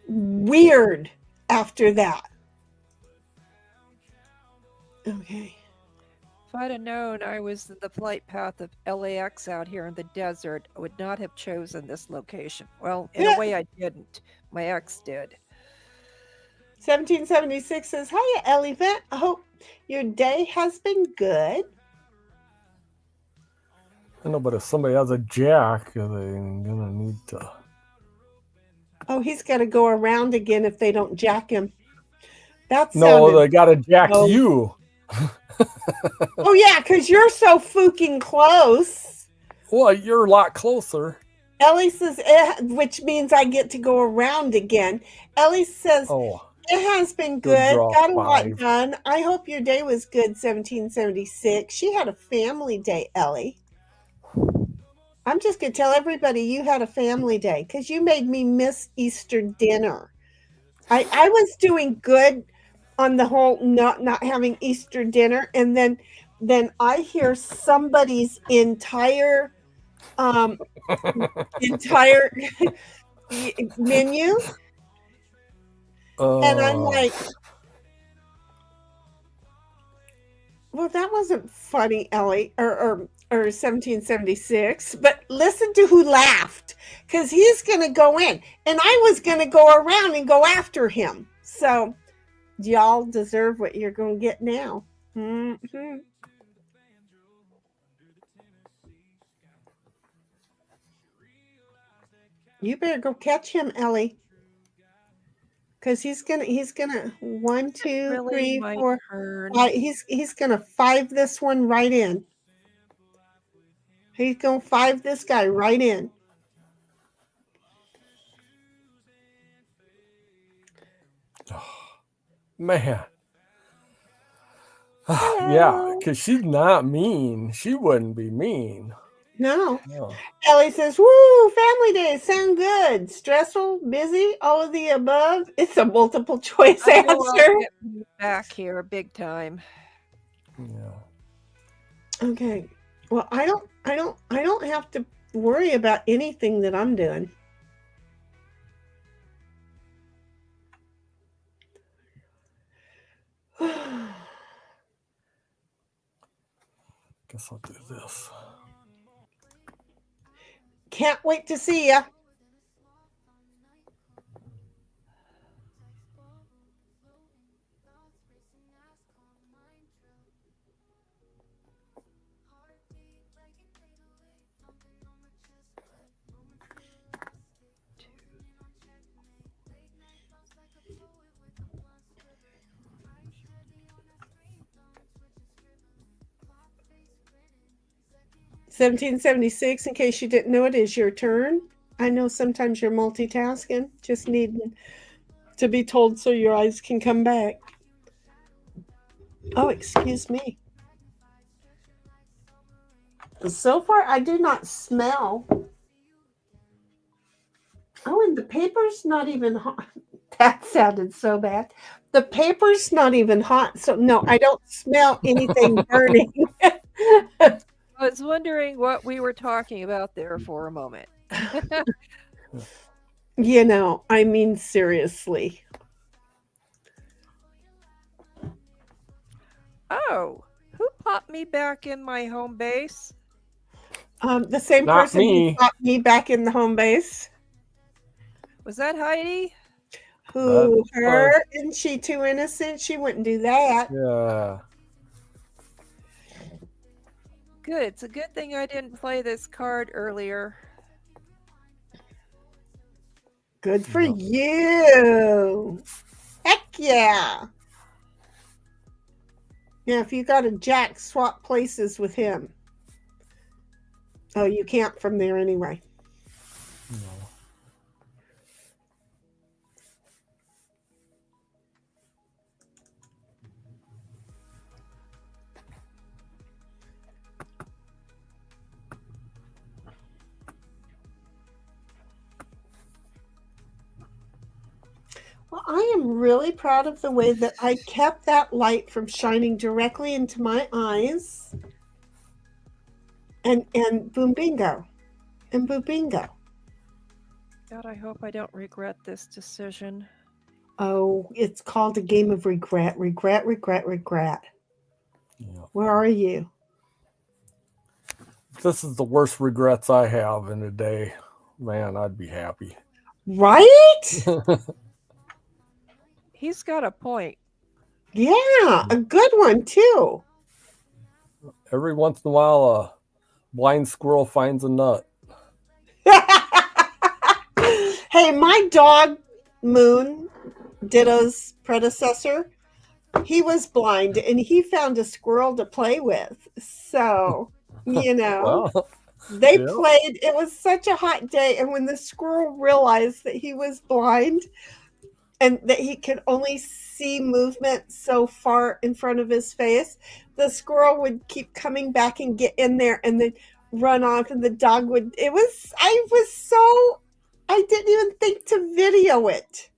weird after that. Okay. If I'd have known I was in the flight path of LAX out here in the desert, I would not have chosen this location. Well, in a way I didn't. My ex did. 1776 says, hiya, Elephant. I hope your day has been good. I know, but if somebody has a jack, they're gonna need to... Oh, he's got to go around again if they don't jack him. That No, sounded. they got to jack Oh. you. Oh, yeah, because you're so fucking close. Well, you're a lot closer. Ellie says, which means I get to go around again. Ellie says, Oh, it has been Good good. draw, Got a lot 5. done. I hope your day was good, 1776. She had a family day, Ellie. I'm just going to tell everybody you had a family day because you made me miss Easter dinner. I was doing good on the whole not having Easter dinner, and then I hear somebody's entire menu, and I'm like, well, that wasn't funny, Ellie, or 1776. But listen to who laughed, because he's going to go in, and I was going to go around and go after him. So y'all deserve what you're going to get now. Mm-hmm. You better go catch him, Ellie, because he's gonna 1, 2, Really 3, my 4, turn. 5. He's gonna 5 this one right in. He's gonna 5 this guy right in. Man. Yeah, because she's not mean. She wouldn't be mean. No. No. Ellie says, woo, family days sound good. Stressful, busy, all of the above. It's a multiple choice I know I'll answer. get back here big time. Yeah. Okay. Well, I don't have to worry about anything that I'm doing. Guess I'll do this. Can't wait to see ya. $17.76, in case you didn't know, it is your turn. I know sometimes you're multitasking, just needing to be told so your eyes can come back. Oh, excuse me. So far, I do not smell. Oh, and the paper's not even hot. That sounded so bad. The paper's not even hot, so no, I don't smell anything burning. I was wondering what we were talking about there for a moment. You know, I mean, seriously. Oh, who popped me back in my home base? The same Not person me. who got me back in the home base. Was that Heidi? Who, That's her? fine. Isn't she too innocent? She wouldn't do that. Yeah. Good. It's a good thing I didn't play this card earlier. Good for Yep. you. Heck yeah. Yeah, if you got a jack, swap places with him. Oh, you can't from there anyway. No. Well, I am really proud of the way that I kept that light from shining directly into my eyes. And boom bingo. And boom bingo. God, I hope I don't regret this decision. Oh, it's called a game of regret. Regret, regret, regret. Yeah. Where are you? If this is the worst regrets I have in a day, man, I'd be happy. Right? He's got a point. Yeah, a good one too. Every once in a while, a blind squirrel finds a nut. Hey, my dog, Moon, Ditto's predecessor, he was blind and he found a squirrel to play with. So, Well, they yeah. played. It was such a hot day. And when the squirrel realized that he was blind and that he could only see movement so far in front of his face, the squirrel would keep coming back and get in there and then run off. And the dog would, I didn't even think to video it.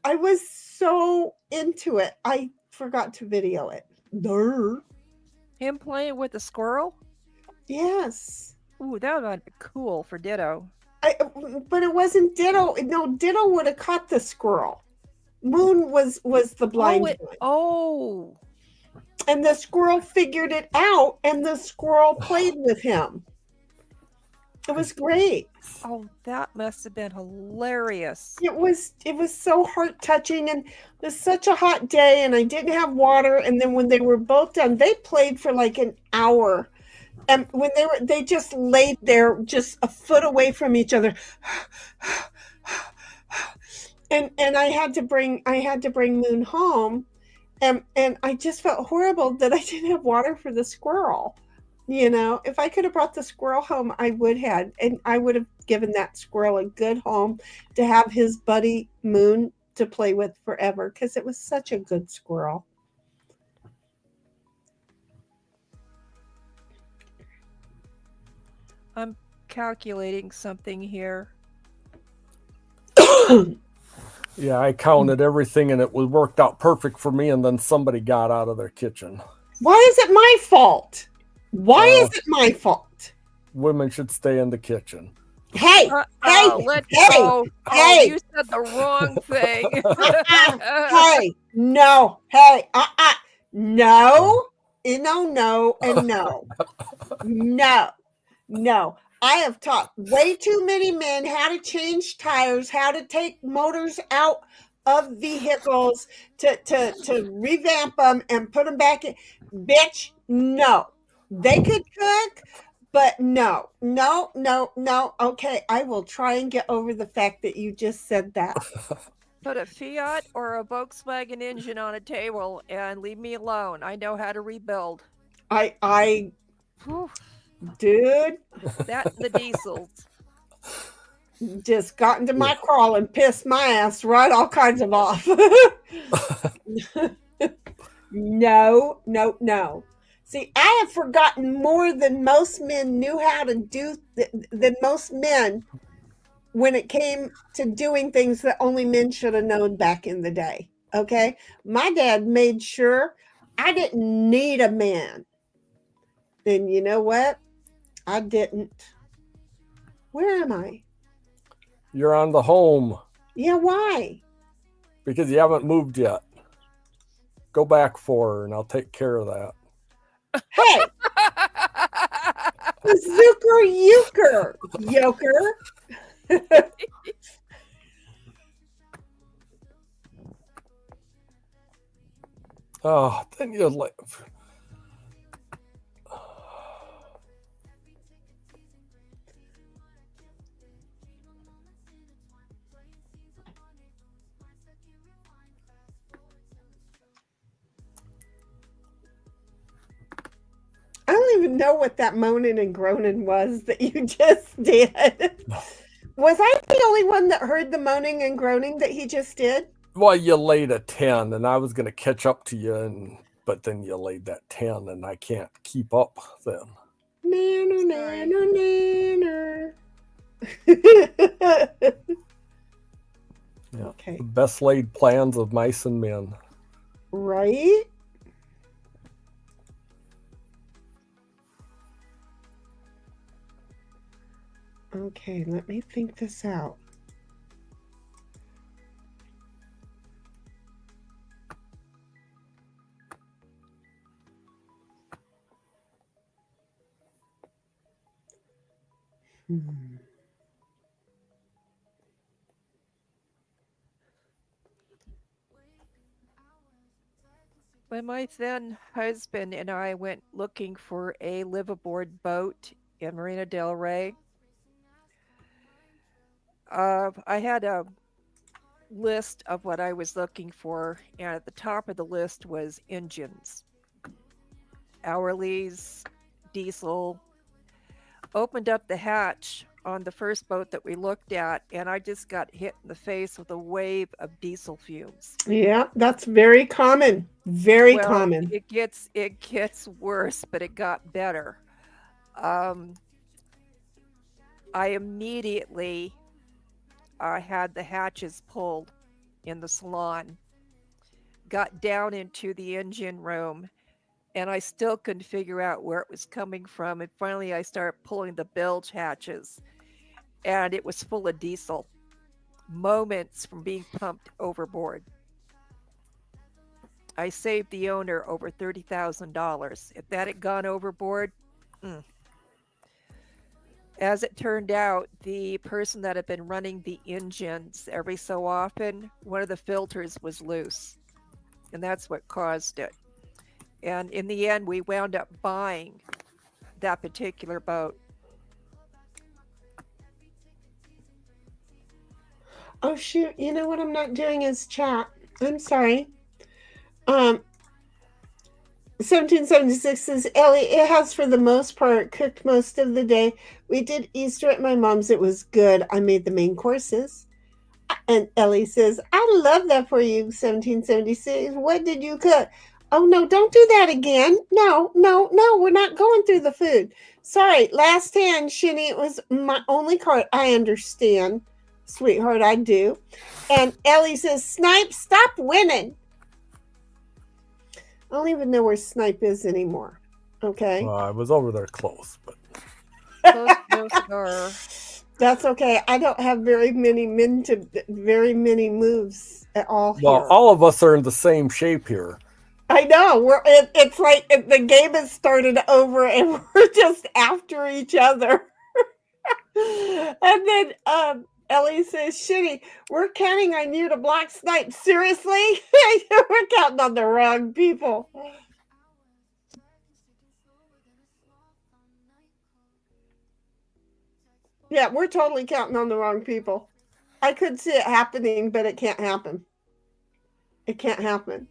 I was so into it. I forgot to video it. Durr. Him playing with a squirrel? Yes. Ooh, that would be cool for Ditto. But it wasn't Ditto. No, Ditto would have caught the squirrel. Moon was the blind one. Oh. And the squirrel figured it out and the squirrel played with him. It was great. Oh, that must have been hilarious. It was so heart touching, and it was such a hot day and I didn't have water. And then when they were both done, they played for like an hour. And when they just laid there just a foot away from each other. And I had to bring Moon home, and I just felt horrible that I didn't have water for the squirrel. If I could have brought the squirrel home, I would have, and I would have given that squirrel a good home to have his buddy Moon to play with forever, because it was such a good squirrel. I'm calculating something here. Yeah, I counted everything and it worked out perfect for me, and then somebody got out of their kitchen. Why is it my fault? Why is it my fault? Women should stay in the kitchen. Hey, Let's go. hey. You said the wrong thing. Hey, no, hey, no, and no. No. I have taught way too many men how to change tires, how to take motors out of vehicles, to revamp them and put them back in. Bitch, no. They could cook, but no. Okay, I will try and get over the fact that you just said that. Put a Fiat or a Volkswagen engine on a table and leave me alone. I know how to rebuild. Whew. Dude, that's the diesels. Just got into my crawl and pissed my ass right all kinds of off. No. See, I have forgotten more than most men knew how to do, than most men when it came to doing things that only men should have known back in the day. Okay? My dad made sure I didn't need a man. And you know what? I didn't. Where am I? You're on the home. Yeah, why? Because you haven't moved yet. Go back 4 and I'll take care of that. Hey! Zucker Yoker. Oh, then you live. I don't even know what that moaning and groaning was that you just did. Was I the only one that heard the moaning and groaning that he just did? Well, you laid a 10 and I was going to catch up to you, but then you laid that 10 and I can't keep up then. Nanner. Yeah. Okay. The best laid plans of mice and men. Right? Okay, let me think this out. When my then husband and I went looking for a live aboard boat in Marina del Rey, I had a list of what I was looking for, and at the top of the list was engines, hourlies, diesel. Opened up the hatch on the first boat that we looked at, and I just got hit in the face with a wave of diesel fumes. Yeah, that's very common. Very Well, common. it gets worse, but it got better. Um, I immediately had the hatches pulled in the salon, got down into the engine room, and I still couldn't figure out where it was coming from. And finally, I started pulling the bilge hatches, and it was full of diesel, moments from being pumped overboard. I saved the owner over $30,000. If that had gone overboard, as it turned out, the person that had been running the engines every so often, one of the filters was loose, and that's what caused it. And in the end, we wound up buying that particular boat. Oh shoot, you know what I'm not doing is chat. I'm sorry. 1776 says, Ellie, it has for the most part cooked most of the day. We did Easter at my mom's. It was good. I made the main courses. And Ellie says, I love that for you, 1776. What did you cook? Oh, no, don't do that again. No, we're not going through the food. Sorry, last hand, Shinny, it was my only card. I understand, sweetheart, I do. And Ellie says, Snipe, stop winning. I don't even know where Snipe is anymore. Okay. Well, I was over there close, but Those are That's okay. I don't have very many moves at all well, here. all of us are in the same shape here. I know. It's like the game has started over and we're just after each other. And then Ellie says, Shitty, we're counting on you to block Snipe. Seriously? We're counting on the wrong people. Yeah, we're totally counting on the wrong people. I could see it happening, but it can't happen. It can't happen.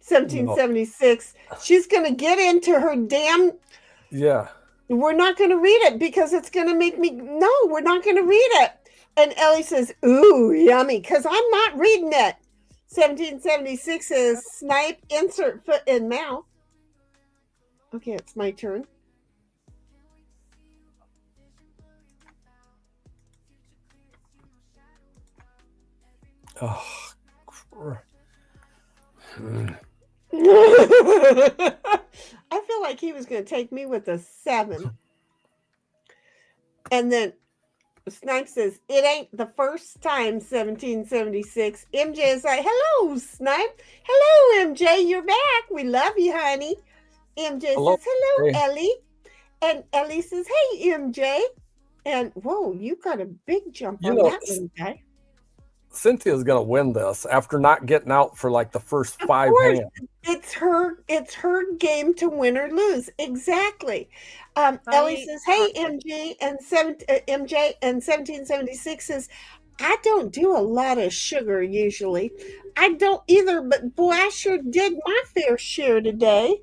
1776. No. She's going to get into her damn... Yeah. We're not going to read it because it's going to make me... No, we're not going to read it. And Ellie says, ooh, yummy, because I'm not reading it. 1776 says, Snipe, insert foot in mouth. Okay, it's my turn. Oh, I feel like he was going to take me with a 7. And then Snipe says, it ain't the first time, 1776. MJ is like, hello, Snipe. Hello, MJ. You're back. We love you, honey. MJ says, hello, hey. Ellie. And Ellie says, hey, MJ. And, whoa, you got a big jump on that one, guy. Cynthia's gonna win this after not getting out for like the first 5 hands. It's her game to win or lose. Exactly. Ellie says, "Hey, MJ," and 1776 says, "I don't do a lot of sugar usually. I don't either, but boy, I sure did my fair share today."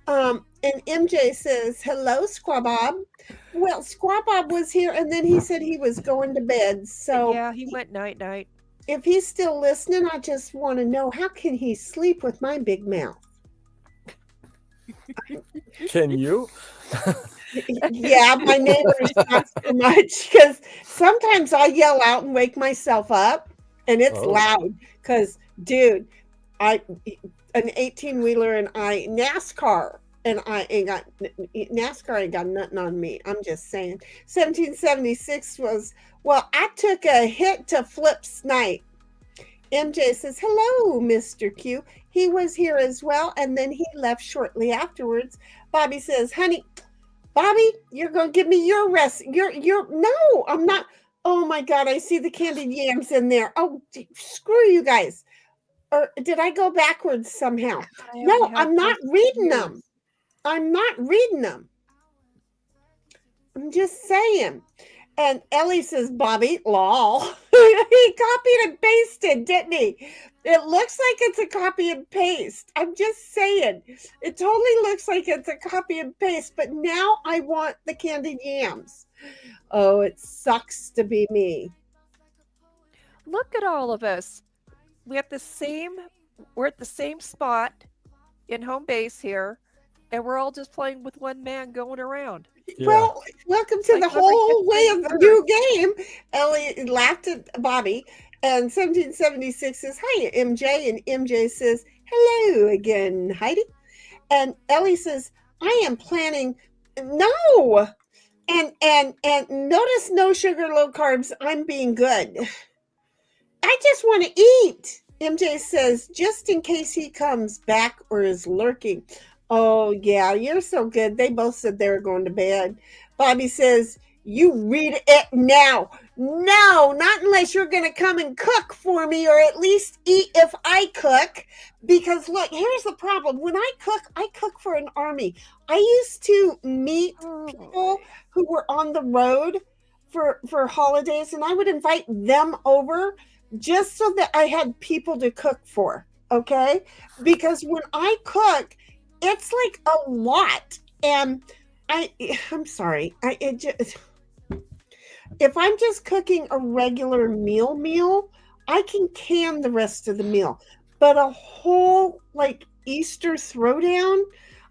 And MJ says, "Hello, Squabob." Well, Squabob was here, and then he said he was going to bed. So yeah, he went night. If he's still listening, I just want to know, how can he sleep with my big mouth? Can you? Yeah, my neighbors not so much, because sometimes I yell out and wake myself up, and it's loud. Because, dude, an 18-wheeler and NASCAR, and NASCAR ain't got nothing on me. I'm just saying. 1776 was, well, I took a hit to flip Snipe. MJ says, hello, Mr. Q. He was here as well, and then he left shortly afterwards. Bobby says, honey, Bobby, you're going to give me your rest. No, I'm not. Oh, my God, I see the candied yams in there. Oh, screw you guys. Or did I go backwards somehow? No, I'm not reading them. I'm not reading them. I'm just saying. And Ellie says, Bobby, lol. He copied and pasted, didn't he? It looks like it's a copy and paste. I'm just saying. It totally looks like it's a copy and paste, but now I want the candied yams. Oh, it sucks to be me. Look at all of us. We're at the same spot in home base here, and we're all just playing with one man going around. Yeah. Well, welcome to Like the whoever whole gets way in of the first. new game. Ellie laughed at Bobby, and 1776 says, "Hi, MJ," and MJ says, "Hello again, Heidi." And Ellie says, "I am planning." No, and notice no sugar, low carbs. I'm being good. I just want to eat. MJ says, just in case he comes back or is lurking. Oh, yeah, you're so good. They both said they were going to bed. Bobby says, you read it now. No, not unless you're going to come and cook for me, or at least eat if I cook. Because look, here's the problem. When I cook for an army. I used to meet people who were on the road for holidays, and I would invite them over just so that I had people to cook for, okay? Because when I cook, it's like a lot. And I'm sorry. If I'm just cooking a regular meal, I can the rest of the meal. But a whole like Easter throwdown,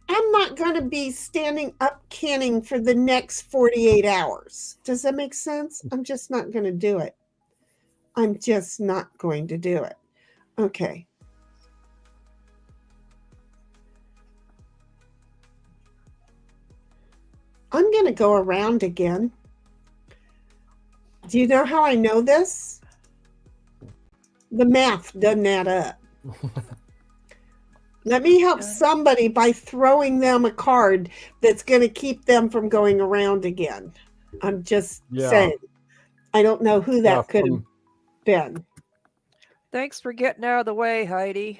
I'm not going to be standing up canning for the next 48 hours. Does that make sense? I'm just not going to do it. I'm just not going to do it. Okay. I'm going to go around again. Do you know how I know this? The math doesn't add up. Let me help somebody by throwing them a card that's going to keep them from going around again. I'm just saying. I don't know who that could have been. Thanks for getting out of the way, Heidi.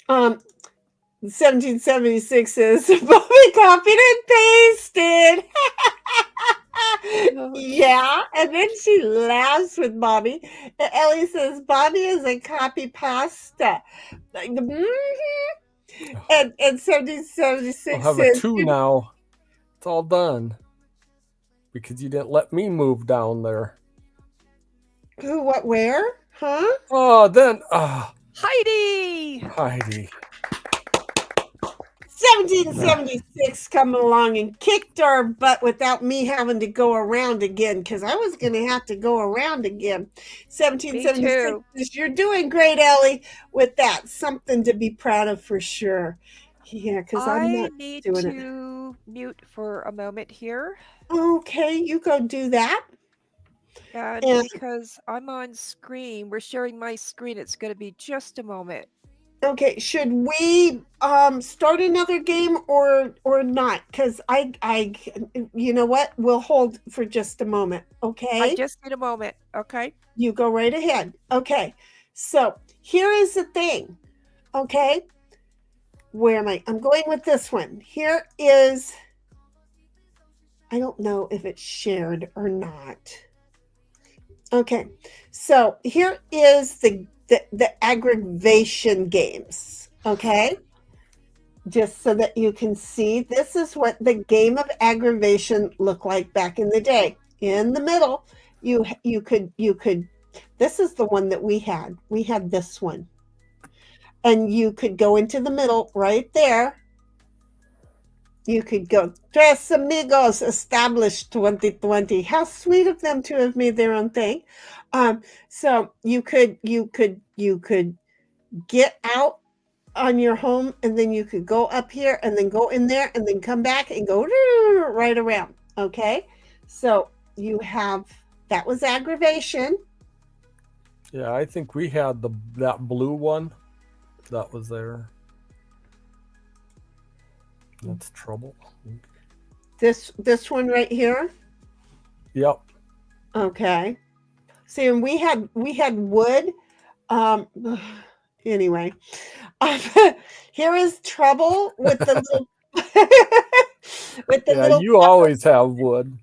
1776 says, Bobby copied and pasted. Yeah, and then she laughs with Bobby. And Ellie says, Bobby is a copy pasta. Like, and 1776 I'll have says, a 2 now. It's all done. Because you didn't let me move down there. Who, what, where? Huh? Oh, then, Heidi! 1776 coming along and kicked our butt without me having to go around again, because I was going to have to go around again. 1776 says, you're doing great, Ellie, with that. Something to be proud of for sure. Yeah, because I'm not need doing to mute for a moment here. Okay, you go do that. And because I'm on screen, we're sharing my screen. It's going to be just a moment. Okay, should we start another game or not? Because I you know what? We'll hold for just a moment. Okay. I just need a moment. Okay. You go right ahead. Okay. So here is the thing. Okay. Where am I? I'm going with this one. Here is. I don't know if it's shared or not. Okay. So here is the aggravation games, okay? Just so that you can see, this is what the game of aggravation looked like back in the day. In the middle, you could, this is the one that we had. We had this one. And you could go into the middle right there. You could go, Tres Amigos established 2020. How sweet of them to have made their own thing. So you could get out on your home, and then you could go up here and then go in there and then come back and go right around. Okay. So you have, that was aggravation. Yeah, I think we had that blue one that was there. That's trouble. This one right here. Yep. Okay. See, and we had wood. Anyway, here is trouble with the little. You always have wood.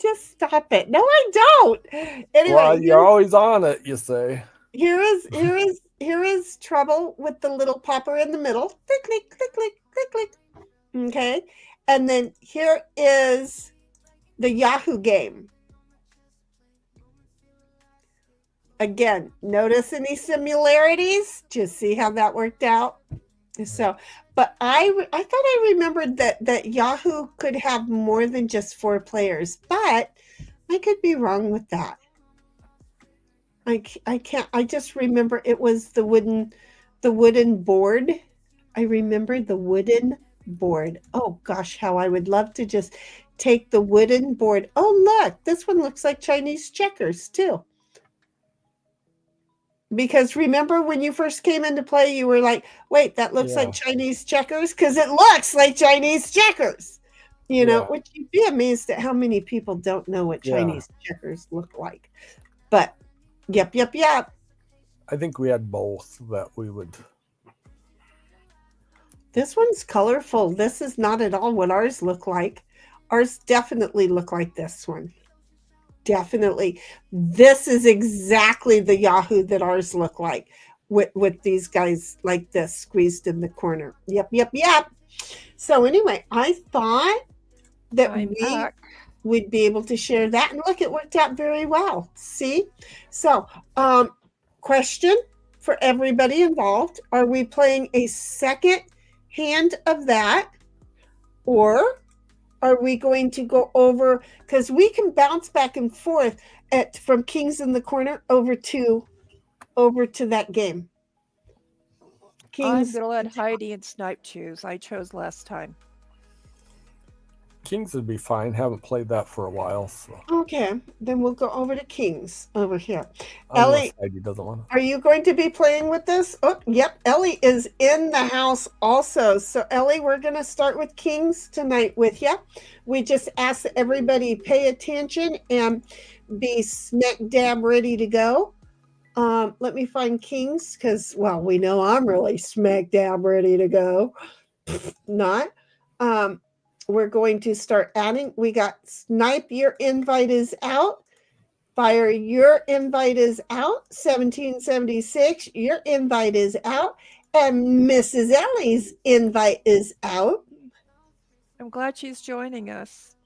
Just stop it. No, I don't. Anyway, Well, you're always on it, you say. here is trouble with the little popper in the middle. Click, click, click, click, click, click. Okay. And then here is the Yahoo game. Again, notice any similarities? Just see how that worked out. So, but I thought I remembered that Yahoo could have more than just 4 players, but I could be wrong with that. I can't. I just remember it was the wooden board. I remember the wooden board. Oh gosh, how I would love to just take the wooden board. Oh look, this one looks like Chinese checkers too. Because remember when you first came into play, you were like, wait, that looks like Chinese checkers? Because it looks like Chinese checkers. You know, which you'd be amazed at how many people don't know what Chinese checkers look like. But, yep. I think we had both that we would. This one's colorful. This is not at all what ours look like. Ours definitely look like this one. Definitely. This is exactly the Yahoo that ours look like with these guys like this squeezed in the corner. Yep. So anyway, I thought that we would be able to share that. And look, it worked out very well. See? So, question for everybody involved. Are we playing a second hand of that? Or are we going to go over, because we can bounce back and forth from Kings in the Corner over to that game. I'm gonna let Heidi and Snipe choose. I chose last time. Kings would be fine. Haven't played that for a while. So. Okay, then we'll go over to Kings over here. Unless Ellie, Heidi doesn't want to. are you going to be playing with this? Oh, yep. Ellie is in the house also. So Ellie, we're going to start with Kings tonight with you. We just ask that everybody pay attention and be smack dab ready to go. Let me find Kings because, well, we know I'm really smack dab ready to go. Not. We're going to start adding. We got Snipe, your invite is out. Fire, your invite is out. 1776, your invite is out. And Mrs. Ellie's invite is out. I'm glad she's joining us.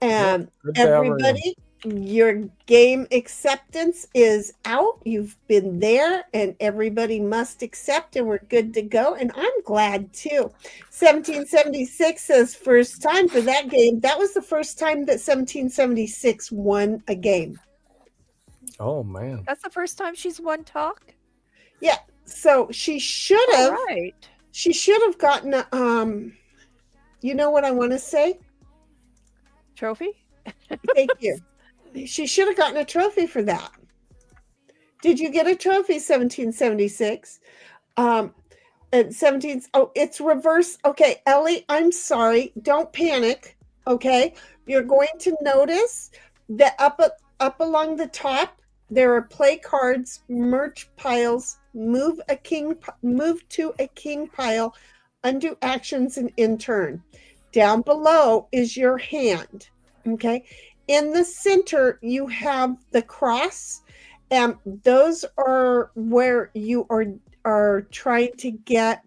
And everybody, your game acceptance is out. You've been there and everybody must accept and we're good to go. And I'm glad too. 1776 says first time for that game. That was the first time that 1776 won a game. Oh man. That's the first time she's won talk? Yeah. So she should have. Right. She should have gotten a you know what I want to say? Trophy? Thank you. She should have gotten a trophy for that. Did you get a trophy, 1776? And 17, oh, it's reverse. Okay, Ellie, I'm sorry. Don't panic. Okay. You're going to notice that up along the top, there are play cards, merge piles, move to a king pile, undo actions, and in turn. Down below is your hand. Okay. In the center, you have the cross, and those are where you are trying to get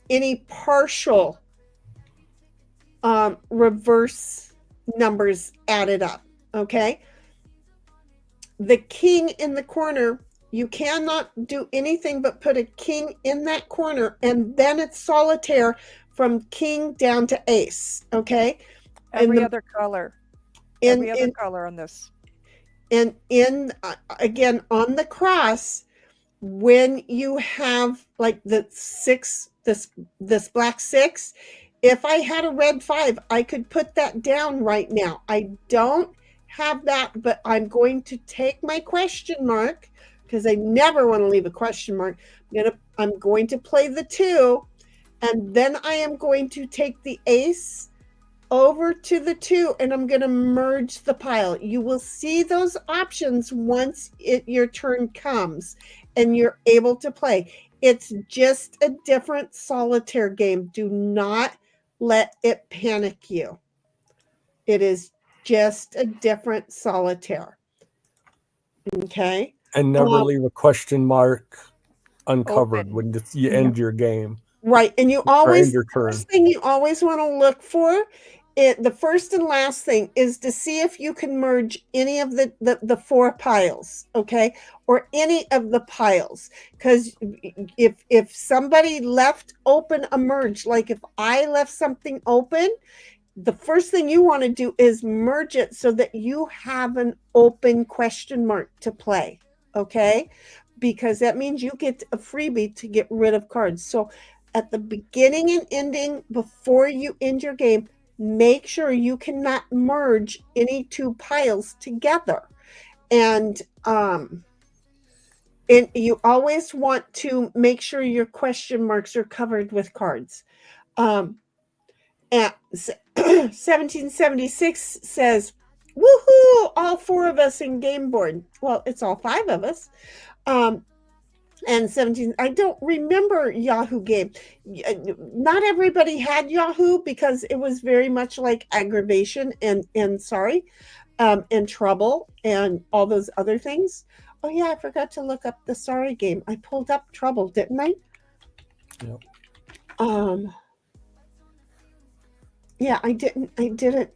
any partial reverse numbers added up. Okay. The king in the corner, you cannot do anything but put a king in that corner, and then it's solitaire from king down to ace. Okay. Every other color. Every other color on this. And again, on the cross, when you have like the 6, this black 6, if I had a red 5, I could put that down right now. I don't have that, but I'm going to take my question mark because I never want to leave a question mark. I'm going to play the 2, and then I am going to take the ace over to the 2, and I'm going to merge the pile. You will see those options once your turn comes and you're able to play. It's just a different solitaire game. Do not let it panic you. It is just a different solitaire. Okay. And never leave a question mark uncovered Open. when you end your game. Right. And you Or end always, your the turn. first thing you always want to look for, the first and last thing is to see if you can merge any of the 4 piles, okay? Or any of the piles. Because if somebody left open a merge, like if I left something open, the first thing you want to do is merge it so that you have an open question mark to play, okay? Because that means you get a freebie to get rid of cards. So at the beginning and ending, before you end your game, make sure you cannot merge any 2 piles together. And you always want to make sure your question marks are covered with cards. At 1776 says, woohoo, all 4 of us in game board. Well, it's all 5 of us. And 17, I don't remember Yahoo game. Not everybody had Yahoo because it was very much like aggravation and sorry, and trouble and all those other things. Oh yeah, I forgot to look up the sorry game. I pulled up trouble, didn't I? Yep. Yeah, I didn't.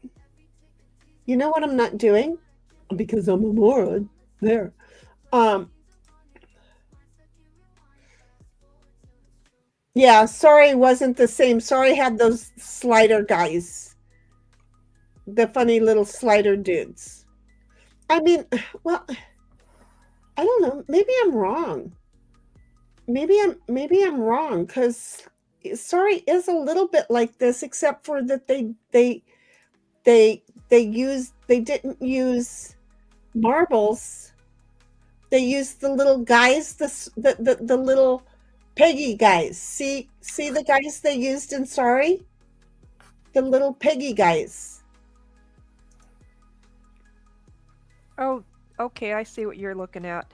You know what I'm not doing? Because I'm a moron. There. Yeah, sorry wasn't the same. Sorry had those slider guys. The funny little slider dudes. I mean, well, I don't know. Maybe I'm wrong. Maybe I'm wrong because sorry is a little bit like this, except for that they didn't use marbles. They used the little guys, the little peggy guys. See the guys they used in sorry? The little peggy guys. Oh, okay. I see what you're looking at.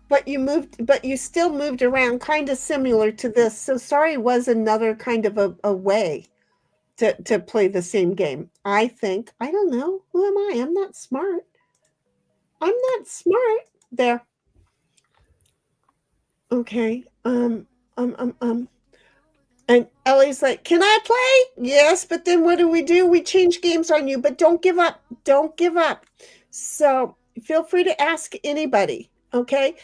But you still moved around kind of similar to this. So sorry was another kind of a way to play the same game. I think. I don't know. Who am I? I'm not smart. There. Okay. And Ellie's like, can I play? Yes, but then what do? We change games on you, but don't give up. Don't give up. So feel free to ask anybody. Okay.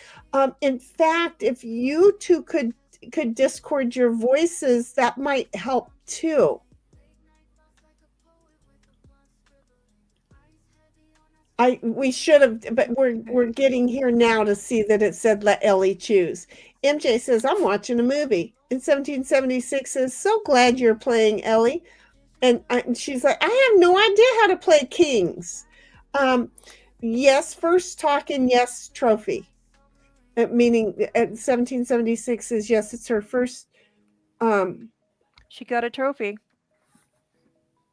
In fact, if you two could Discord your voices, that might help too. We should have, but we're getting here now to see that it said let Ellie choose. MJ says, I'm watching a movie. And 1776 says, so glad you're playing, Ellie. And she's like, I have no idea how to play Kings. Yes, first talk and yes, trophy. Meaning at 1776 is yes, it's her first. She got a trophy.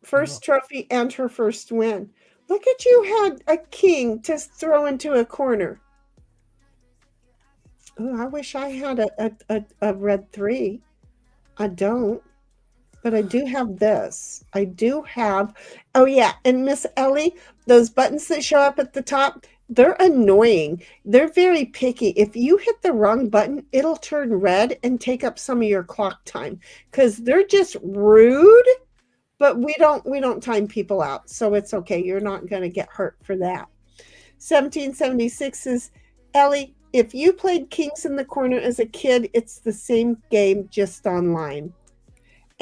First trophy and her first win. Look at you had a king to throw into a corner. Oh, I wish I had a red 3. I don't. But I do have this. I do have, oh yeah, and Miss Ellie, those buttons that show up at the top, they're annoying. They're very picky. If you hit the wrong button, it'll turn red and take up some of your clock time because they're just rude. But we don't time people out, so it's okay. You're not going to get hurt for that. 1776 is, Ellie, if you played Kings in the Corner as a kid, it's the same game, just online.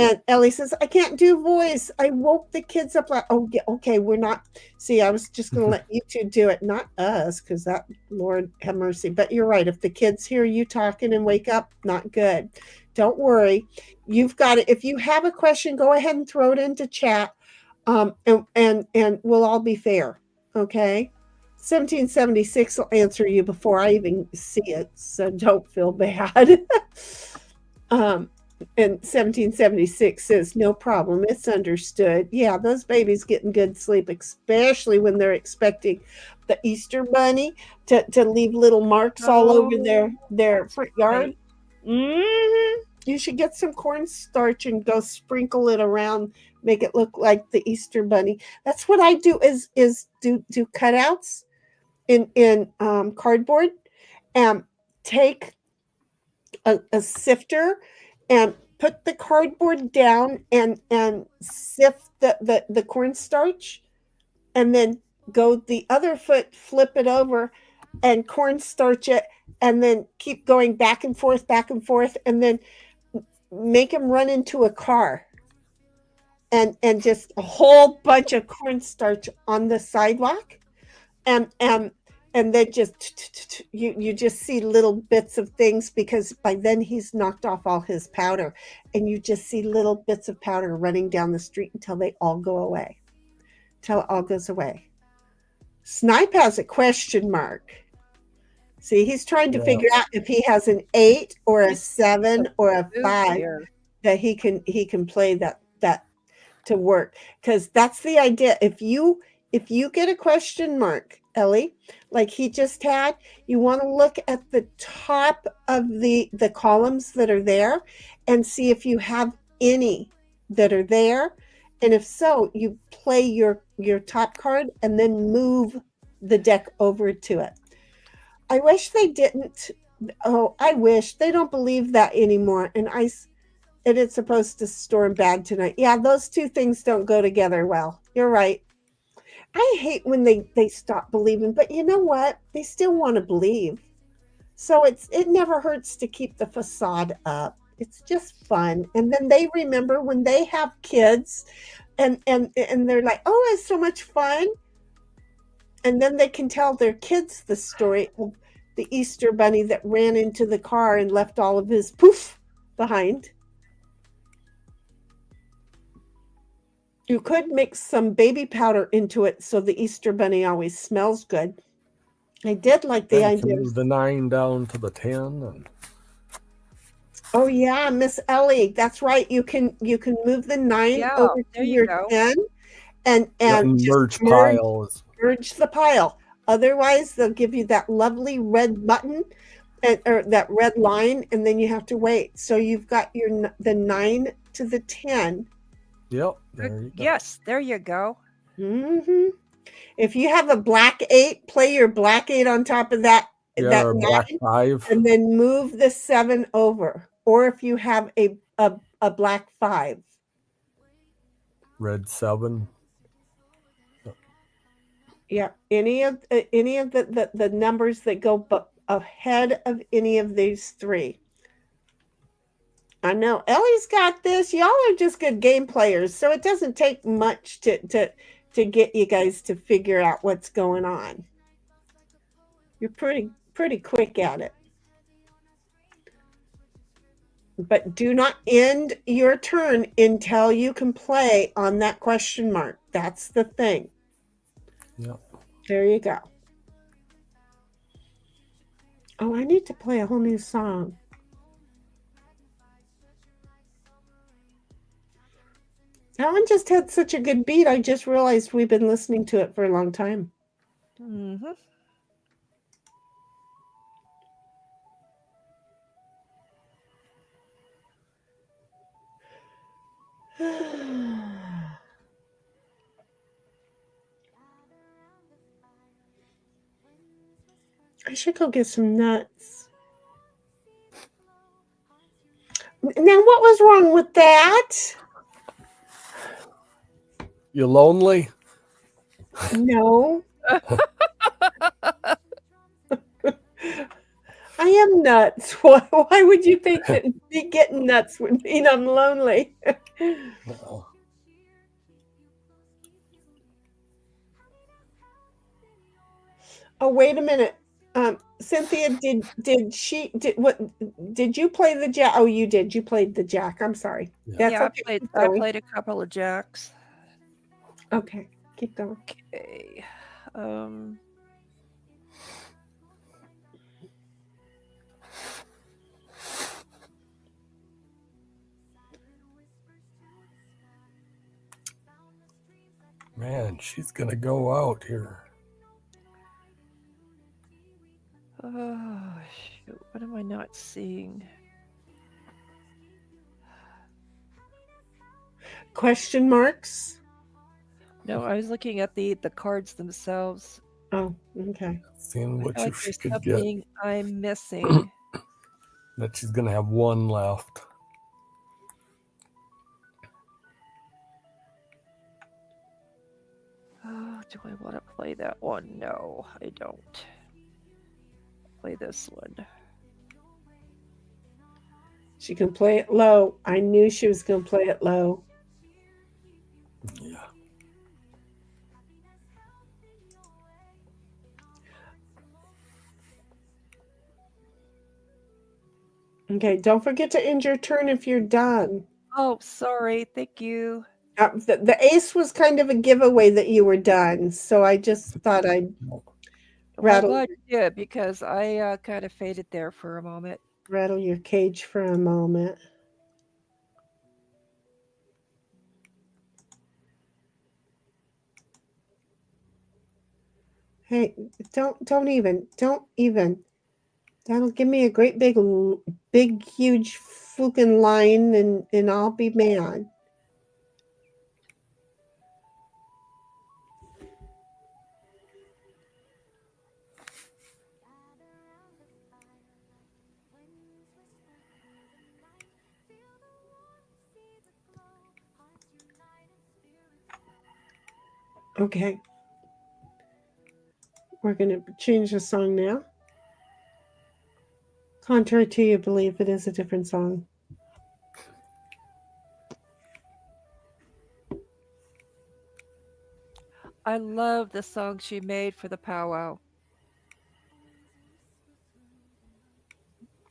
And Ellie says, I can't do voice. I woke the kids up. Like, oh, yeah, okay, we're not. See, I was just going to let you two do it, not us, because that, Lord have mercy. But you're right. If the kids hear you talking and wake up, not good. Don't worry. You've got it. If you have a question, go ahead and throw it into chat, and we'll all be fair. Okay. 1776 will answer you before I even see it, so don't feel bad. And 1776 says, no problem. It's understood. Yeah, those babies getting good sleep, especially when they're expecting the Easter bunny to leave little marks all over their front yard. Mm-hmm. You should get some cornstarch and go sprinkle it around make it look like the Easter bunny. That's what I do is do cutouts in cardboard and take a sifter and put the cardboard down and sift the cornstarch, and then go the other foot, flip it over and cornstarch it, and then keep going back and forth, and then make them run into a car, and just a whole bunch of cornstarch on the sidewalk, and then just you just see little bits of things, because by then he's knocked off all his powder, and you just see little bits of powder running down the street until they all go away, till it all goes away. Snipe has a question mark. See, he's trying to figure out if he has an 8 or a 7 or a 5 that he can play that to work, because that's the idea. If you get a question mark, Ellie, like he just had, you want to look at the top of the columns that are there and see if you have any that are there, and if so, you play your top card and then move the deck over to it. I wish they didn't. Oh, I wish they don't believe that anymore. And it's supposed to storm bad tonight. Yeah, those two things don't go together well. You're right. I hate when they stop believing, but you know what? They still want to believe. So it never hurts to keep the facade up. It's just fun. And then they remember when they have kids and they're like, oh, it's so much fun. And then they can tell their kids the story of the Easter bunny that ran into the car and left all of his poof behind. You could mix some baby powder into it so the Easter bunny always smells good. I did like the idea. Move the 9 down to the 10. And... Oh yeah, Miss Ellie, that's right. You can move the 9 over to your 10 and merge piles. Merge the pile. Otherwise, they'll give you that lovely red button or that red line, and then you have to wait. So you've got the 9 to the 10. Yep. There you go. Yes, there you go. Mm-hmm. If you have a black 8, play your black 8 on top of that. Yeah, that or 9, black 5. and then move the 7 over. Or if you have a black 5. Red 7. Yeah, any of the numbers that go ahead of any of these 3. I know Ellie's got this. Y'all are just good game players, so it doesn't take much to get you guys to figure out what's going on. You're pretty quick at it. But do not end your turn until you can play on that question mark. That's the thing. Yep. There you go. Oh, I need to play a whole new song. That one just had such a good beat. I just realized we've been listening to it for a long time. Mm-hmm. I should go get some nuts. Now, what was wrong with that? You lonely? No. I am nuts. Why would you think that me getting nuts would mean I'm lonely? No. Oh, wait a minute. Cynthia, did you play the jack? Oh, you did. You played the jack. I'm sorry. Yeah. That's Yeah, okay. I played a couple of jacks. Okay, keep going. Okay. Man, she's gonna go out here. Oh, shoot. What am I not seeing? question marks? No, I was looking at the cards themselves. Oh, okay. Seeing I what feel you like there's could get. something I'm missing. That she's gonna have one left. Oh, do I want to play that one? No, I don't. Play this one. She can play it low. I knew she was going to play it low. Yeah. Okay, don't forget to end your turn if you're done. Oh, sorry. Thank you. The ace was kind of a giveaway that you were done, so I just thought I'd Well, I'm rattle glad you did because I kind of faded there for a moment. rattle your cage for a moment. Hey, don't even. That'll give me a great big huge fucking line and I'll be mad. Okay. We're going to change the song now. Contrary to your belief, it is a different song. I love the song she made for the powwow.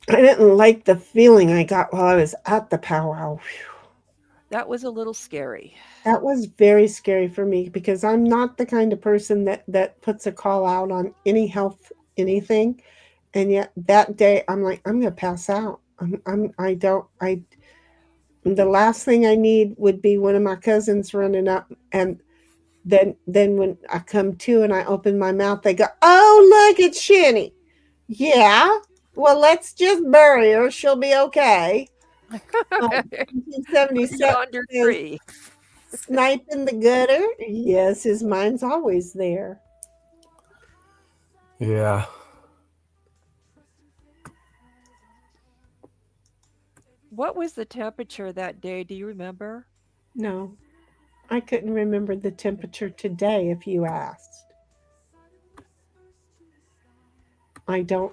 I didn't like the feeling I got while I was at the powwow. That was a little scary. That was very scary for me because I'm not the kind of person that puts a call out on any health anything, and yet that day I'm like, I'm gonna pass out. The last thing I need would be one of my cousins running up, and then when I come to and I open my mouth, they go, "Oh, look, it's Shinny." Yeah, well, let's just bury her. She'll be okay. 1977 Yonder says, tree. Snipe in the gutter? Yes, his mind's always there. Yeah. What was the temperature that day? Do you remember? No, I couldn't remember the temperature today if you asked. I don't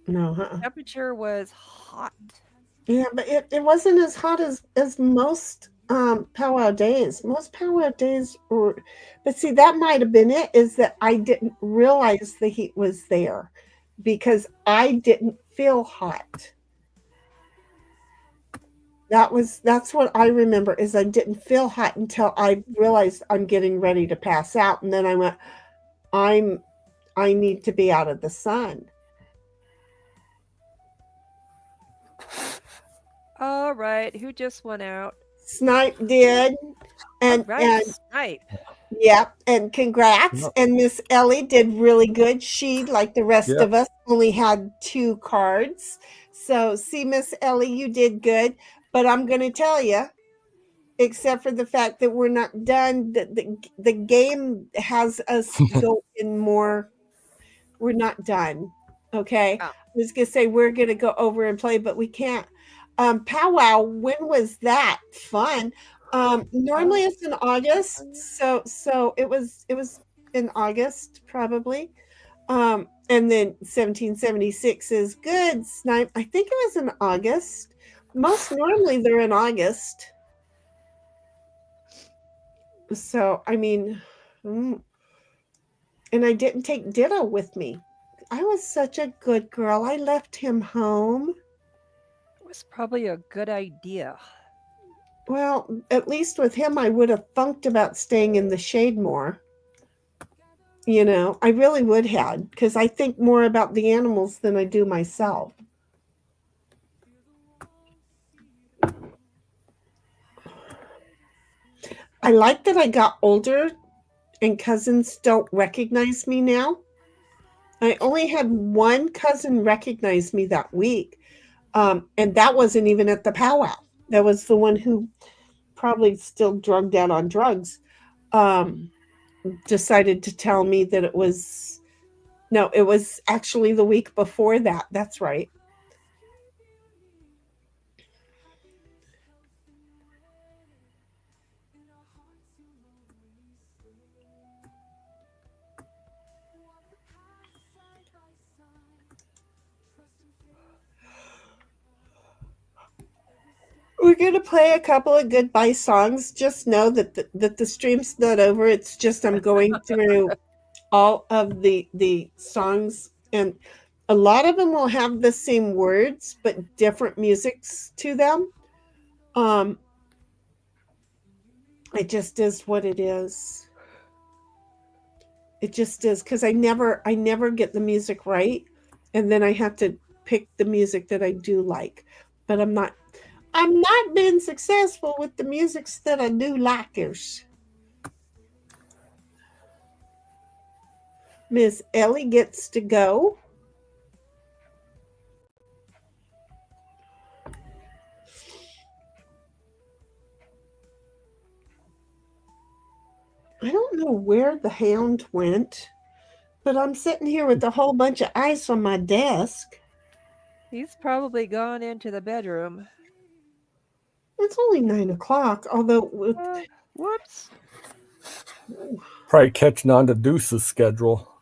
know. Temperature was hot. Yeah, but it wasn't as hot as most powwow days. Most powwow days were, but see, that might have been it, is that I didn't realize the heat was there because I didn't feel hot. That's what I remember, is I didn't feel hot until I realized I'm getting ready to pass out, and then I went, I need to be out of the sun. All right, who just went out? Snipe did, and All right, Snipe. yeah, and congrats. Yep. And Miss Ellie did really good. She, like the rest Yep. of us, only had 2 cards. So, see, Miss Ellie, you did good. But I'm going to tell you, except for the fact that we're not done, the game has us go in more. We're not done. Okay. Oh. I was going to say we're going to go over and play, but we can't. Powwow, when was that? Fun. Normally it's in August, so it was in August probably. And then 1776 is good. Snipe, I think it was in August. Most normally they're in August. So I mean, and I didn't take Ditto with me. I was such a good girl. I left him home. It was probably a good idea. Well, at least with him, I would have funked about staying in the shade more. You know, I really would have, because I think more about the animals than I do myself. I like that I got older and cousins don't recognize me now. I only had one cousin recognize me that week. And that wasn't even at the powwow. That was the one who probably still drugged out on drugs, decided to tell me that it was actually the week before that. That's right. We're going to play a couple of goodbye songs. Just know that the stream's not over. It's just I'm going through all of the songs, and a lot of them will have the same words but different musics to them. It just is what it is. It just is, because I never get the music right, and then I have to pick the music that I do like. But I'm not being successful with the musics that I do likers. Miss Ellie gets to go. I don't know where the hound went, but I'm sitting here with a whole bunch of ice on my desk. He's probably gone into the bedroom. It's only 9 o'clock, although Whoops. Probably catching on to Deuce's schedule.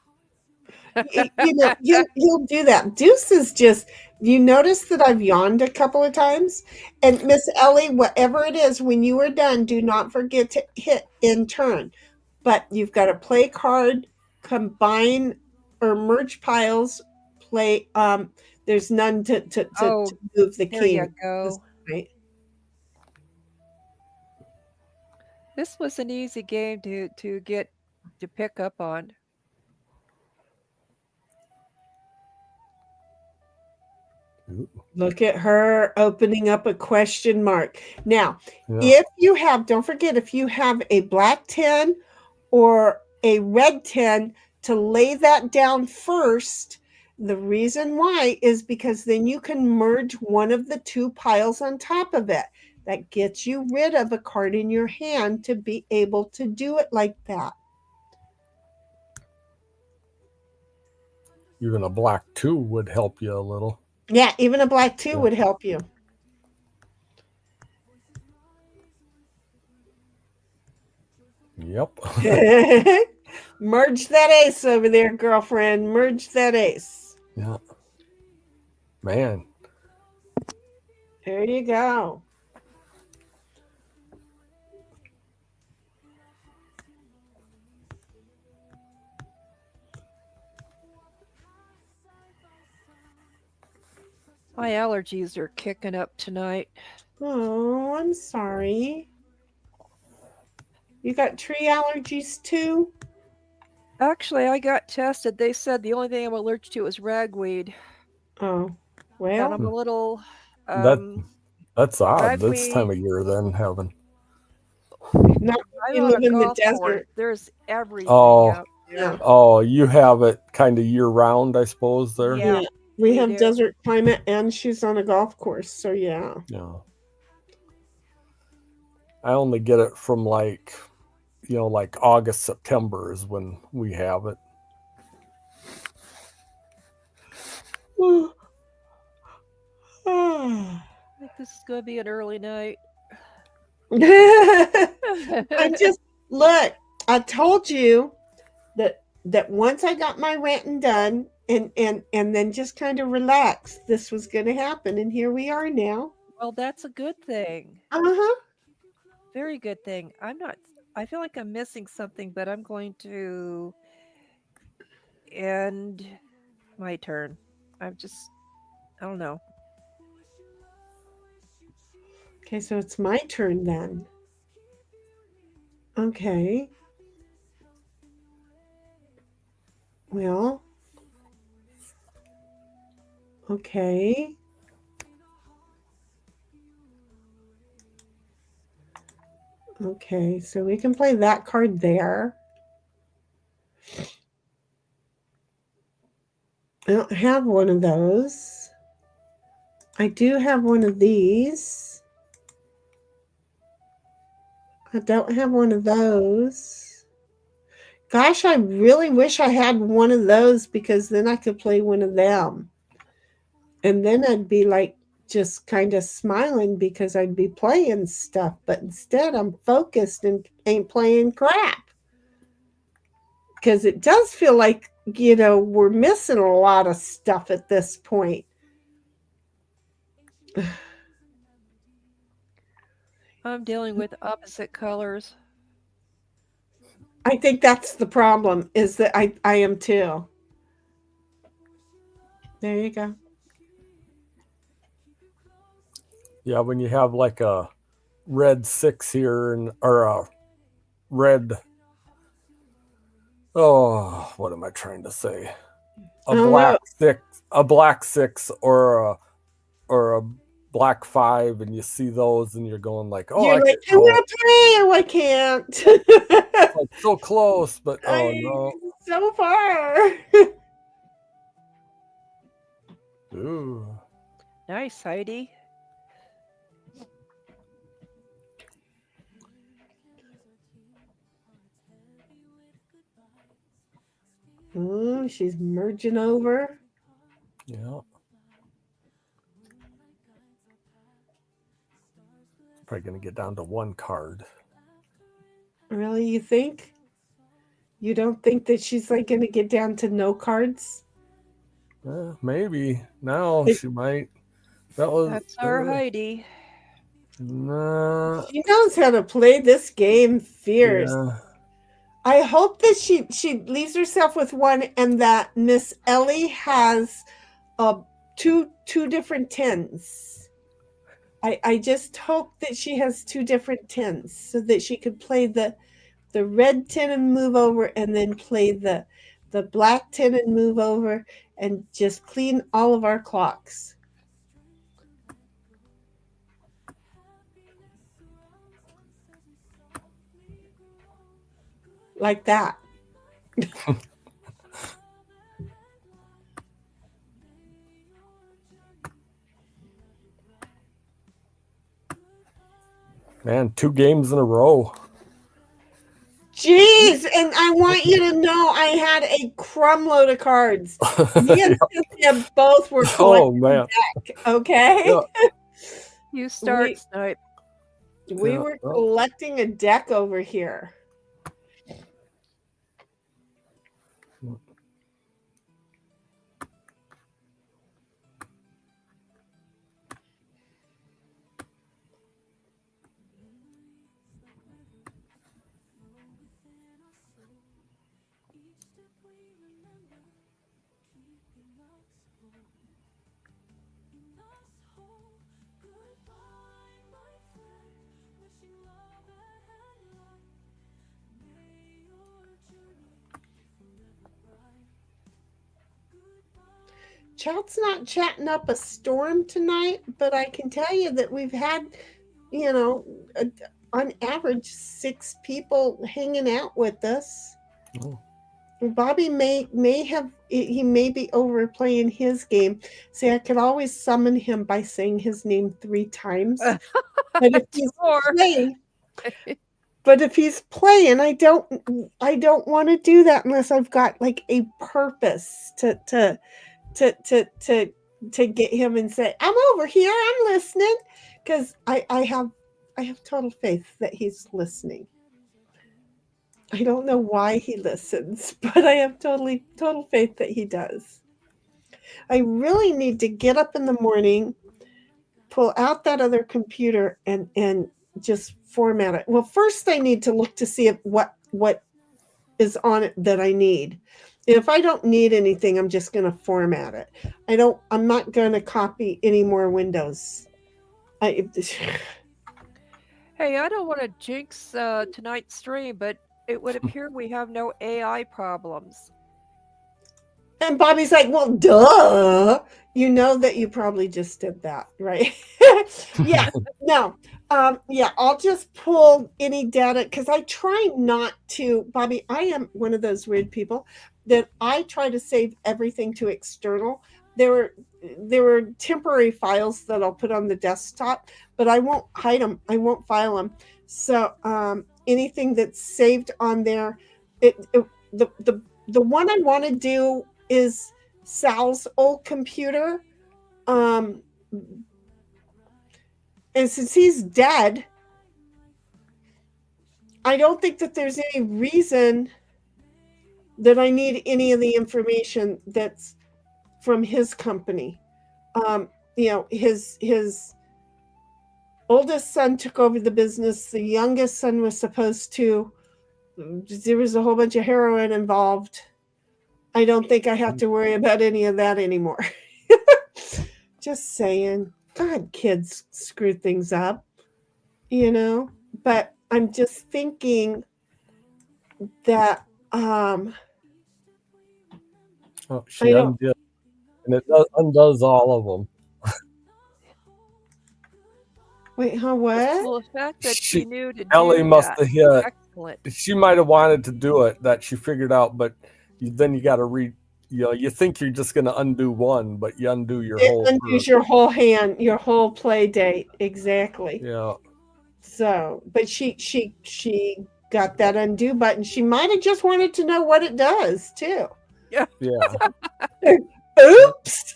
He'll do that. Deuce is just, you notice that I've yawned a couple of times. And Miss Ellie, whatever it is, when you are done, do not forget to hit in turn. But you've got to play card, combine or merge piles, play. There's none to move the There king. you go. Right. This was an easy game to pick up on. Look at her opening up a question mark. Now, if you have, don't forget, if you have a black 10 or a red 10, to lay that down first. The reason why is because then you can merge one of the two piles on top of it. That gets you rid of a card in your hand to be able to do it like that. Even a black 2 would help you a little. Yeah, even a black 2 would help you. Yep. Merge that ace over there, girlfriend. Merge that ace. Yeah. Man. There you go. My allergies are kicking up tonight. Oh, I'm sorry. You got tree allergies too? Actually, I got tested. They said the only thing I'm allergic to is ragweed. Oh, well. And I'm a little. That's odd. ragweed. This time of year, then having. Not I'm you on live a in the golf course. desert. There's everything Oh. out there. Oh, you have it kind of year round, I suppose. There. Yeah. We We have do. desert climate, and she's on a golf course, so yeah. Yeah. I only get it from like August, September is when we have it. I think this is going to be an early night. Look, I told you that once I got my ranting done and then just kind of relax, this was going to happen, and here we are now. Well, that's a good thing. Very good thing. I feel like I'm missing something, but I'm going to end my turn. I don't know. Okay, so it's my turn then. Okay. Well. Okay. Okay, so we can play that card there. I don't have one of those. I do have one of these. I don't have one of those. Gosh, I really wish I had one of those because then I could play one of them. And then I'd be like just kind of smiling because I'd be playing stuff. But instead, I'm focused and ain't playing crap. Because it does feel like, we're missing a lot of stuff at this point. I'm dealing with opposite colors. I think that's the problem, is that I am too. There you go. Yeah, when you have like a red 6 here or a red, what am I trying to say? A black 6 or a black 5, and you see those and you're going like, I want to play. Oh, I can't. It's like so close, but oh no. So far. Ooh. Nice, Heidi. Ooh, she's merging over. Yeah. Probably going to get down to 1 card. Really, you think? You don't think that she's like going to get down to no cards? Maybe. Now she might. That's our Heidi. Nah. She knows how to play this game fierce. Yeah. I hope that she leaves herself with 1 and that Miss Ellie has two different 10s. I just hope that she has 2 different 10s so that she could play the red 10 and move over, and then play the black 10 and move over, and just clean all of our clocks. Like that. Man, 2 games in a row. Jeez, and I want you to know I had a crumb load of cards. Me and Cynthia both were collecting deck, okay? Yeah. You start, Snipe. We were collecting a deck over here. Chat's not chatting up a storm tonight, but I can tell you that we've had, on average 6 people hanging out with us. Oh. Bobby may be overplaying his game. See, I could always summon him by saying his name 3 times. But if he's playing, I don't want to do that unless I've got like a purpose to get him and say, I'm over here, I'm listening, because I have total faith that he's listening. I don't know why he listens, but I have total faith that he does. I really need to get up in the morning, pull out that other computer, and just format it. Well, first I need to look to see what is on it that I need. If I don't need anything, I'm just going to format it. I'm not going to copy any more windows. Hey, I don't want to jinx tonight's stream, but it would appear we have no AI problems. And Bobby's like, well, duh. You know that you probably just did that, right? Yeah, no. Yeah, I'll just pull any data because I try not to, Bobby, I am one of those weird people that I try to save everything to external. There were temporary files that I'll put on the desktop, but I won't hide them. I won't file them So anything that's saved on there, the one I want to do is Sal's old computer. And since he's dead, I don't think that there's any reason that I need any of the information that's from his company. His oldest son took over the business. The youngest son was supposed to. There was a whole bunch of heroin involved. I don't think I have to worry about any of that anymore. Just saying. God, kids screw things up, But I'm just thinking that she undid, and it undoes all of them. Wait, what? Well, the fact that she knew to Ellie do must that have is hit. excellent. She might have wanted to do it, that she figured out, but then you got to read. You think you're just going to undo one, but you undo your whole. It undoes your whole hand, your whole play date, exactly. Yeah. So, but she got that undo button. She might have just wanted to know what it does too. Yeah. Oops.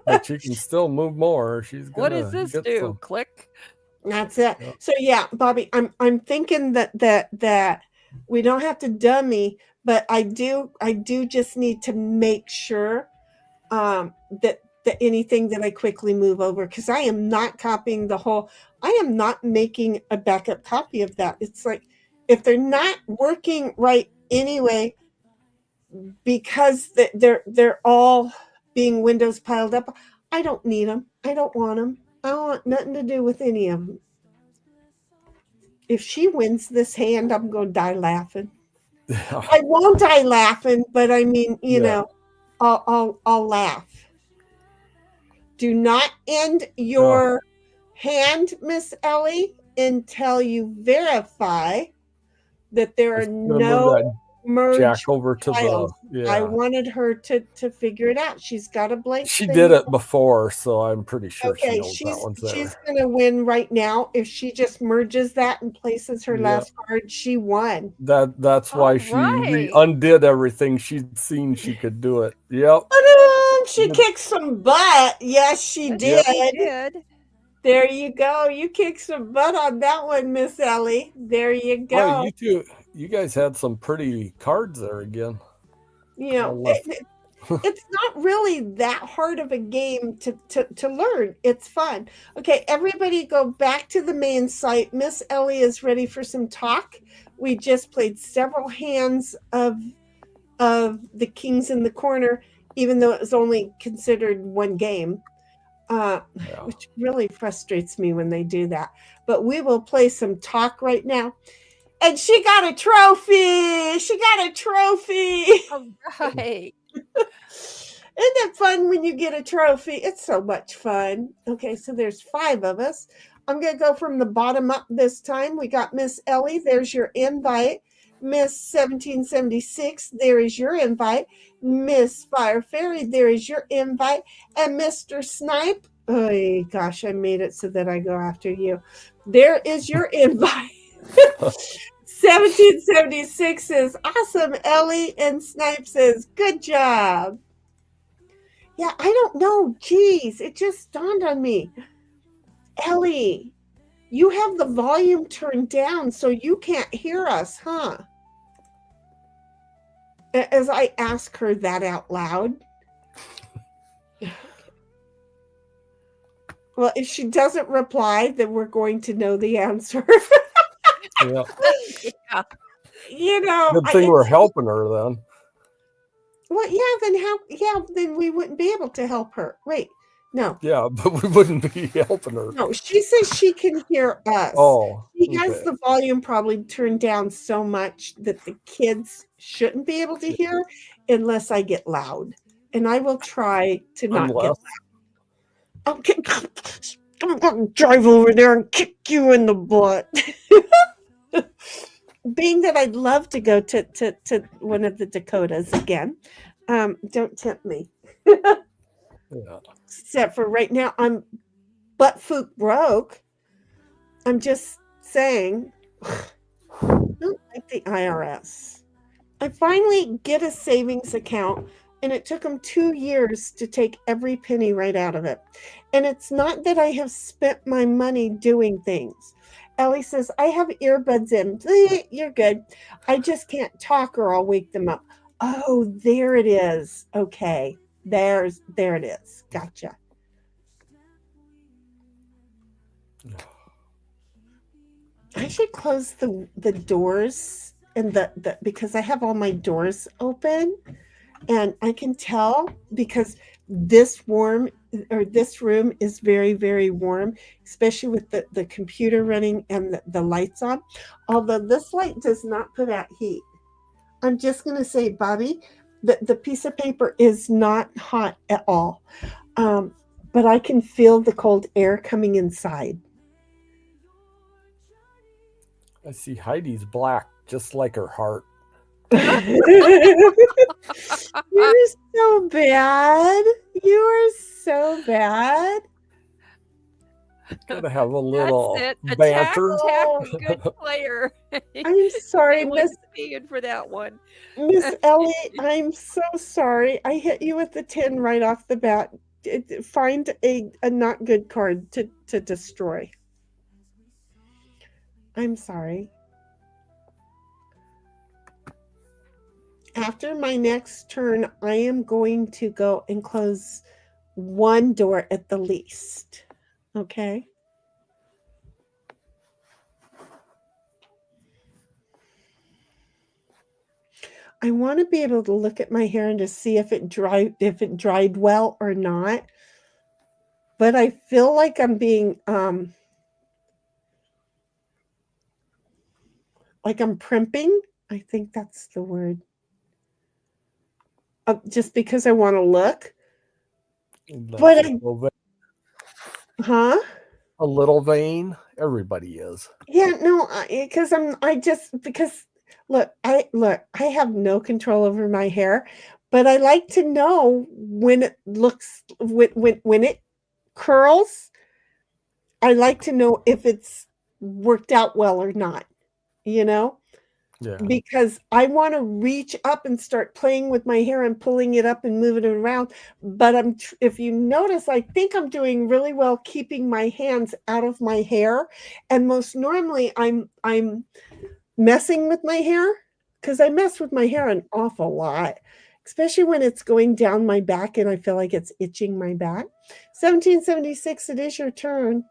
But she can still move more. She's gonna. What does this do? Some. Click. That's it. Yeah. So yeah, Bobby, I'm thinking that we don't have to dummy, but I do just need to make sure that anything that I quickly move over, because I am not copying the whole. I am not making a backup copy of that. It's like if they're not working right anyway, because they're all being Windows piled up. I don't need them. I don't want them. I don't want nothing to do with any of them. If she wins this hand, I'm going to die laughing. Yeah. I won't die laughing, but I mean, you know, I'll laugh. Do not end your hand, Miss Ellie, until you verify that there are no merge Jack over to files. the. I wanted her to figure it out. She's got a blank. She did it before, so I'm pretty sure she knows that one's there. She's going to win right now. If she just merges that and places her last card, she won. That's why she undid everything she'd seen she could do it. Yep. She kicked some butt. Yes, she did. She did. There you go. You kicked some butt on that one, Miss Ellie. There you go. Oh, you guys had some pretty cards there again. You know, it's not really that hard of a game to learn. It's fun. Okay, everybody go back to the main site. Miss Ellie is ready for some talk. We just played several hands of the Kings in the Corner, even though it was only considered one game. Which really frustrates me when they do that. But we will play some talk right now. And she got a trophy. She got a trophy. All right. Isn't it fun when you get a trophy? It's so much fun. Okay, so there's 5 of us. I'm going to go from the bottom up this time. We got Miss Ellie. There's your invite. Miss 1776, there is your invite. Miss Fire Fairy, there is your invite. And Mr. Snipe, oh gosh, I made it so that I go after you. There is your invite. 1776 says, awesome, Ellie. And Snipe says, good job. Yeah, I don't know. Geez, it just dawned on me. Ellie, you have the volume turned down so you can't hear us, huh? As I ask her that out loud. Well, if she doesn't reply, then we're going to know the answer. Yeah. You know. Good thing we're helping her then. Well, yeah, then we wouldn't be able to help her. Wait. No. Yeah, but we wouldn't be helping her. No, she says she can hear us. Oh. She has the volume probably turned down so much that the kids shouldn't be able to hear unless I get loud. And I will try to not get loud. Okay. I'm going to drive over there and kick you in the butt. Being that I'd love to go to one of the Dakotas again, don't tempt me. Yeah. Except for right now, I'm butt-fook broke. I'm just saying, don't like the IRS. I finally get a savings account, and it took them 2 years to take every penny right out of it. And it's not that I have spent my money doing things. Ellie says, I have earbuds in. You're good. I just can't talk or I'll wake them up. Oh, there it is. Okay. There it is. Gotcha. I should close the doors and the because I have all my doors open, and I can tell because this room is very, very warm, especially with the computer running and the lights on. Although this light does not put out heat. I'm just going to say, Bobby, the piece of paper is not hot at all. But I can feel the cold air coming inside. I see Heidi's black, just like her heart. You're so bad. You are so bad. Gotta have a little That's it. banter. Attack, good player. I'm sorry, He Miss was being for that one. Ellie. I'm so sorry. I hit you with the 10 right off the bat. Find a not good card to destroy. I'm sorry. After my next turn, I am going to go and close one door at the least. Okay? I want to be able to look at my hair and to see if it dried well or not. But I feel like I'm being like I'm primping. I think that's the word. Just because I want to look. But huh? A little vain. Everybody is. Yeah, no, because look, I have no control over my hair, but I like to know when it looks when it curls. I like to know if it's worked out well or not, Yeah. because I want to reach up and start playing with my hair and pulling it up and moving it around. But if you notice, I think I'm doing really well keeping my hands out of my hair. And most normally I'm messing with my hair, because I mess with my hair an awful lot, especially when it's going down my back and I feel like it's itching my back. 1776, it is your turn.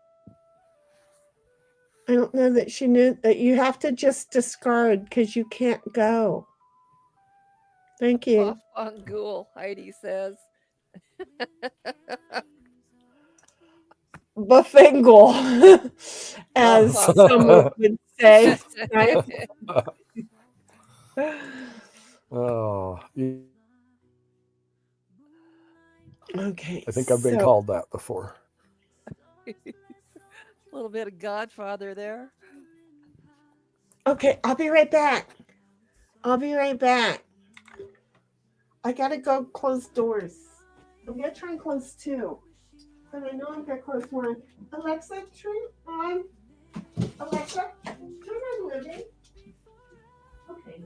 I don't know that she knew that you have to just discard because you can't go. Thank you. Off on Ghoul, Heidi says. Buffengle, as someone would say. Right? Oh, Okay. I think I've been called that before. A little bit of Godfather there. Okay, I'll be right back. I gotta go close doors. I'm gonna try and close 2. But I know I'm gonna close 1. Alexa, turn on living. Okay.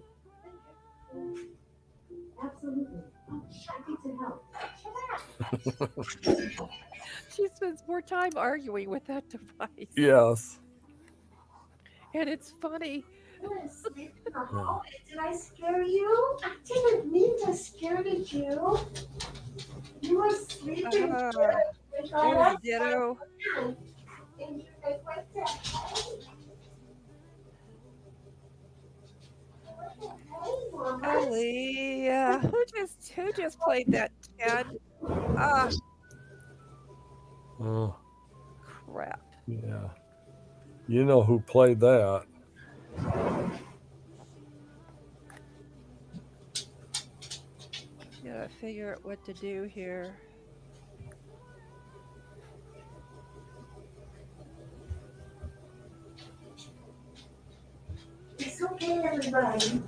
Absolutely. Oh, happy to help. Shut up. She spends more time arguing with that device. Yes. And it's funny. Sleep in the hallway. Did I scare you? I didn't mean to scare you. You were sleeping. There's Ditto. And you like, what the hell? Ellie, who just played that 10? Ah, Oh, crap. yeah. You know who played that. Gotta figure out what to do here. It's okay, everybody.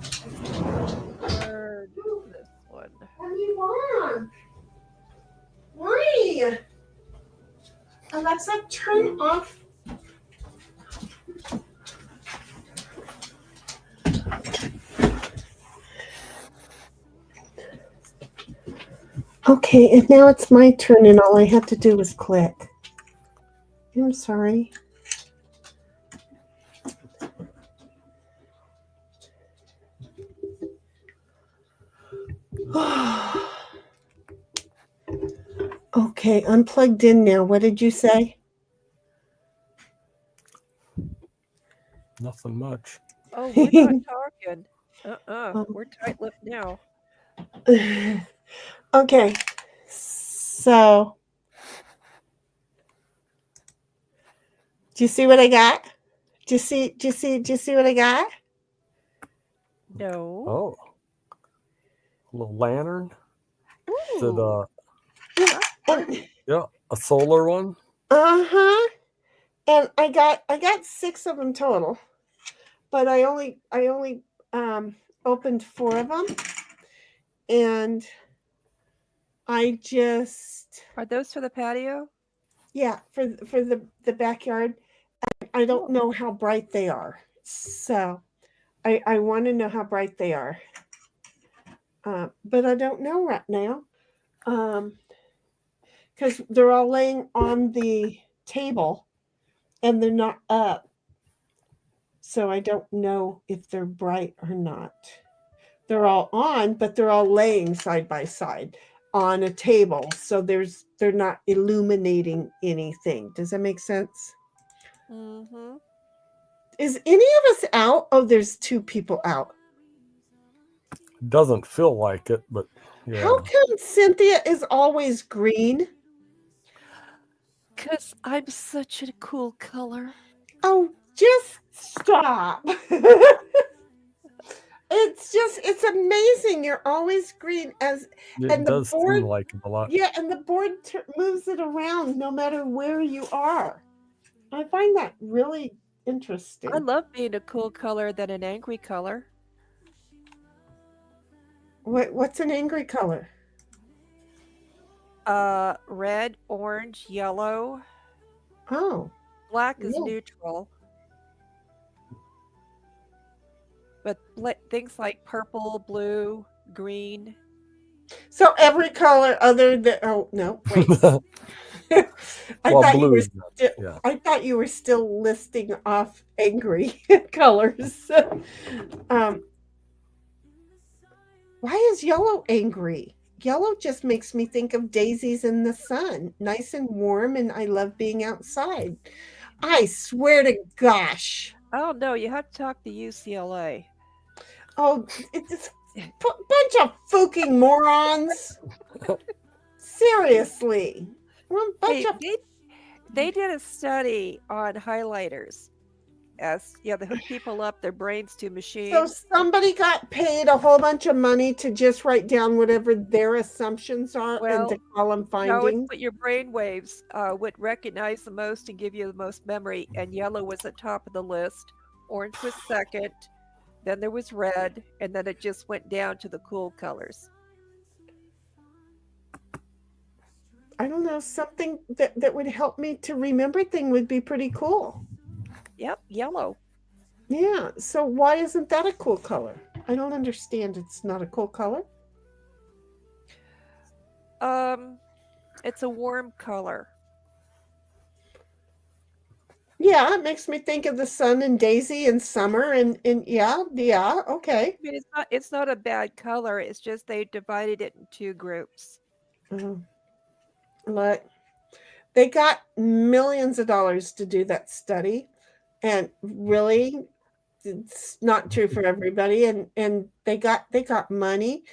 Or this one. What do you want? Why? Alexa, turn off Okay, and now it's my turn, and all I have to do is click. I'm sorry. Okay, I'm plugged in now. What did you say? Nothing much. Oh, we're not talking. We're tight-lipped now. Okay, so do you see what I got? Do you see what I got? No. Oh, a little lantern. Is it Ooh. And, yeah, a solar one? uh-huh. And I got 6 of them total, but I only opened 4 of them, and I just Are those for the patio? for the backyard. I don't Oh. know how bright they are, so I want to know how bright they are, but I don't know right now, because they're all laying on the table, and they're not up, so I don't know if they're bright or not. They're all on, but they're all laying side by side on a table, so they're not illuminating anything. Does that make sense? Mm-hmm. Is any of us out? Oh, there's 2 people out. It doesn't feel like it, but yeah. How come Cynthia is always green? Because I'm such a cool color. Oh, just stop. It's amazing. You're always green It and the does board, seem like it a lot. yeah, and the board moves it around no matter where you are. I find that really interesting. I love being a cool color than an angry color. What's an angry color? Red, orange, yellow. Oh, Black is yeah. neutral. But things like purple, blue, green. So every color other than, oh no, wait. I Well, thought you blue were is good. Yeah. I thought you were still listing off angry colors. Why is yellow angry? Yellow just makes me think of daisies in the sun, nice and warm, and I love being outside. I swear to gosh. Oh no, you have to talk to UCLA. Oh, it's a bunch of fucking morons. Seriously. One bunch Hey, of they did a study on highlighters. As they hook people up their brains to So machines. somebody got paid a whole bunch of money to just write down whatever their assumptions are and to Well, call them no, it's findings. what your brain waves would recognize the most and give you the most memory. And yellow was at top of the list. Orange was second. Then there was red, and then it just went down to the cool colors. I don't know, something that would help me to remember thing would be pretty cool. Yep, yellow. Yeah. So why isn't that a cool color? I don't understand. It's not a cool color. It's a warm color. Yeah, it makes me think of the sun and daisy and summer and yeah, okay. I mean, it's not a bad color. It's just they divided it in 2 groups. Look, they got millions of dollars to do that study, and really, it's not true for everybody. And they got money,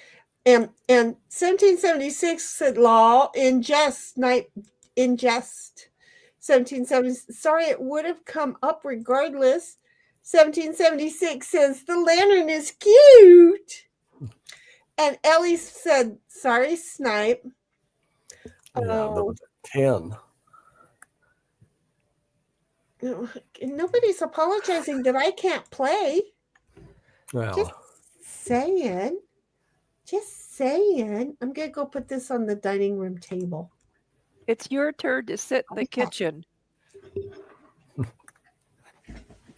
and 1776 said law in just 1770. Sorry, it would have come up regardless. 1776 says the lantern is cute, and Ellie said, "Sorry, Snipe." Yeah, there was a 10. Nobody's apologizing that I can't play. Well, Just saying. Just saying. I'm going to go put this on the dining room table. It's your turn to sit in the kitchen.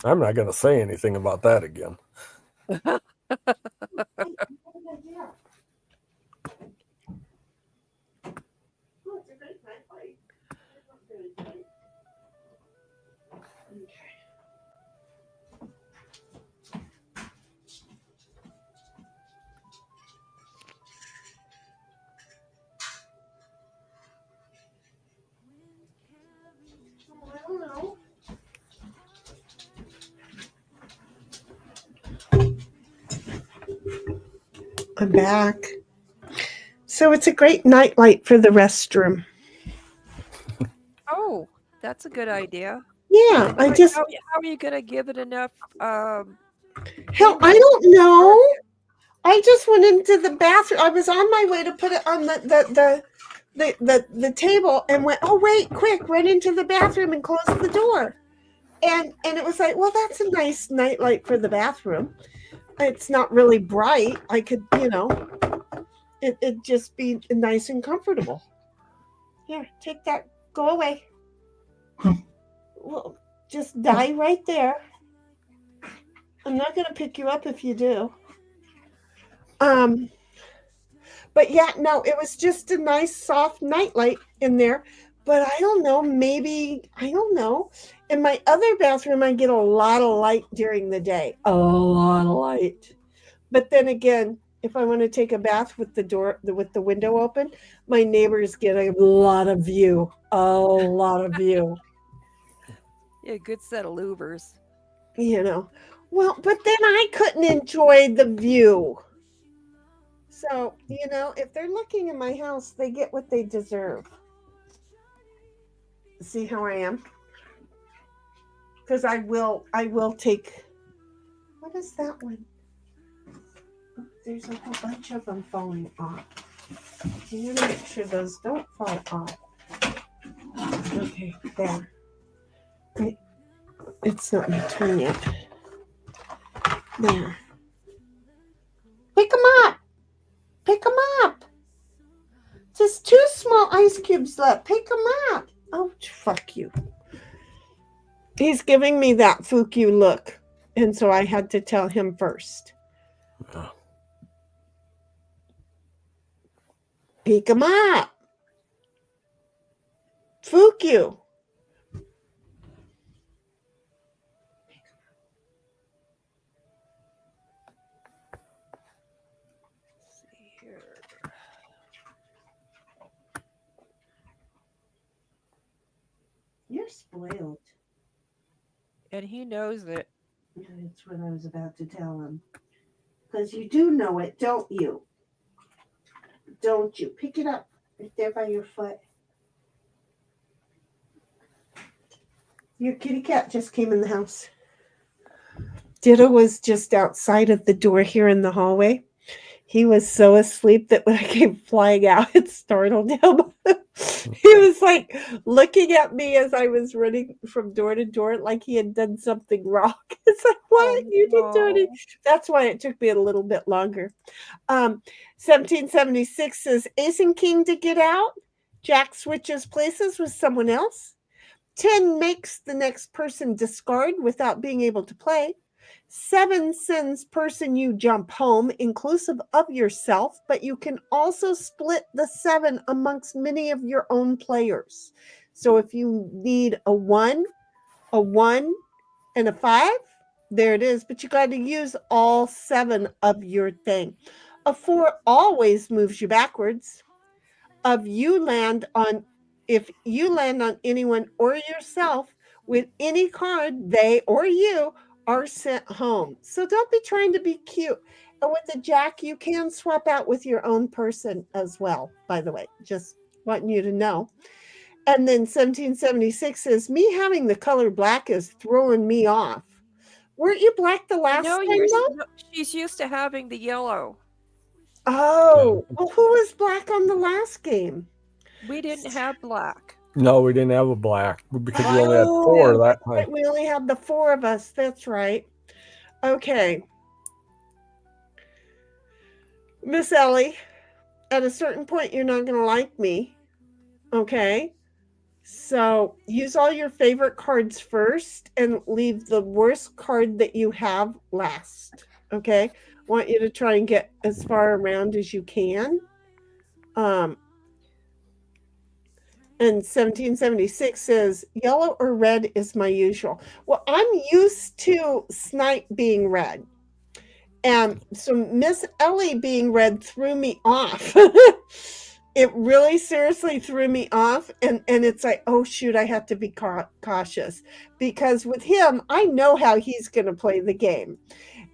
I'm not going to say anything about that again. I'm back. So it's a great nightlight for the restroom. Oh, that's a good idea. Yeah, I How, just how are you going to give it enough? hell, I daylight? don't know. I just went into the bathroom. I was on my way to put it on the table and went, oh wait, quick, run into the bathroom and close the door. And it was like, well, that's a nice nightlight for the bathroom. It's not really bright. I could, it'd just be nice and comfortable. Here, take that. Go away. Well, just die right there. I'm not going to pick you up if you do. But yeah, no, it was just a nice soft nightlight in there. But I don't know, maybe, I don't know. In my other bathroom, I get a lot of light during the day. A lot of light. But then again, if I want to take a bath with the window open, my neighbors get a lot of view. A lot of view. Yeah, good set of louvers. Well, but then I couldn't enjoy the view. So, if they're looking in my house, they get what they deserve. See how I am? Because I will take, what is that one? There's a whole bunch of them falling off. You gotta make sure those don't fall off. Okay, there. Wait, it's not my turn yet. There. Pick them up. Pick them up. Just 2 small ice cubes left. Pick them up. Oh, fuck you. He's giving me that fuck you look. And so I had to tell him first. Oh. Pick them up. Fuck you. You're spoiled. And he knows it. That's what I was about to tell him. Because you do know it, don't you? Don't you? Pick it up right there by your foot. Your kitty cat just came in the house. Ditto was just outside of the door here in the hallway. He was so asleep that when I came flying out, it startled him. He was like looking at me as I was running from door to door like he had done something wrong. It's like, what? You didn't do anything. That's why it took me a little bit longer. 1776 says, Ace and King to get out. Jack switches places with someone else. 10 makes the next person discard without being able to play. 7 sends person you jump home, inclusive of yourself, but you can also split the 7 amongst many of your own players. So if you need a 1, and a 5, there it is, but you got to use all 7 of your thing. A 4 always moves you backwards. If you land on anyone or yourself with any card, they or you are sent home. So don't be trying to be cute. And with the Jack, you can swap out with your own person as well, by the way. Just wanting you to know. And then 1776 says, me having the color black is throwing me off. Weren't you black the last time, though? She's used to having the yellow. Oh, well, who was black on the last game? We didn't have black. No, we didn't have a black because we only had 4 that time. We only had the 4 of us. That's right. Okay. Miss Ellie, at a certain point, you're not going to like me. Okay. So use all your favorite cards first and leave the worst card that you have last. Okay. Want you to try and get as far around as you can. And 1776 says, yellow or red is my usual. Well, I'm used to Snipe being red. And so Miss Ellie being red threw me off. It really seriously threw me off. And it's like, oh, shoot, I have to be cautious. Because with him, I know how he's going to play the game.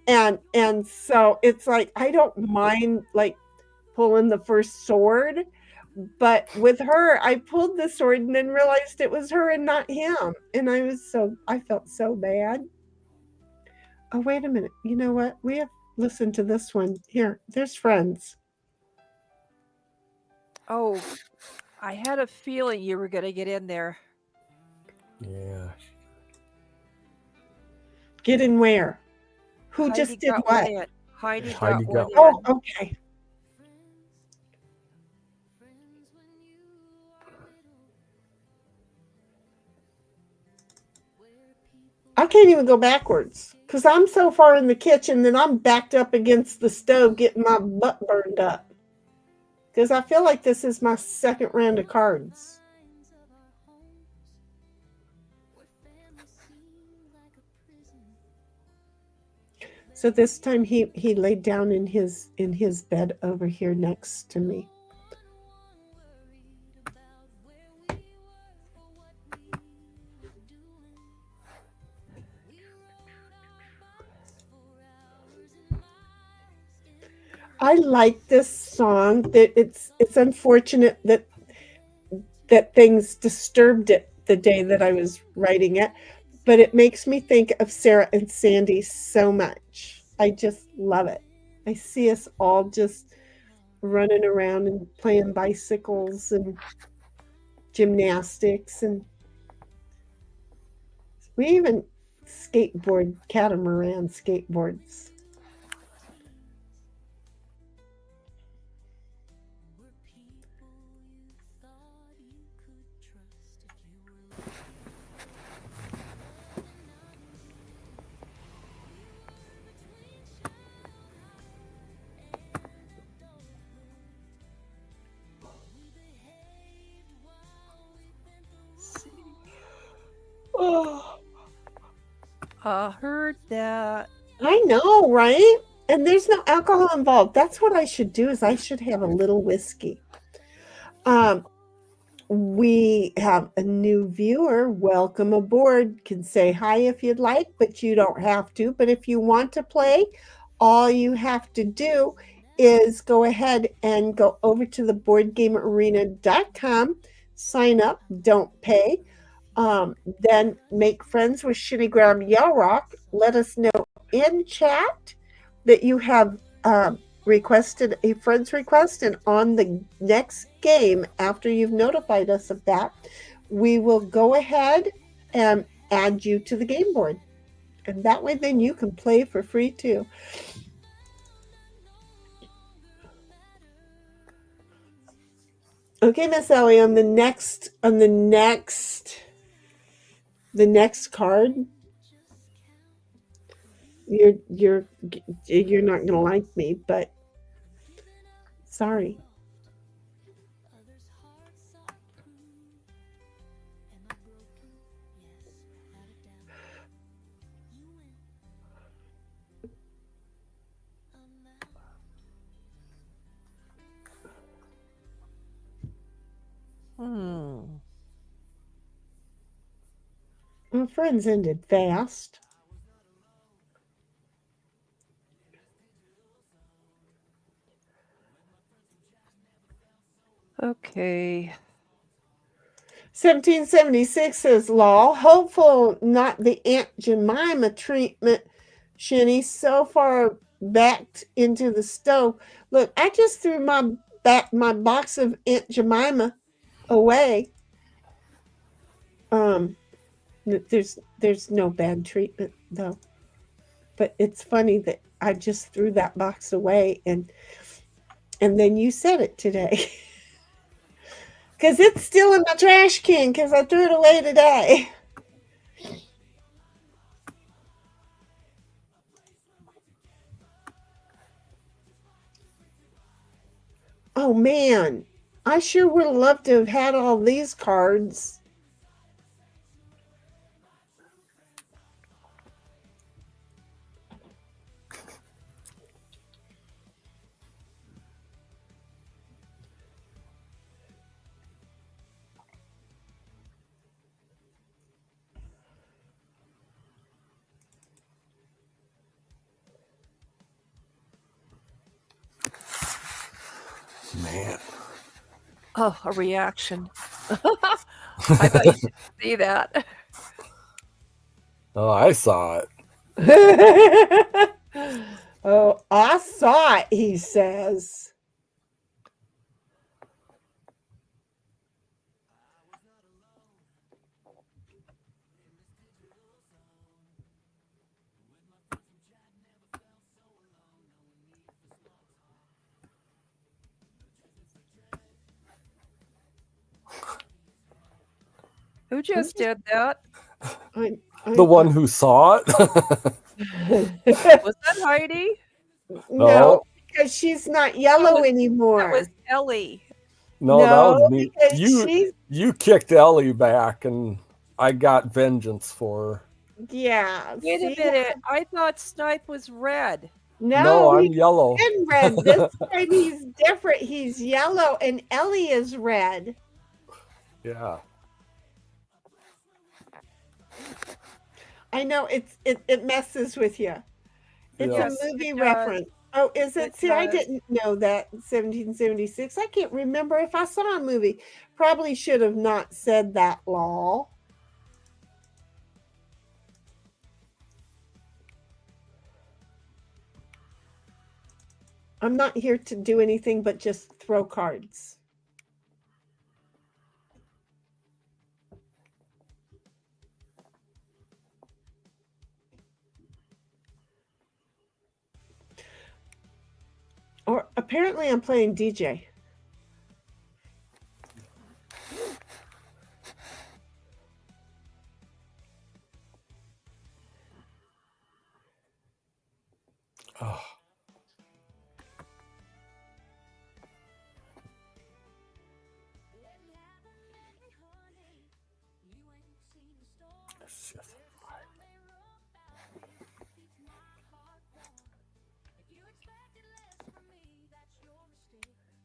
And so it's like I don't mind like pulling the first sword, but with her I pulled the sword and then realized it was her and not him, and I felt so bad. Oh, wait a minute, you know what, we have listened to this one here. There's Friends. Oh, I had a feeling you were going to get in there. Yeah. Get in where? Who Heidi just did got what? one in. Heidi Heidi got one got in. Oh, okay. I can't even go backwards because I'm so far in the kitchen that I'm backed up against the stove getting my butt burned up. Because I feel like this is my second round of cards. So this time he laid down in his bed over here next to me. I like this song. That it's unfortunate that things disturbed it the day that I was writing it, but it makes me think of Sarah and Sandy so much. I just love it. I see us all just running around and playing bicycles and gymnastics, and we even skateboard, catamaran skateboards. Oh, I heard that. I know, right? And there's no alcohol involved. That's what I should do. Is I should have a little whiskey. We have a new viewer. Welcome aboard. Can say hi if you'd like, but you don't have to. But if you want to play, all you have to do is go ahead and go over to the boardgamearena.com, sign up, don't pay. Then make friends with Shinny Graham Yell Rock. Let us know in chat that you have requested a friend's request, and on the next game, after you've notified us of that, we will go ahead and add you to the game board. And that way then you can play for free too. Okay, Miss Ellie, on the next card, you're not gonna like me, but sorry. Well, Friends ended fast. Okay. 1776 says, Law, hopeful not the Aunt Jemima treatment, Shinny, so far backed into the stove. Look, I just threw my box of Aunt Jemima away. There's no bad treatment though. But it's funny that I just threw that box away, and then you said it today. Because it's still in my trash can because I threw it away today. Oh man, I sure would have loved to have had all these cards. Man. Oh, a reaction. I thought you didn't see that. Oh, I saw it. Oh, I saw it, he says. Who just did that? The one who saw it? Was that Heidi? No, because she's not yellow anymore. That was Ellie. No, that was me. because You kicked Ellie back, and I got vengeance for her. yeah. Wait a minute. I thought Snipe was red. No, I'm yellow. He's been red. This time he's different. He's yellow, and Ellie is red. Yeah. I know it messes with you. It's Yes, a movie it does. reference. Oh, is it? It See, I does. didn't know that. 1776. I can't remember if I saw a movie. Probably should have not said that, lol. I'm not here to do anything but just throw cards. Or apparently I'm playing DJ. Oh.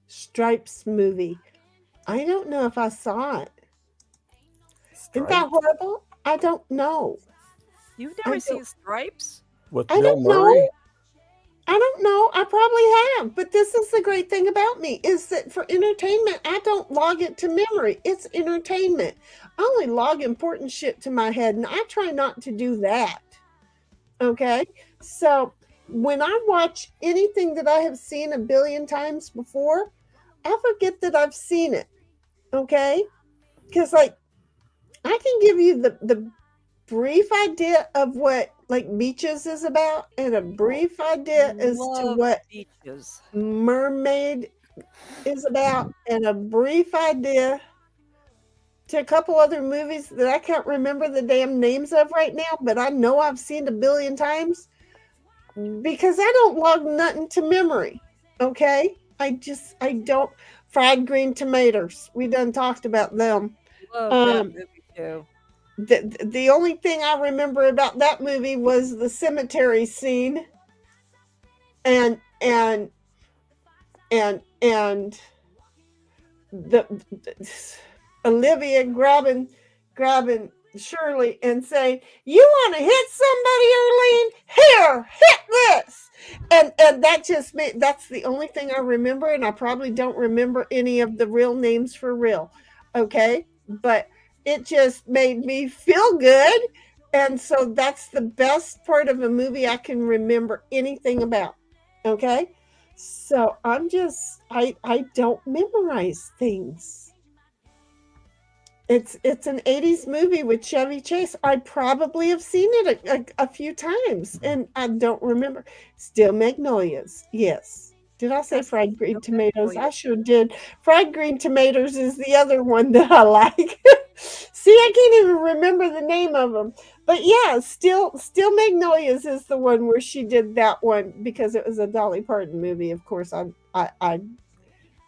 Stripes movie. I don't know if I saw it. Isn't that Stripes? horrible? I don't know. You've I never seen don't- Stripes? With I Bill don't Murray? know. I don't know. I probably have, but this is the great thing about me is that for entertainment, I don't log it to memory. It's entertainment. I only log important shit to my head, and I try not to do that. Okay? So when I watch anything that I have seen a billion times before, I forget that I've seen it. Okay? Because like I can give you the brief idea of what like Beaches is about and a brief idea as to Love what Beaches. Mermaid is about and a brief idea to a couple other movies that I can't remember the damn names of right now, but I know I've seen a billion times because I don't log nothing to memory. Okay? I don't. Fried green tomatoes. We done talked about them. Love that movie too. The only thing I remember about that movie was the cemetery scene and the Olivia grabbing Shirley and saying, "You want to hit somebody, Arlene? Here, hit this." And that just made, that's the only thing I remember, and I probably don't remember any of the real names for real. Okay? But it just made me feel good. And so that's the best part of a movie I can remember anything about. Okay? So I'm just I don't memorize things. It's an 80s movie with Chevy Chase. I probably have seen it a few times and I don't remember. Still Magnolias. Yes. Did I say Yes, fried green Still tomatoes? I Magnolias. sure did. Fried green tomatoes is the other one that I like. See, I can't even remember the name of them. But yeah, still Magnolias is the one where she did that one because it was a Dolly Parton movie. Of course, I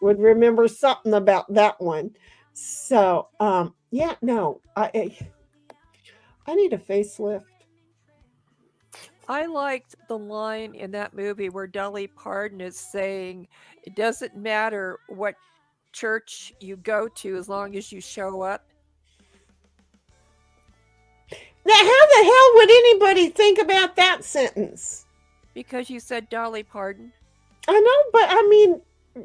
would remember something about that one. So, yeah, no, I need a facelift. I liked the line in that movie where Dolly Parton is saying, "It doesn't matter what church you go to as long as you show up." Now, how the hell would anybody think about that sentence? Because you said Dolly Parton. I know, but I mean, I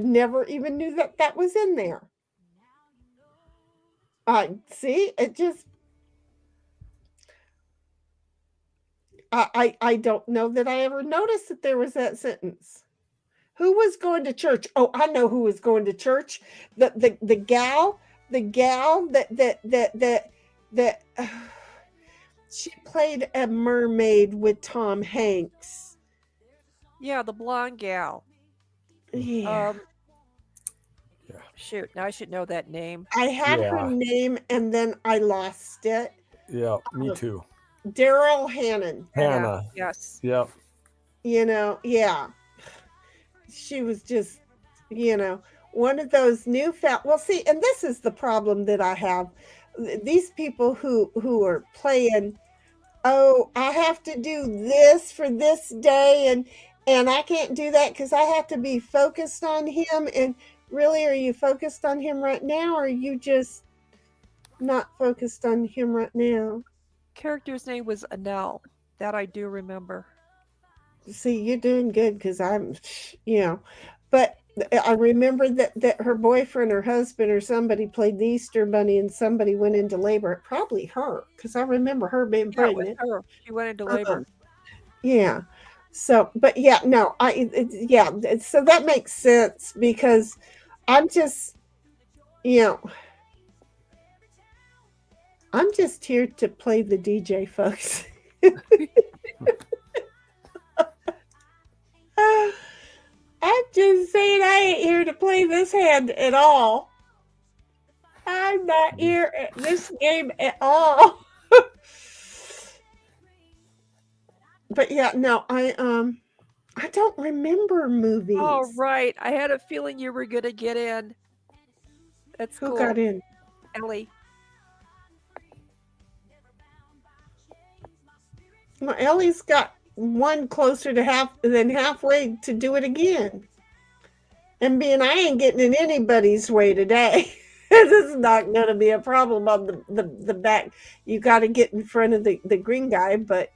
never even knew that was in there. See, it just I don't know that I ever noticed that there was that sentence. Who was going to church? Oh, I know who was going to church. The gal that she played a mermaid with Tom Hanks. Yeah, the blonde gal. Yeah. Shoot, now I should know that name. I had her Yeah. name and then I lost it. Yeah, me too. Daryl Hannah. Hannah. Yes. Yep. Yeah. She was just, one of those newfound. Well, see, and this is the problem that I have. These people who are playing, oh, I have to do this for this day, and I can't do that because I have to be focused on him. And really, are you focused on him right now, or are you just not focused on him right now? Character's name was Anel. That I do remember. See, you're doing good because I'm, but I remember that her boyfriend or husband or somebody played the Easter Bunny and somebody went into labor. Probably her, because I remember her being Yeah, it was pregnant. her. She went into labor. Yeah. So, but yeah, no, so that makes sense because I'm just, I'm just here to play the DJ, folks. I'm just saying I ain't here to play this hand at all. I'm not here at this game at all. But yeah, no, I don't remember movies. Oh, right. I had a feeling you were going to get in. That's Who cool. got in? Ellie. Well, Ellie's got one closer to halfway to do it again. And being I ain't getting in anybody's way today. This is not going to be a problem on the back. You got to get in front of the green guy, but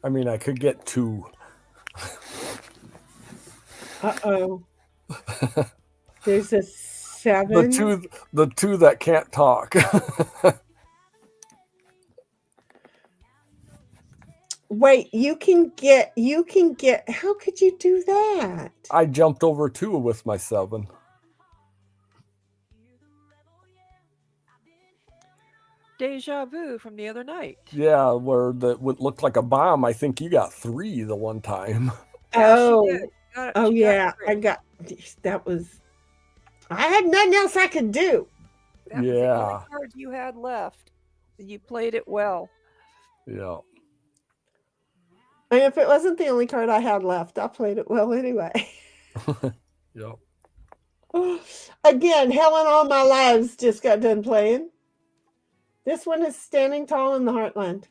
I mean, I could get 2. Uh-oh. There's a 7. The two that can't talk. Wait, you can get, how could you do that? I jumped over 2 with my 7. Deja vu from the other night. Yeah, where that would look like a bomb. I think you got 3 the one time. Yeah, Oh, she did. oh She yeah, got that was, I had nothing else I could do. That was the Yeah. only card you had left. And you played it well. Yeah. And if it wasn't the only card I had left, I played it well anyway. Yep. Again, Helen All My Lives just got done playing. This one is Standing Tall in the Heartland.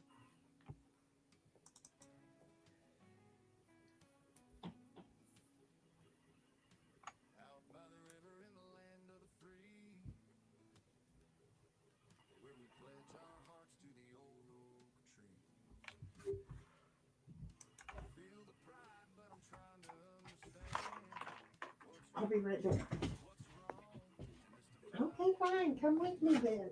I'll be right there. Okay, fine. Come with me then.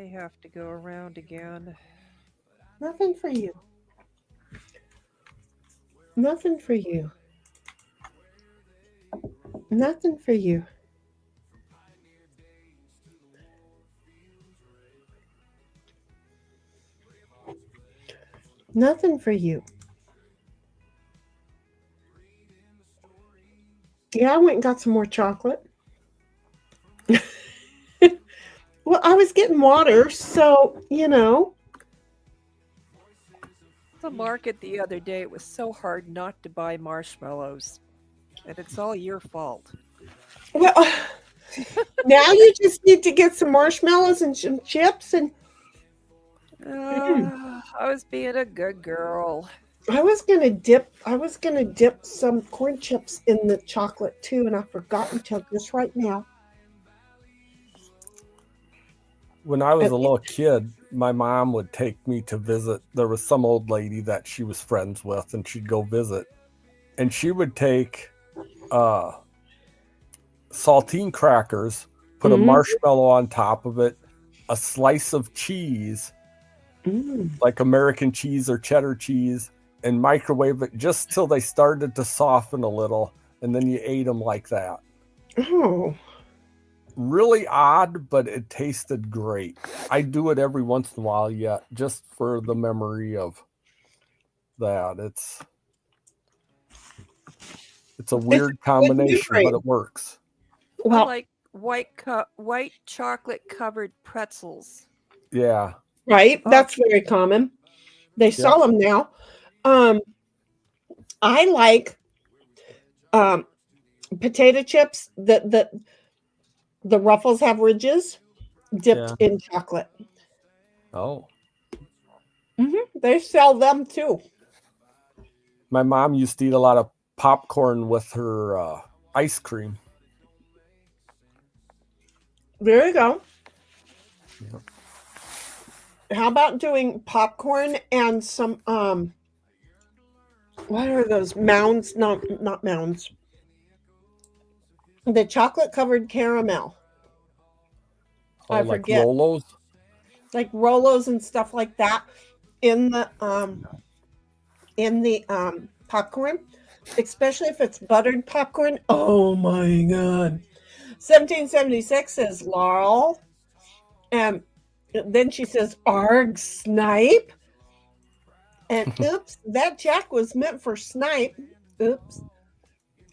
may have to go around again. Nothing for you. Nothing for you. Nothing for you. Nothing for you. Yeah, I went and got some more chocolate. Well, I was getting water, so, The market the other day, it was so hard not to buy marshmallows. And it's all your fault. Well, now you just need to get some marshmallows and some chips, and I was being a good girl. I was gonna dip some corn chips in the chocolate too, and I forgot until just right now. When I was a little kid, my mom would take me to visit. There was some old lady that she was friends with, and she'd go visit. And she would take saltine crackers, put a marshmallow on top of it, a slice of cheese, like American cheese or cheddar cheese, and microwave it just till they started to soften a little, and then you ate them like that. Oh. Really odd, but it tasted great. I do it every once in a while yet, just for the memory of that. It's a weird combination, but it works. Well, I like white chocolate covered pretzels. Yeah. Right? That's very common. They sell them now. I like potato chips that the ruffles have ridges dipped in chocolate. Oh. They sell them too. My mom used to eat a lot of popcorn with her ice cream. There you go. Yeah. How about doing popcorn and some what are those mounds? Not mounds. The chocolate covered caramel. Oh, I forget. Rolos? Like Rolos and stuff like that in the popcorn, especially if it's buttered popcorn. Oh my God. 1776 says Laurel. And then she says, "Arg, snipe." And oops, that Jack was meant for snipe. Oops.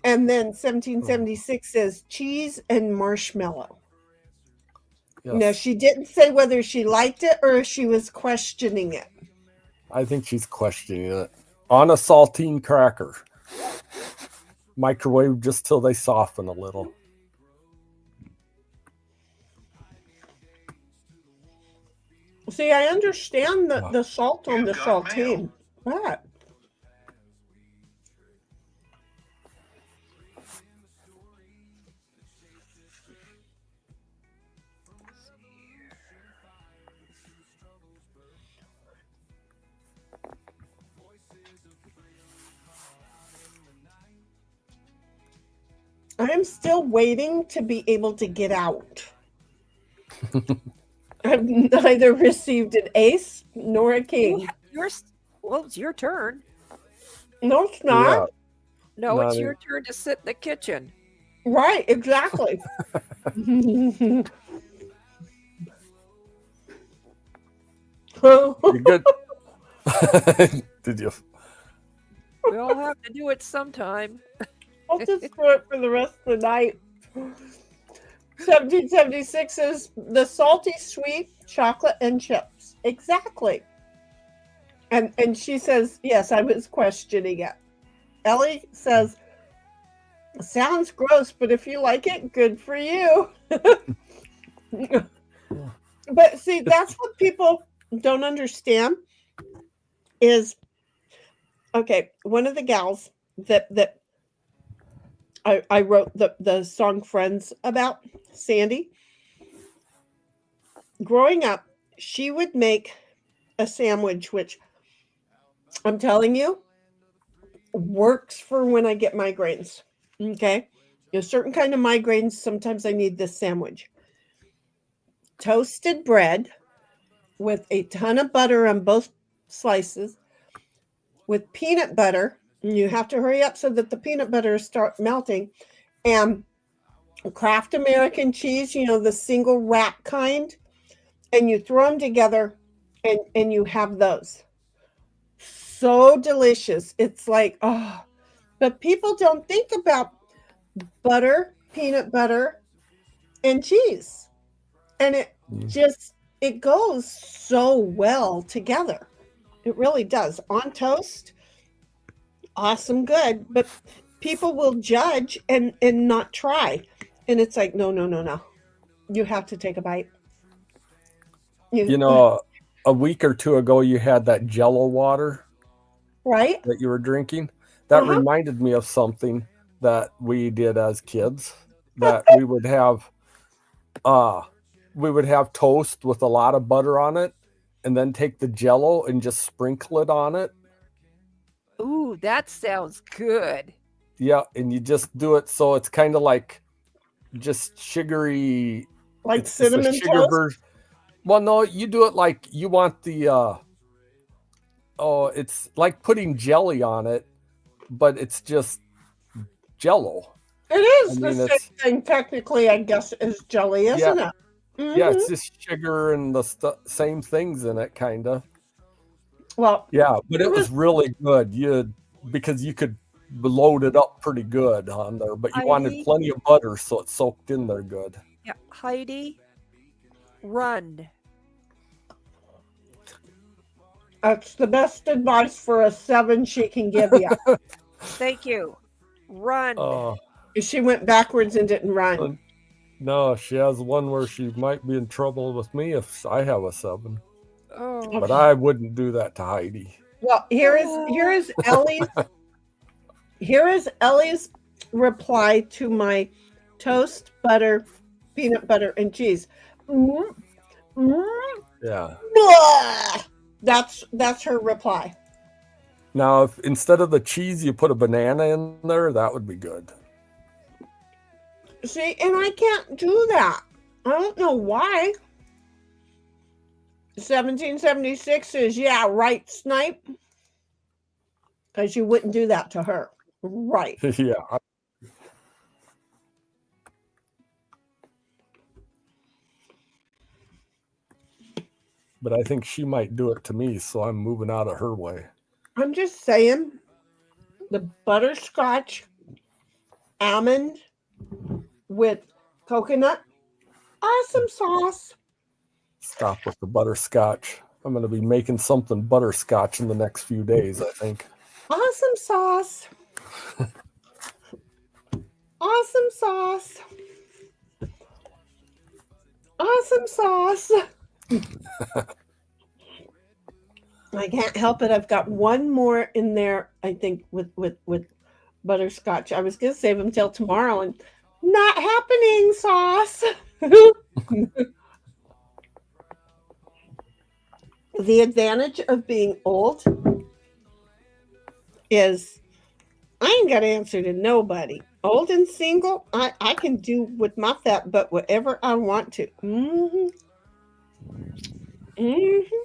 And then 1776 says cheese and marshmallow. Yes. Now, she didn't say whether she liked it or if she was questioning it. I think she's questioning it. On a saltine cracker. Microwave just till they soften a little. See, I understand the salt on the saltine. What? I'm still waiting to be able to get out. I've neither received an ace nor a king. Well, it's your turn. No, it's not. Yeah. No, it's your turn to sit in the kitchen. Right, exactly. You're good. Did you? We all have to do it sometime. I'll just do it for the rest of the night. 1776 is the salty sweet chocolate and chips. Exactly. And she says, yes, I was questioning it. Ellie says, sounds gross, but if you like it, good for you. But see, that's what people don't understand is, okay, one of the gals that I wrote the song Friends about, Sandy. Growing up, she would make a sandwich, which I'm telling you, works for when I get migraines. Okay? A certain kind of migraines, sometimes I need this sandwich. Toasted bread, with a ton of butter on both slices, with peanut butter. And you have to hurry up so that the peanut butter start melting. And Kraft American cheese, the single wrap kind. And you throw them together and you have those. So delicious. It's like, oh, but people don't think about butter, peanut butter, and cheese. And it goes so well together. It really does. On toast, awesome, good. But people will judge and not try. And it's like, no. You have to take a bite. A week or two ago, you had that Jello water, right? That you were drinking. That reminded me of something that we did as kids. That we would have toast with a lot of butter on it, and then take the Jello and just sprinkle it on it. Ooh, that sounds good. Yeah, and you just do it so it's kind of like just sugary, like cinnamon toast. Version. Well, no, you do it like you want the. It's like putting jelly on it, but it's just Jello. It is the same thing, technically, I guess, as jelly, isn't it? Mm-hmm. Yeah, it's just sugar and the same things in it, kind of. Well, yeah, but it was really good. Because you could load it up pretty good on there, but you wanted plenty of butter so it soaked in there good. Yeah, Heidi, run. That's the best advice for a 7 she can give you. Thank you. Run. She went backwards and didn't run. No, she has one where she might be in trouble with me if I have a 7. Oh. But I wouldn't do that to Heidi. Well, here is Ellie's. Here is Ellie's reply to my toast, butter, peanut butter, and cheese. Yeah. That's her reply. Now, if instead of the cheese you put a banana in there, that would be good. See, and I can't do that. I don't know why. 1776 is, yeah, right, Snipe. Because you wouldn't do that to her. Right. Yeah. But I think she might do it to me, so I'm moving out of her way. I'm just saying, the butterscotch almond with coconut, awesome sauce. Stop with the butterscotch. I'm going to be making something butterscotch in the next few days, I think. Awesome sauce. Awesome sauce. Awesome sauce. I can't help it. I've got one more in there, I think, with butterscotch. I was going to save them till tomorrow, and not happening, sauce. The advantage of being old is I ain't got to answer to nobody. Old and single, I can do with my fat butt whatever I want to. Mm-hmm. Mm-hmm.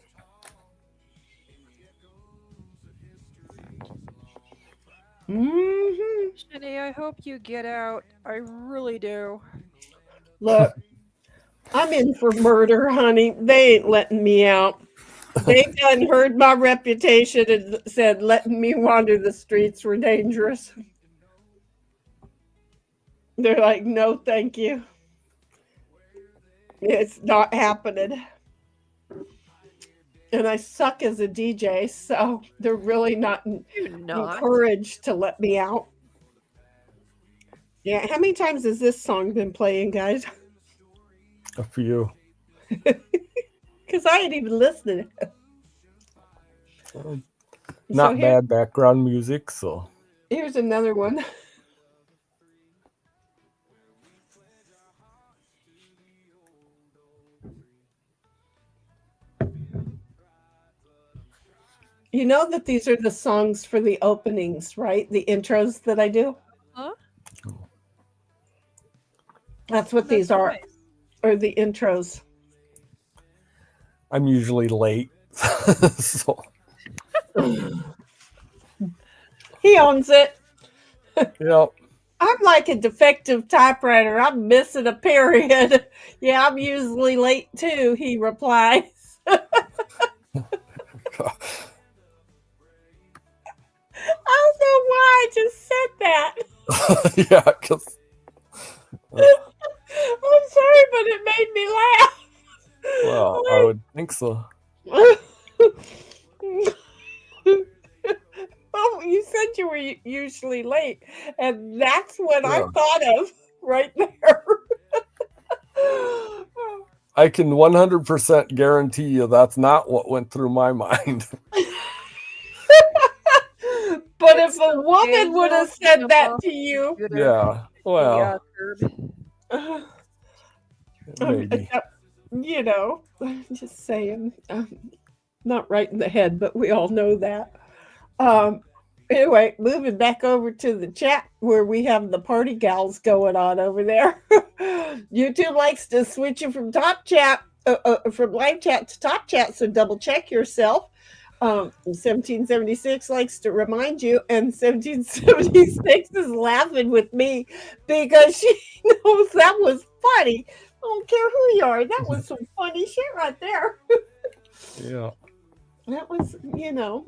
Mm-hmm. Jenny, I hope you get out. I really do. Look, I'm in for murder, honey. They ain't letting me out. They done heard my reputation and said letting me wander the streets were dangerous. They're like, no, thank you. It's not happening. And I suck as a DJ, so they're really not encouraged to let me out. Yeah, how many times has this song been playing, guys? A few. Because I ain't even listening. Not bad background music, so. Here's another one. You know that these are the songs for the openings, right? The intros that I do. Huh? That's what these are, or the intros. I'm usually late. So, He owns it. yep. I'm like a defective typewriter. I'm missing a period. Yeah, I'm usually late too, he replies. I don't know why I just said that. Yeah, because I'm sorry, but it made me laugh. well, I would think so. Oh, you said you were usually late, and that's what I Yeah. thought of right there. I can 100% guarantee you that's not what went through my mind. But if a woman would have said that to you, Yeah, well, maybe. you know, just saying, not right in the head, but we all know that. Anyway, moving back over to the chat where we have the party gals going on over there. YouTube likes to switch you from top chat, from live chat to top chat, so double check yourself. 1776 likes to remind you, and 1776 is laughing with me because she knows that was funny. I don't care who you are. That was some funny shit right there. Yeah. That was, you know.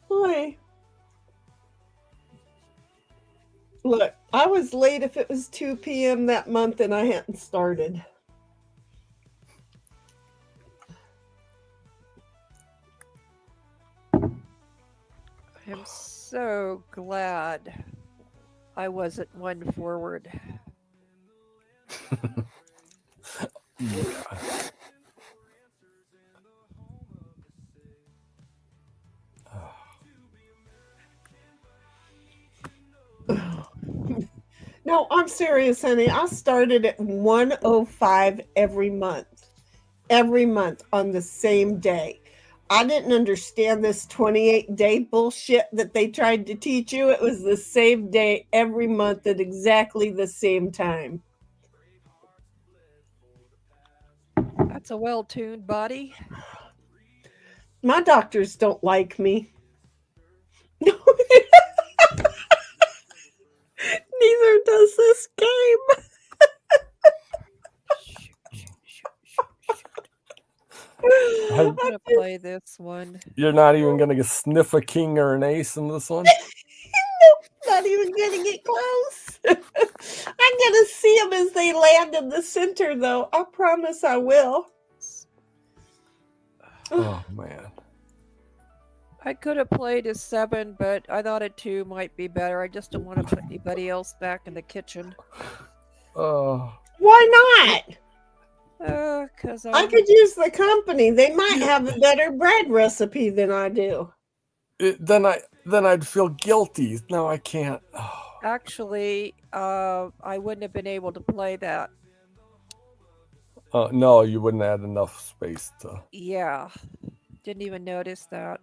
Boy. Look, I was late if it was 2 p.m. that month and I hadn't started. I'm so glad I wasn't one forward. Yeah. No, I'm serious, honey. I started at 1:05 every month on the same day. I didn't understand this 28-day bullshit that they tried to teach you. It was the same day every month at exactly the same time. That's a well-tuned body. My doctors don't like me. Neither does this game. I'm gonna play this one. You're not even going to sniff a king or an ace in this one? Nope, not even gonna get close. I'm gonna see them as they land in the center, though. I promise I will. Oh, man. I could have played a 7, but I thought a 2 might be better. I just don't want to put anybody else back in the kitchen. Why not? Because I could use the company. They might have a better bread recipe than I do. Then I'd feel guilty. No, I can't. Oh. Actually, I wouldn't have been able to play that. No, you wouldn't add enough space to. Yeah, didn't even notice that.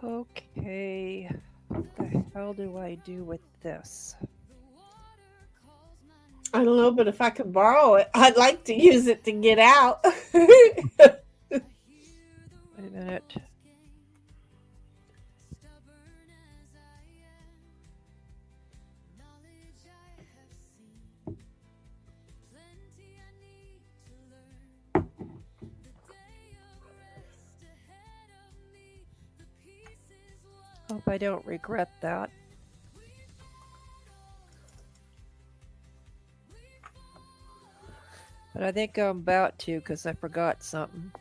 Okay, what the hell do I do with this? I don't know, but if I could borrow it, I'd like to use it to get out. Wait a minute. Hope I don't regret that. But I think I'm about to because I forgot something.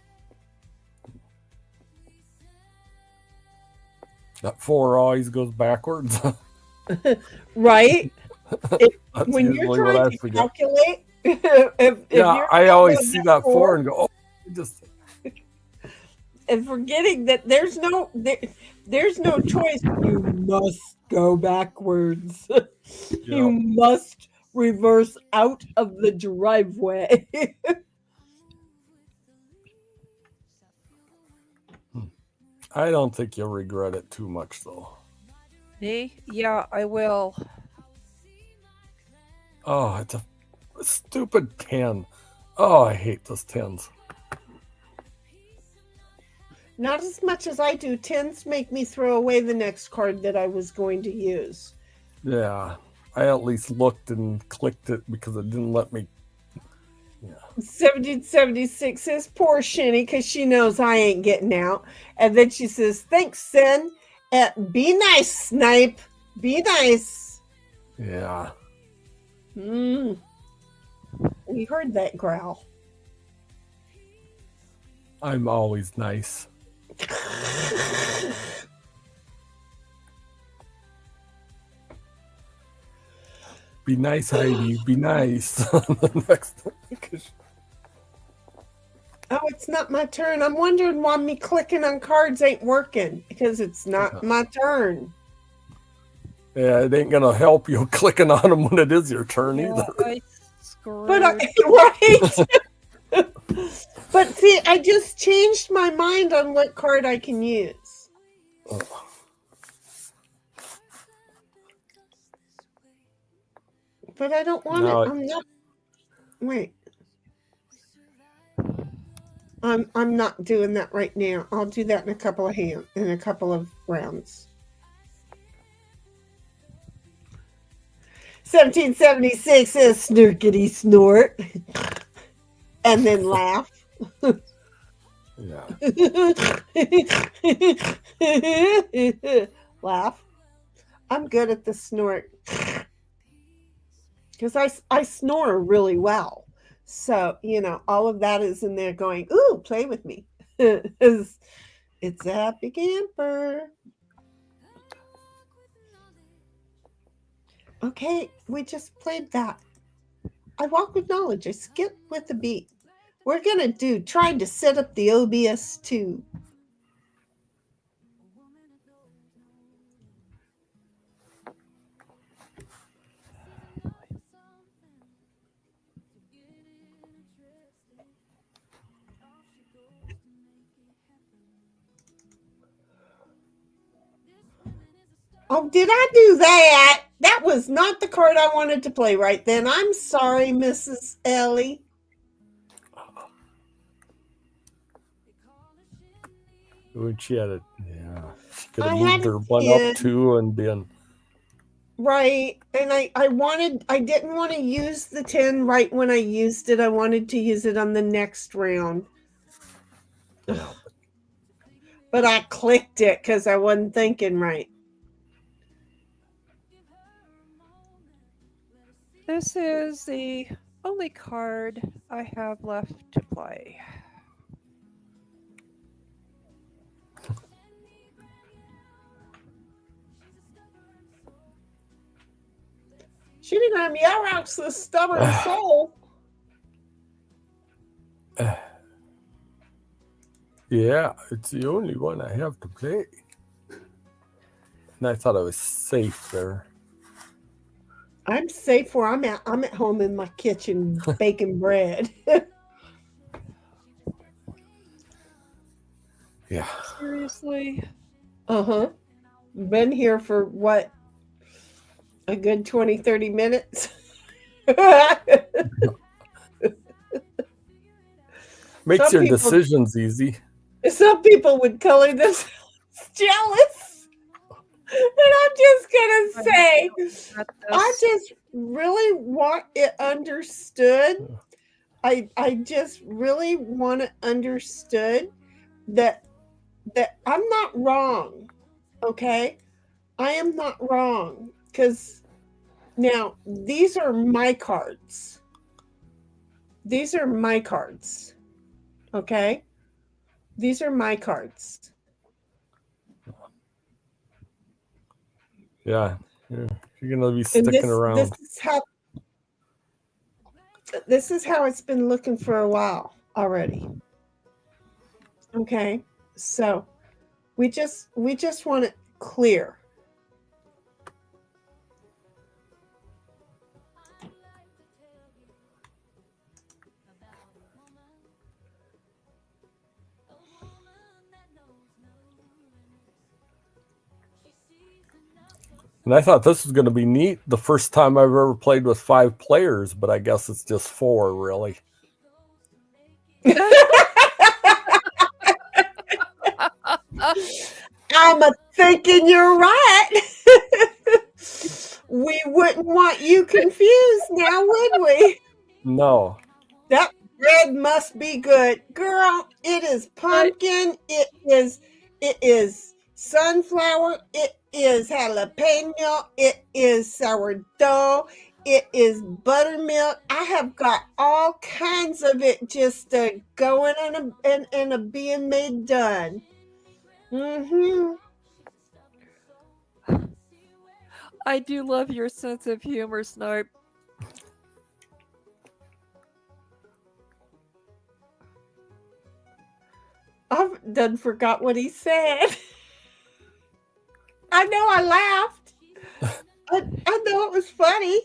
That 4 always goes backwards. Right? That's When you're usually what trying I to forget. calculate, if Yeah, you're I always calculating see that 4 and go, oh, just. and forgetting that there's no choice. You must go backwards. You must reverse out of the driveway. I don't think you'll regret it too much, though. Me? Yeah, I will. Oh, it's a stupid 10. Oh, I hate those 10s. Not as much as I do. 10s make me throw away the next card that I was going to use. Yeah, I at least looked and clicked it because it didn't let me. Yeah. 1776 says, poor Shinny, because she knows I ain't getting out. And then she says, thanks, Sin. Be nice, Snipe. Be nice. Yeah. We heard that growl. I'm always nice. Be nice, Heidi. Be nice. Next. Oh, it's not my turn. I'm wondering why me clicking on cards ain't working, because it's not my turn. Yeah, it ain't gonna help you clicking on them when it is your turn either. But right. But see, I just changed my mind on what card I can use. But I don't want it. I'm not. Wait. I'm not doing that right now. I'll do that in a couple of rounds. 1776 says snurkity snort. And then laugh. Yeah. Laugh. I'm good at the snort. Because I snore really well. So, all of that is in there going, ooh, play with me. It's a happy camper. Okay, we just played that. I walk with knowledge. I skip with the beat. We're going to trying to set up the OBS too. Oh, did I do that? That was not the card I wanted to play right then. I'm sorry, Mrs. Ellie. When she had it, yeah. She could have moved her one up too and been. Right. And I didn't want to use the 10 right when I used it. I wanted to use it on the next round. Yeah. But I clicked it because I wasn't thinking right. This is the only card I have left to play. She didn't have Yarok's the stubborn soul. Yeah, it's the only one I have to play. And I thought I was safe there. I'm safe where I'm at. I'm at home in my kitchen baking bread. Yeah. Seriously? Uh-huh. Been here for what? A good 20, 30 minutes? Makes your decisions easy. Some people would color themselves jealous. And I'm just going to say, I just really want it understood. I just really want it understood that I'm not wrong. Okay? I am not wrong. Because now these are my cards. These are my cards. Okay? These are my cards. Yeah. You're going to be sticking around. This is how it's been looking for a while already. Okay? So we just want it clear. And I thought this was going to be neat. The first time I've ever played with 5 players, but I guess it's just 4, really. I'm thinking you're right. We wouldn't want you confused now, would we? No. That bread must be good. Girl, it is pumpkin. It is sunflower. It is jalapeno. It is sourdough. It is buttermilk. I have got all kinds of it just going and being made done. Mm-hmm. I do love your sense of humor, Snipe. I've done forgot what he said. I know I laughed. I know it was funny,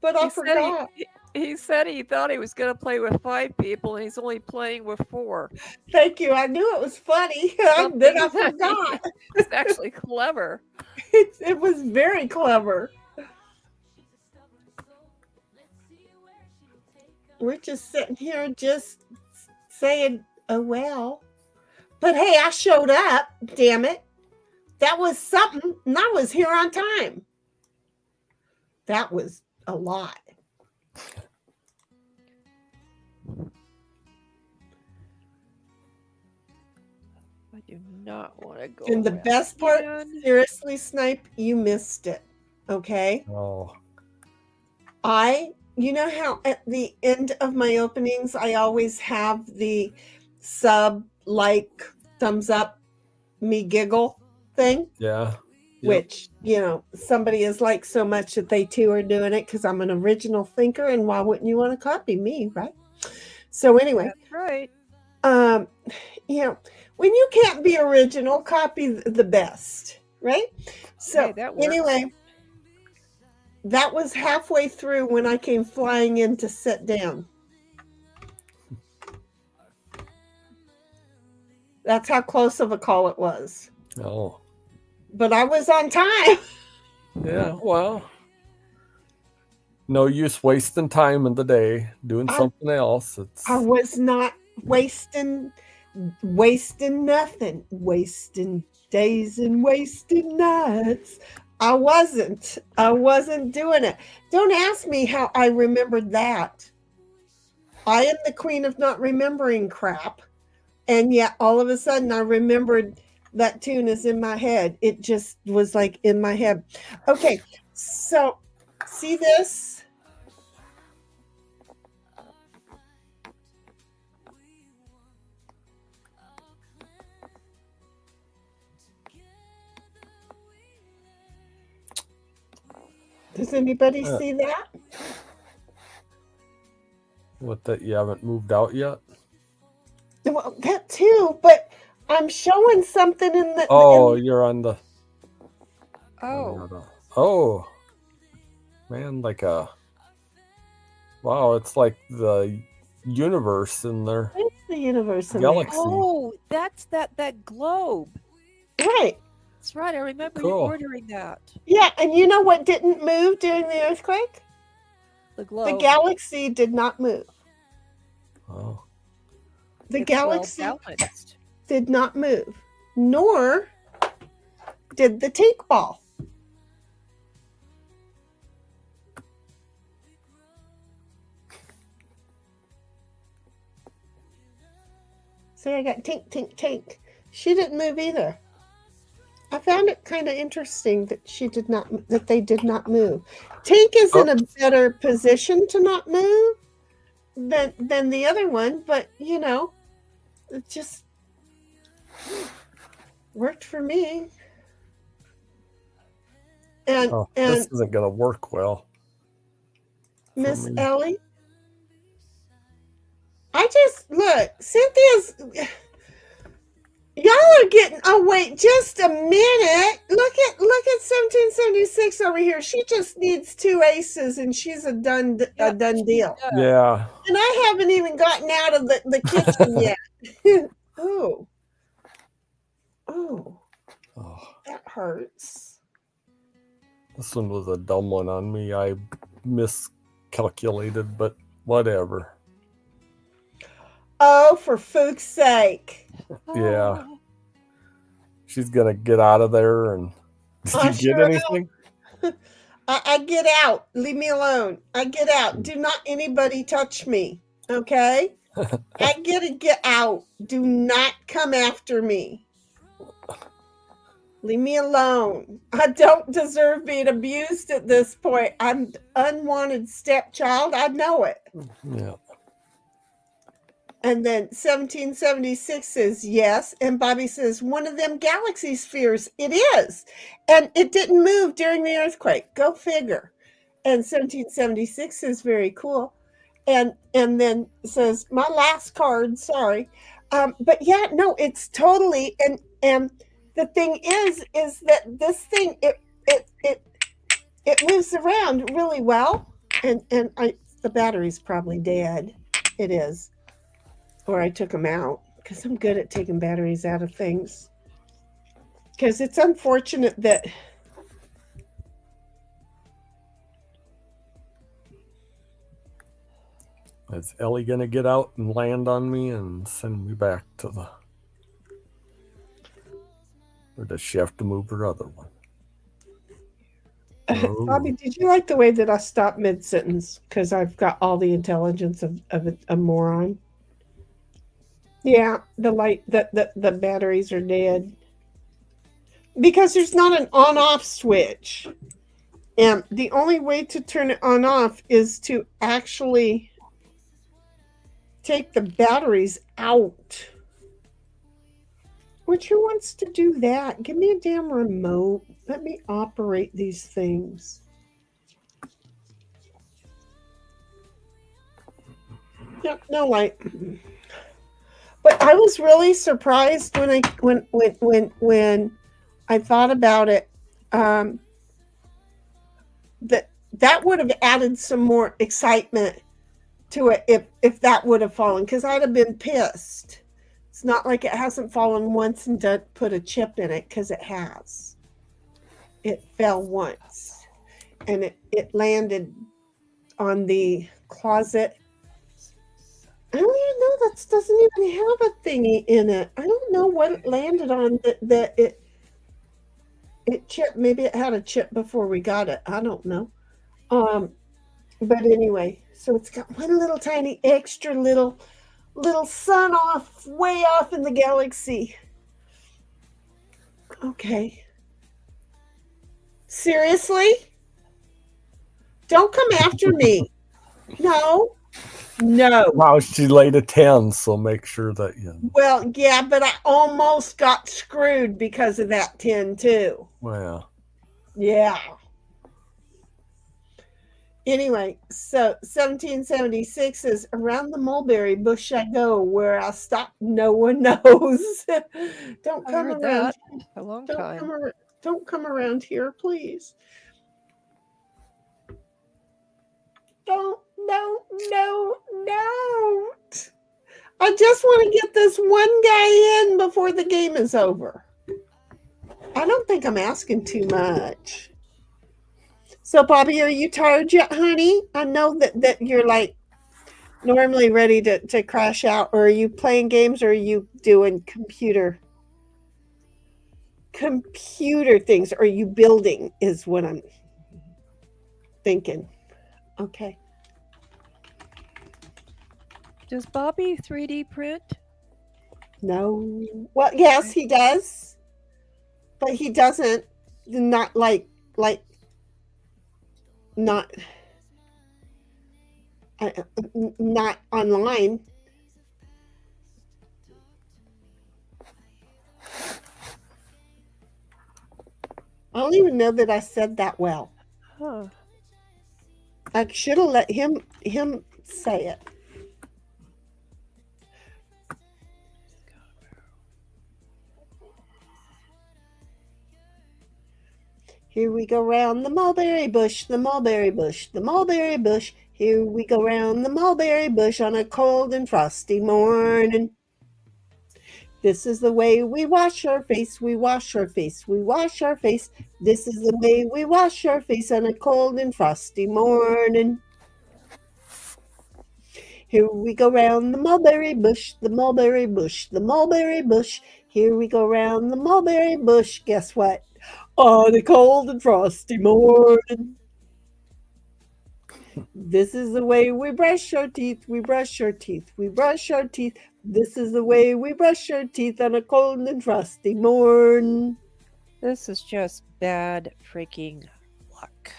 but I forgot. He said he thought he was going to play with 5 people, and he's only playing with 4. Thank you. I knew it was funny. Then I forgot. It's actually clever. It was very clever. We're just sitting here just saying, oh, well. But hey, I showed up. Damn it. That was something. And I was here on time. That was a lot. I do not want to go. And the best part, seriously, Snipe, you missed it. Okay? Oh. You know how at the end of my openings, I always have the sub, like, thumbs up, me giggle thing? Yeah. Yep. Which, somebody is like so much that they too are doing it because I'm an original thinker, and why wouldn't you want to copy me, right? So anyway. That's right. When you can't be original, copy the best, right? So anyway, that was halfway through when I came flying in to sit down. That's how close of a call it was. Oh. But I was on time. Yeah, well, no use wasting time in the day doing something else. I was not wasting nothing, wasting days and wasting nights. I wasn't doing it. Don't ask me how I remembered that. I am the queen of not remembering crap. And yet all of a sudden I remembered that tune is in my head. It just was like in my head. Okay, so see this? Does anybody see that? What, that you haven't moved out yet? Well, that too, but I'm showing something in the... You're on the... Oh. Oh. Man, like a... Wow, it's like the universe in there. It's the universe in Galaxy. there. Oh, that's that globe. Right. That's right. I remember you ordering that. Yeah, and you know what didn't move during the earthquake? The globe. The galaxy did not move. Oh. The galaxy did not move, nor did the tink ball. See, I got tink, tink, tink. She didn't move either. I found it kind of interesting that they did not move. Tink is in a better position to not move than the other one, but it just worked for me. And this isn't going to work well. Miss Ellie, I just look, Cynthia's, Y'all are getting. Oh wait, just a minute. Look at 1776 over here. She just needs 2 aces, and she's a done deal. Yeah. And I haven't even gotten out of the kitchen yet. Oh, that hurts. This one was a dumb one on me. I miscalculated, but whatever. Oh, for fook's sake. Yeah. She's going to get out of there. And did you get anything? I get out. Leave me alone. I get out. Do not anybody touch me. Okay? I get out. Do not come after me. Leave me alone. I don't deserve being abused at this point. I'm unwanted stepchild. I know it. Yeah. And then 1776 says yes. And Bobby says, one of them galaxy spheres. It is. And it didn't move during the earthquake. Go figure. And 1776 is very cool. And then says, my last card, sorry. But yeah, no, it's totally, and the thing is that this thing, it moves around really well. And the battery's probably dead. It is. Or I took them out because I'm good at taking batteries out of things. Because it's unfortunate that is Ellie going to get out and land on me and send me back to the... Or does she have to move her other one? Oh. Bobby, did you like the way that I stopped mid-sentence? Because I've got all the intelligence of a moron. Yeah, the batteries are dead. Because there's not an on-off switch. And the only way to turn it on-off is to actually take the batteries out. Which, who wants to do that? Give me a damn remote. Let me operate these things. Yep, no light. But I was really surprised when I thought about it. That would have added some more excitement to it if that would have fallen, because I'd have been pissed. It's not like it hasn't fallen once and put a chip in it, because it has. It fell once, and it landed on the closet. I don't even know, that doesn't even have a thingy in it. I don't know what it landed on that it chipped. Maybe it had a chip before we got it. I don't know. But anyway, so it's got one little tiny extra little sun off, way off in the galaxy. Okay. Seriously? Don't come after me. No. Wow, she laid a 10, so make sure that you... Well, yeah, but I almost got screwed because of that 10 too. Well. Yeah. Anyway, so 1776 is around the mulberry bush I go, where I stop, no one knows. Don't come around. That a long time. Don't come around here, please. Don't. I just want to get this one guy in before the game is over. I don't think I'm asking too much. So, Bobby, are you tired yet, honey? I know that you're like normally ready to crash out. Or are you playing games, or are you doing computer things? Or are you building is what I'm thinking. Okay. Does Bobby 3D print? No. Well, yes, he does. But he doesn't. Not like not online. I don't even know that I said that well. Huh. I should have let him say it. Here we go round the mulberry bush, the mulberry bush, the mulberry bush. Here we go round the mulberry bush on a cold and frosty morning. This is the way we wash our face, we wash our face, we wash our face. This is the way we wash our face on a cold and frosty morning. Here we go round the mulberry bush, the mulberry bush, the mulberry bush. Here we go round the mulberry bush. Guess what? On a cold and frosty morning. This is the way we brush our teeth, we brush our teeth, we brush our teeth. This is the way we brush our teeth on a cold and frosty morning. This is just bad freaking luck.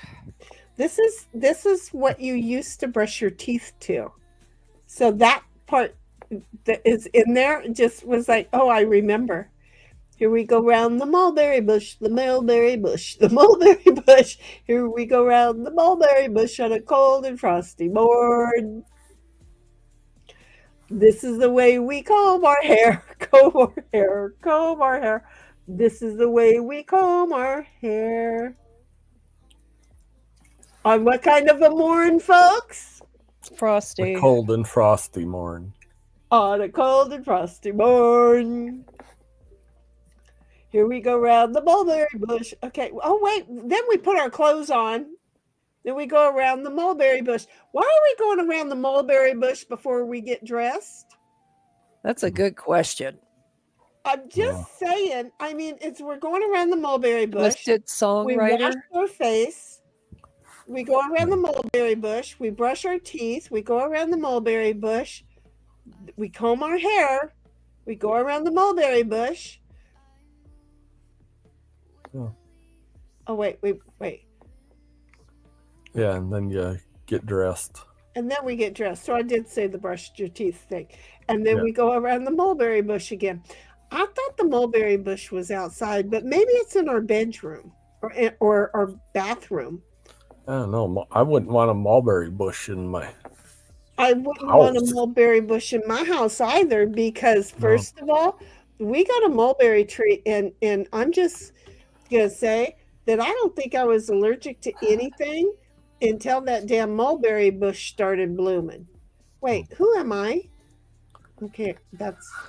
This is what you used to brush your teeth to. So that part that is in there just was like, oh, I remember. Here we go round the mulberry bush, the mulberry bush, the mulberry bush. Here we go round the mulberry bush on a cold and frosty morn. This is the way we comb our hair, comb our hair, comb our hair. This is the way we comb our hair. On what kind of a morn, folks? Frosty. A cold and frosty morn. On a cold and frosty morn. Here we go round the mulberry bush. Okay. Oh, wait. Then we put our clothes on. Then we go around the mulberry bush. Why are we going around the mulberry bush before we get dressed? That's a good question. I'm just saying. I mean, we're going around the mulberry bush. Listed We wash songwriter. our face. We go around the mulberry bush. We brush our teeth. We go around the mulberry bush. We comb our hair. We go around the mulberry bush. Oh. Oh, wait. Yeah, and then you get dressed. And then we get dressed. So I did say the brush your teeth thing. And then Yeah. we go around the mulberry bush again. I thought the mulberry bush was outside, but maybe it's in our bedroom or our bathroom. I don't know. I wouldn't want a mulberry bush in my I wouldn't want a house. mulberry bush in my house either because, first of all, we got a mulberry tree, and I'm just going to say that I don't think I was allergic to anything until that damn mulberry bush started blooming. Wait, who am I? Okay,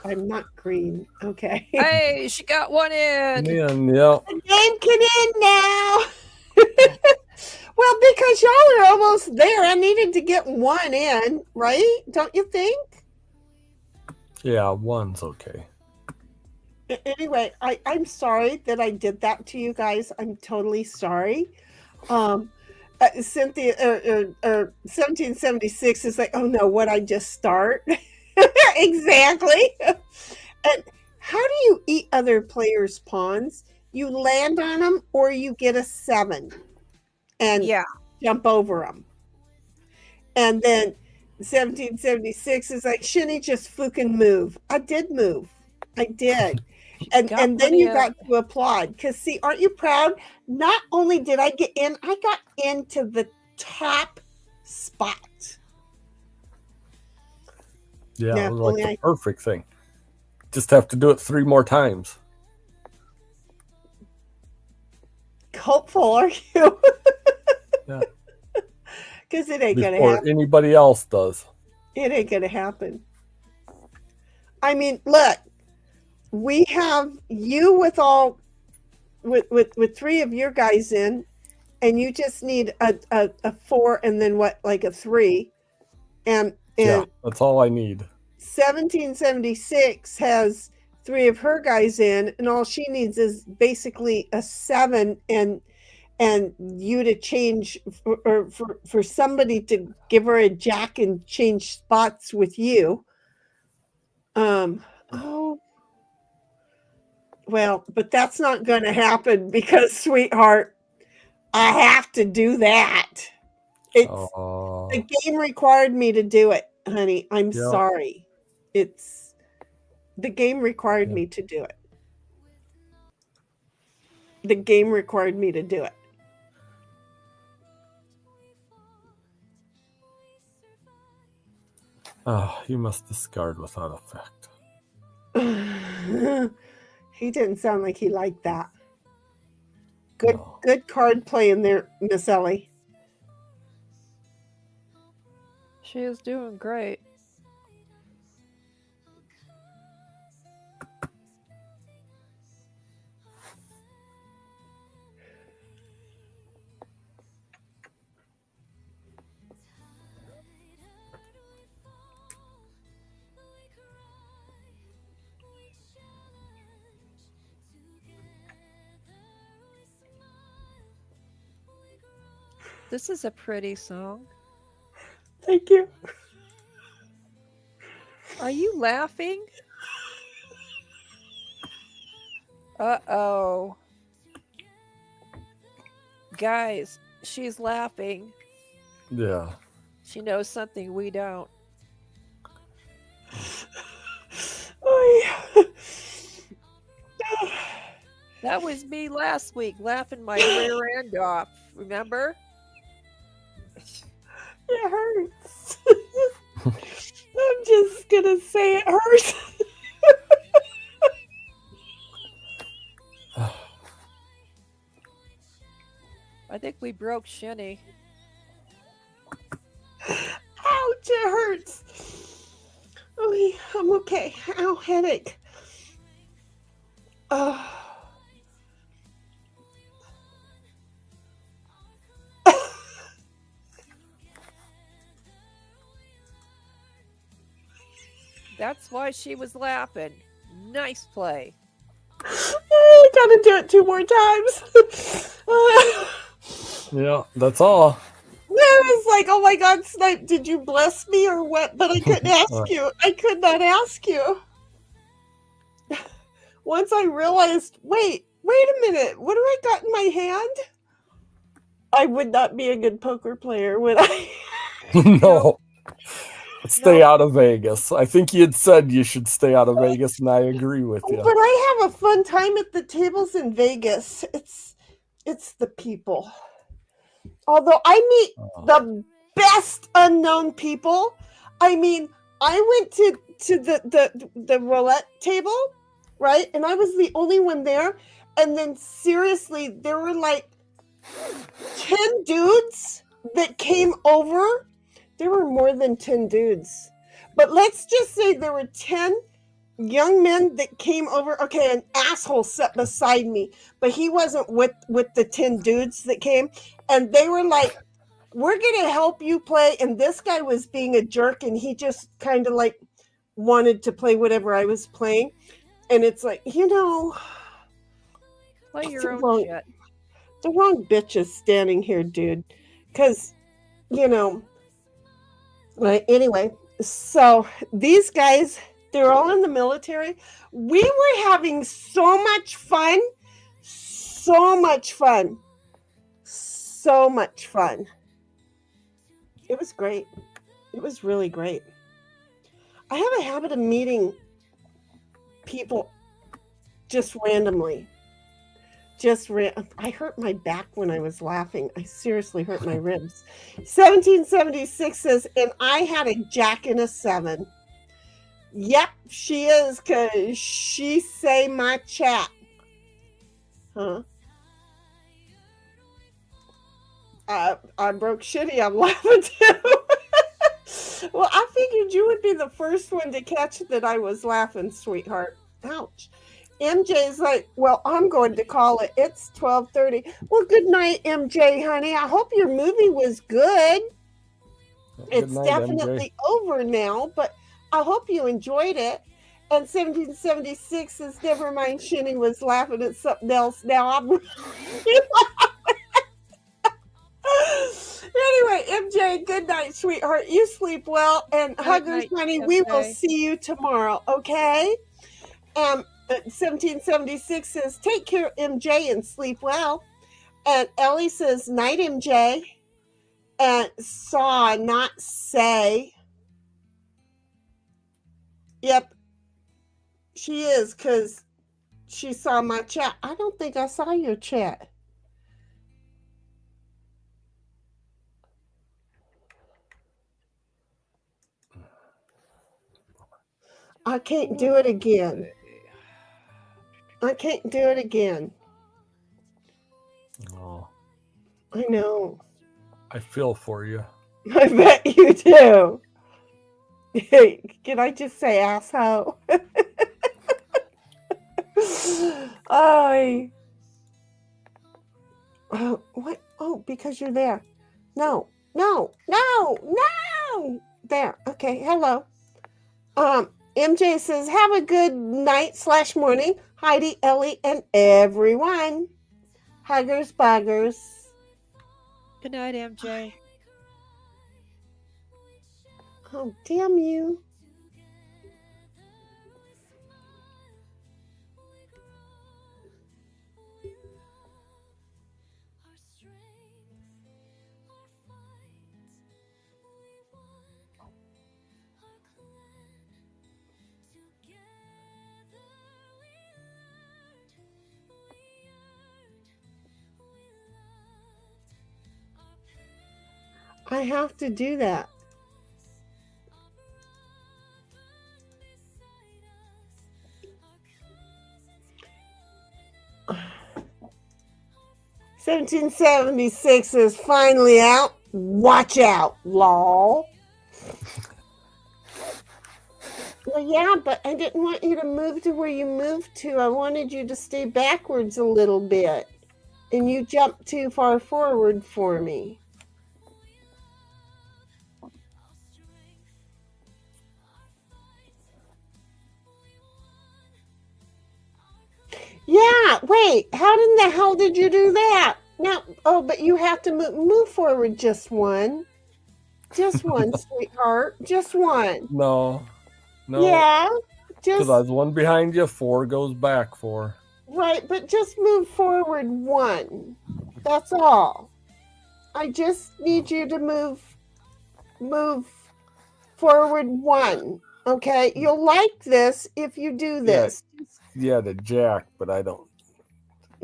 I'm not green. Okay. Hey, she got one in. Man, yeah. The game can end now. Well, because y'all are almost there. I needed to get one in, right? Don't you think? Yeah, one's okay. Anyway, I'm sorry that I did that to you guys. I'm totally sorry. Cynthia, 1776 is like, oh no, what I just start? Exactly. And how do you eat other players' pawns? You land on them or you get a 7 and jump over them. And then 1776 is like, shouldn't he just fucking move? I did move. I did. And then you got to applaud. Because, see, aren't you proud? Not only did I get in, I got into the top spot. Yeah, Now, it was like only the perfect thing. Just have to do it 3 more times. Hopeful, are you? Yeah. Because it ain't going to Before happen. anybody else does. It ain't going to happen. I mean, look, we have you with 3 of your guys in, and you just need a 4 and then what, like a 3. And Yeah, that's all I need. 1776 has 3 of her guys in, and all she needs is basically a 7 and you to change or for somebody to give her a jack and change spots with you. Well, but that's not going to happen because, sweetheart, I have to do that. The game required me to do it, honey. I'm sorry. The game required me to do it. The game required me to do it. Oh, you must discard without effect. He didn't sound like he liked that. Good card playing there, Miss Ellie. She is doing great. This is a pretty song. Thank you. Are you laughing? Uh-oh. Guys, she's laughing. Yeah. She knows something we don't. Oh, yeah. That was me last week, laughing my rear end off. Remember? It hurts. I'm just gonna say it hurts. I think we broke Shinny. Ouch, it hurts. Okay, I'm okay. Ow, headache. That's why she was laughing. Nice play. I gotta do it 2 more times. Yeah, that's all. I was like, oh my God, Snipe, did you bless me or what? But I couldn't ask you. I could not ask you. Once I realized, wait a minute, what do I got in my hand? I would not be a good poker player, would I? No. Stay out of Vegas. I think you had said you should stay out of Vegas, and I agree with you. But I have a fun time at the tables in Vegas. It's the people. Although I meet the best unknown people. I mean, I went to the roulette table, right? And I was the only one there. And then seriously, there were like 10 dudes that came over. There were more than 10 dudes. But let's just say there were 10 young men that came over. Okay, an asshole sat beside me, but he wasn't with the 10 dudes that came. And they were like, we're going to help you play. And this guy was being a jerk, and he just kind of like wanted to play whatever I was playing. And it's like, play your own shit. The wrong bitch is standing here, dude. Because, anyway, so these guys, they're all in the military. We were having so much fun. So much fun. So much fun. It was great. It was really great. I have a habit of meeting people just randomly. I hurt my back when I was laughing. I seriously hurt my ribs. 1776 says, and I had a jack and a 7. Yep, she is, because she say my chat. Huh? I broke Shitty. I'm laughing too. Well, I figured you would be the first one to catch that I was laughing, sweetheart. Ouch. MJ's like, well, I'm going to call it. It's 12:30. Well, good night, MJ, honey. I hope your movie was good. It's night, definitely over now, but I hope you enjoyed it. And 1776 says, never mind, Shinny was laughing at something else. Now I'm Anyway, MJ, good night, sweetheart. You sleep well. And huggers, honey, we will see you tomorrow, okay? 1776 says, take care, MJ, and sleep well. And Ellie says, night, MJ. And saw, not say. Yep, she is, because she saw my chat. I don't think I saw your chat. I can't do it again. I can't do it again. I know. I feel for you. I bet you do. Hey, can I just say asshole? I. Oh, what? Oh, because you're there. No, no, no, no. There. Okay. Hello. MJ says, have a good night/morning. Heidi, Ellie, and everyone. Huggers, buggers. Good night, MJ. Oh, damn you. I have to do that. "1776 is finally out. Watch out, lol." Well, yeah, but I didn't want you to move to where you moved to. I wanted you to stay backwards a little bit. And you jumped too far forward for me. Yeah, wait, how in the hell did you do that? No, oh, but you have to move forward just one. Just one, sweetheart. Just one. No. Yeah, Because just I was one behind you, 4 goes back 4. right, but just move forward one. That's all. I just need you to move forward one. Okay, you'll like this if you do this. Yeah, the jack, but I don't.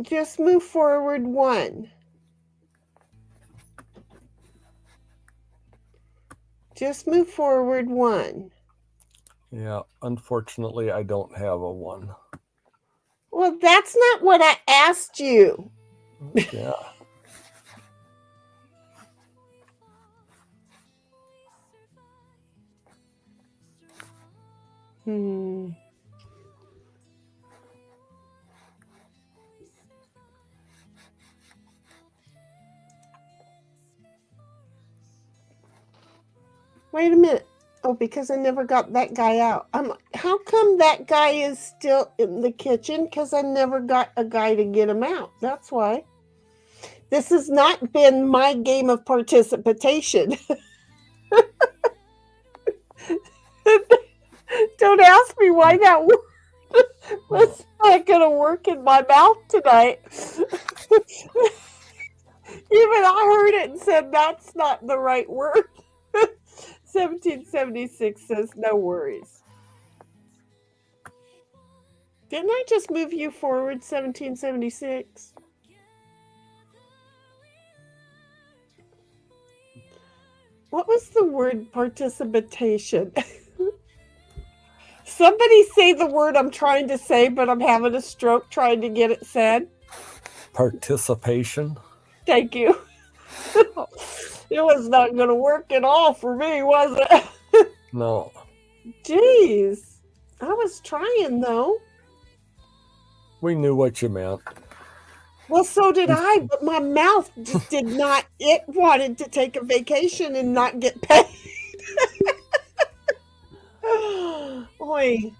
Just move forward one. Just move forward one. Yeah, unfortunately, I don't have a 1. Well, that's not what I asked you. Yeah. Wait a minute. Oh, because I never got that guy out. How come that guy is still in the kitchen? Because I never got a guy to get him out. That's why. This has not been my game of participation. Don't ask me why that word was not going to work in my mouth tonight. Even I heard it and said that's not the right word. 1776 says no worries. Didn't I just move you forward, 1776? What was the word participation? Somebody say the word I'm trying to say, but I'm having a stroke trying to get it said. Participation. Thank you. It was not going to work at all for me, was it? No. Jeez. I was trying, though. We knew what you meant. Well, so did I, but my mouth just did not. It wanted to take a vacation and not get paid. Oy.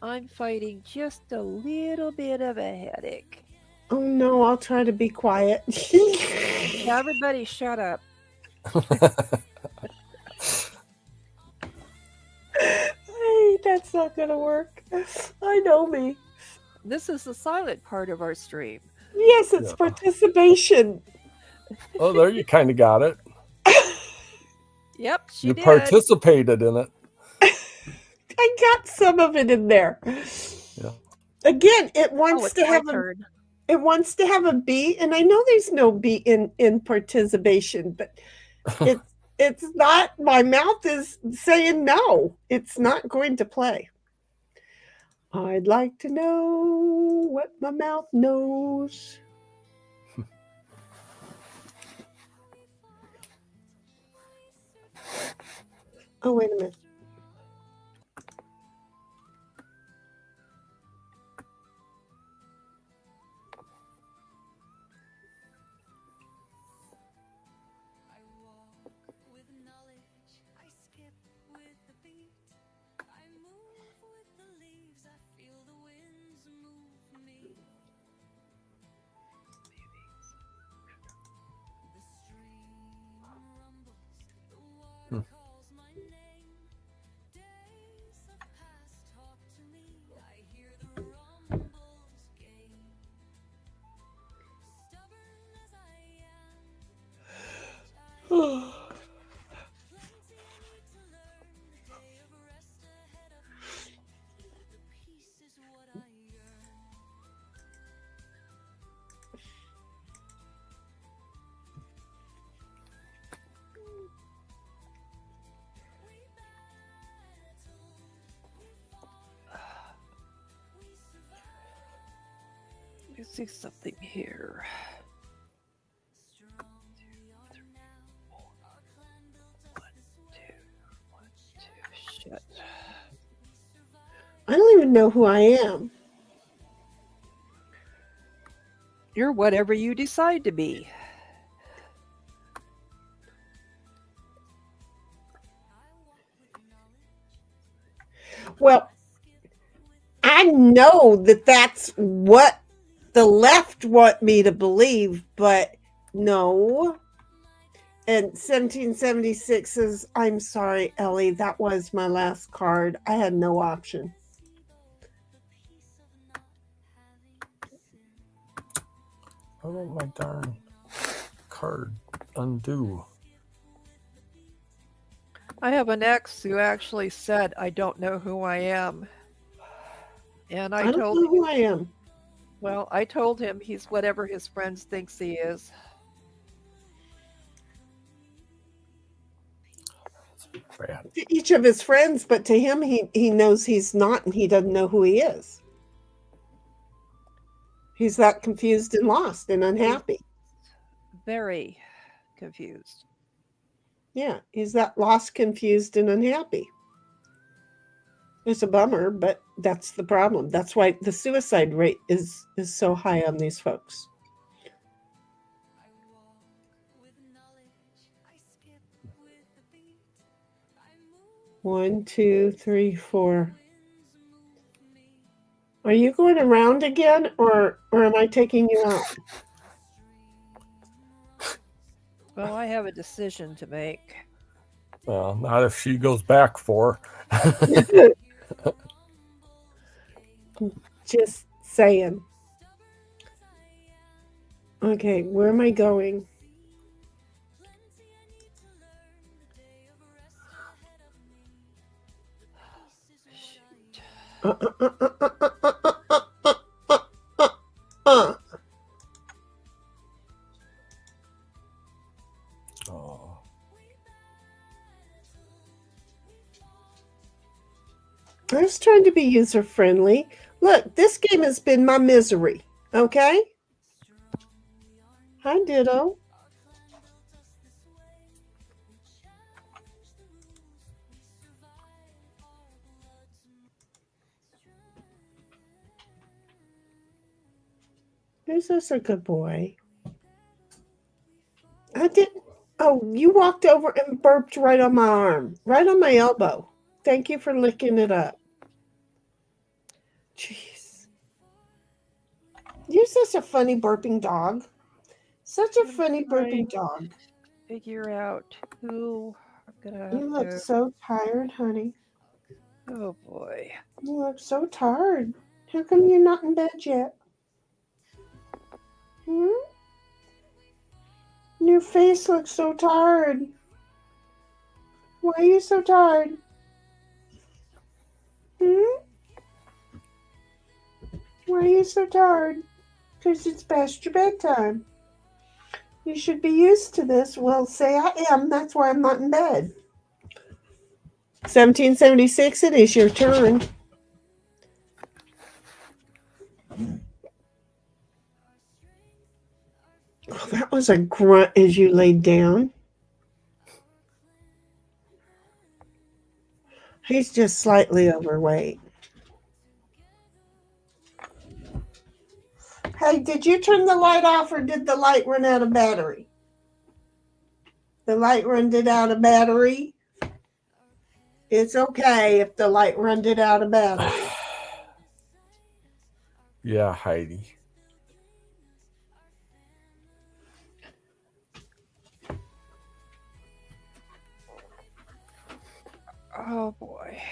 I'm fighting just a little bit of a headache. Oh no, I'll try to be quiet. Everybody shut up. Hey, that's not gonna work. I know me. This is the silent part of our stream. Yes, it's participation. Oh, there you kind of got it. Yep, she You did. participated in it. I got some of it in there. Yeah. Again, it wants it's to my have turn. it wants to have a B, and I know there's no B in participation, but it's not. My mouth is saying no. It's not going to play. I'd like to know what my mouth knows. Oh, wait a minute. Let me see something here. One, two. Shit. I don't even know who I am. You're whatever you decide to be. Well, I know that that's what the left want me to believe, but no. And 1776 says, I'm sorry, Ellie, that was my last card. I had no option. I want my darn card undo. I have an ex who actually said, I don't know who I am. And I don't told know him, who I am. well, I told him he's whatever his friends thinks he is. Bad. To each of his friends, but to him, he knows he's not, and he doesn't know who he is. He's that confused and lost and unhappy. Very confused. Yeah, he's that lost, confused, and unhappy. It's a bummer, but that's the problem. That's why the suicide rate is so high on these folks. One, two, three, four. Are you going around again, or am I taking you out? Well, I have a decision to make. Well, not if she goes back for. Just saying. Okay, where am I going? Oh. I was trying to be user friendly. Look, this game has been my misery. Okay? Hi, Ditto. Who's this a good boy? I didn't. Oh, you walked over and burped right on my arm, right on my elbow. Thank you for licking it up. Jeez. You're such a funny burping dog. Such a funny burping dog. Figure out who I'm gonna have You look to. so tired, honey. Oh boy. You look so tired. How come you're not in bed yet? Hmm? Your face looks so tired. Why are you so tired? Hmm? Why are you so tired? Because it's past your bedtime. You should be used to this. Well, say I am. That's why I'm not in bed. 1776, it is your turn. Oh, that was a grunt as you laid down. He's just slightly overweight. Hey, did you turn the light off or did the light run out of battery? The light run out of battery. It's okay if the light run out of battery. Yeah, Heidi. Oh boy.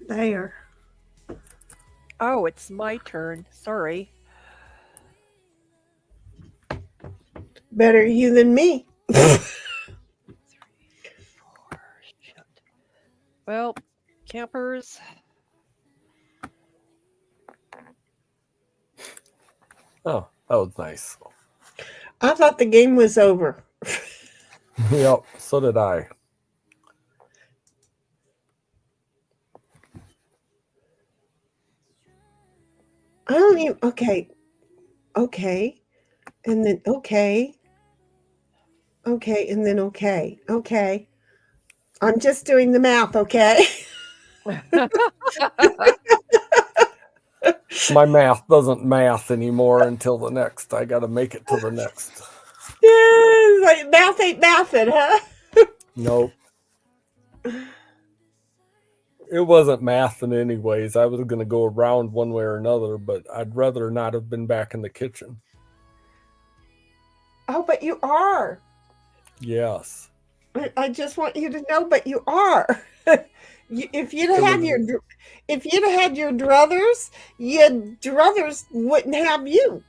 There. Oh, it's my turn. Sorry. Better you than me. 3, 4. Shit. Well, campers. Oh, that was nice. I thought the game was over. Yep, so did I. I don't even. Okay. Okay. And then okay. Okay. And then okay. Okay. I'm just doing the math, okay? My math doesn't math anymore until the next. I got to make it to the next. Yeah, like math ain't mathing, huh? Nope. It wasn't mathing anyways. I was going to go around one way or another, but I'd rather not have been back in the kitchen. Oh, but you are. Yes. I just want you to know, but you are. If you'd have had your druthers, your druthers wouldn't have you.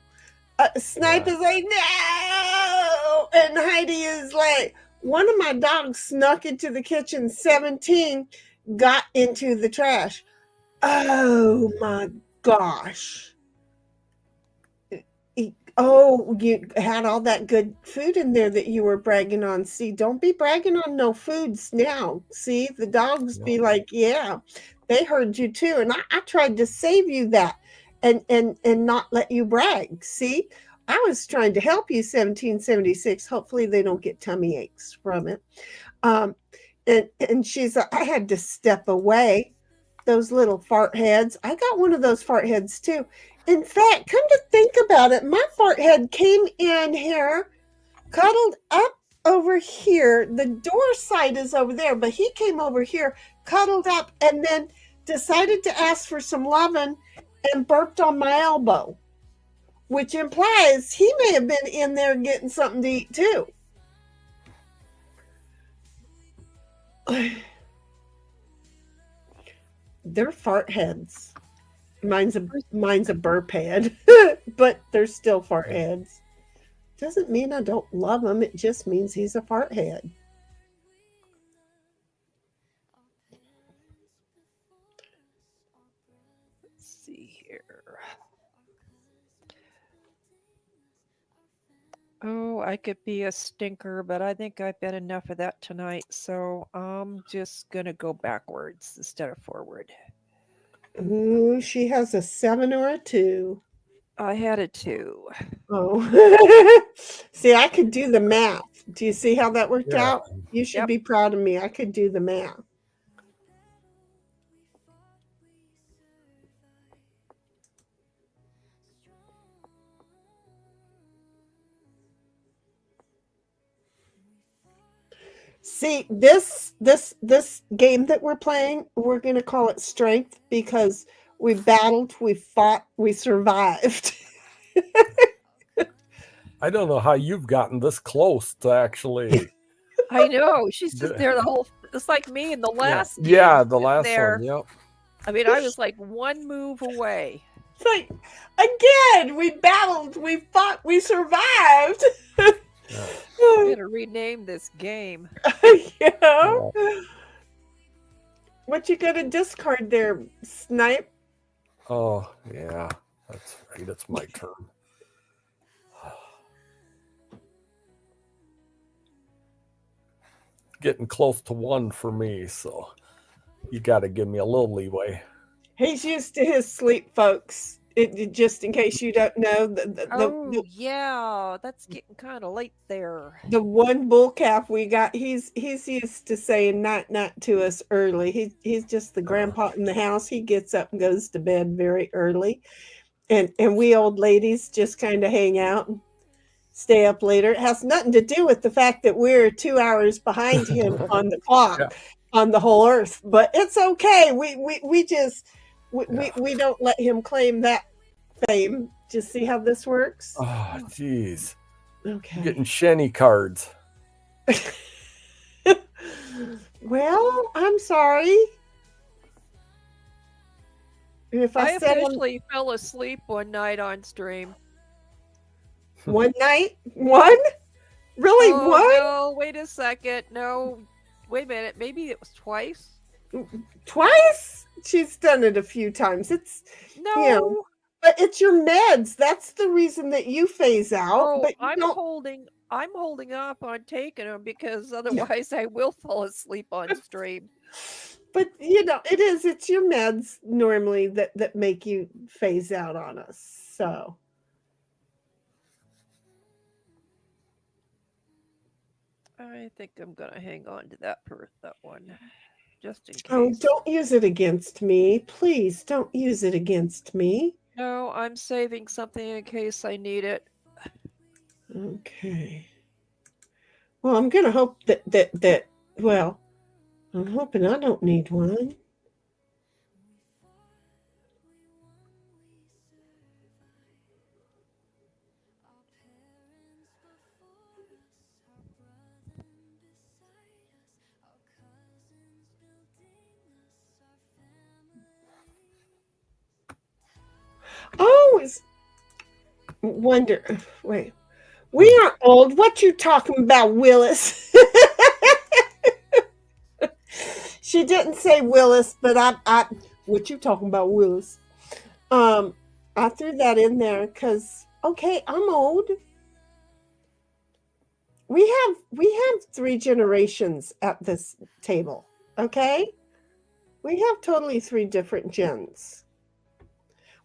Snipe is like, no, and Heidi is like, one of my dogs snuck into the kitchen. 17 got into the trash. Oh my gosh. Oh, you had all that good food in there that you were bragging on. See, don't be bragging on no foods now. See, the dogs be like, yeah, they heard you too. And I tried to save you that and not let you brag. See, I was trying to help you, 1776. Hopefully they don't get tummy aches from it. And she's like, I had to step away. Those little fart heads. I got one of those fart heads too. In fact, come to think about it, my fart head came in here, cuddled up over here. The door side is over there, but he came over here, cuddled up, and then decided to ask for some loving and burped on my elbow, which implies he may have been in there getting something to eat too. They're fart heads. Mine's a burp head, but they're still fart heads. Doesn't mean I don't love him. It just means he's a fart head. Let's see here. Oh, I could be a stinker, but I think I've been enough of that tonight. So I'm just going to go backwards instead of forward. Ooh, she has a 7 or a 2. I had a 2. Oh, see, I could do the math. Do you see how that worked Yeah. out? You should be proud of me. I could do the math. See, this game that we're playing, we're going to call it strength because we battled, we fought, we survived. I don't know how you've gotten this close to actually. I know. She's just there the whole. It's like me in the last. Yeah, the last there. one. Yep. I mean, I was like one move away. It's like, again, we battled, we fought, we survived. Yeah. I'm going to rename this game. Yeah. What you got to discard there, Snipe? Oh, yeah. That's right. It's my turn. Getting close to 1 for me, so you got to give me a little leeway. He's used to his sleep, folks. Just in case you don't know, Yeah, that's getting kind of late there. the one bull calf we got, he's used to saying night to us early. He's just the grandpa in the house. He gets up and goes to bed very early, and we old ladies just kind of hang out and stay up later. It has nothing to do with the fact that we're 2 hours behind him on the clock on the whole earth, but it's okay. We just we don't let him claim that fame. Just see how this works. Oh, jeez. Okay. Getting shenny cards. Well, I'm sorry. If I said officially fell asleep one night on stream. one night, one? Really, Oh, one? no, wait a second. No, wait a minute. Maybe it was twice. Twice? She's done it a few times. It's No. you know, but it's your meds. That's the reason that you phase out. Oh, But you I'm don't. holding up on taking them because otherwise I will fall asleep on stream. But it's your meds normally that make you phase out on us. So I think I'm gonna hang on to that one, just in case. oh, don't use it against me. Please don't use it against me. No, I'm saving something in case I need it. Okay. Well, I'm gonna hope that well, I'm hoping I don't need one. Always wonder. Wait, we aren't old. What you talking about, Willis? She didn't say Willis, but I. What you talking about, Willis? I threw that in there because okay, I'm old. We have 3 generations at this table. Okay, we have totally 3 different gens.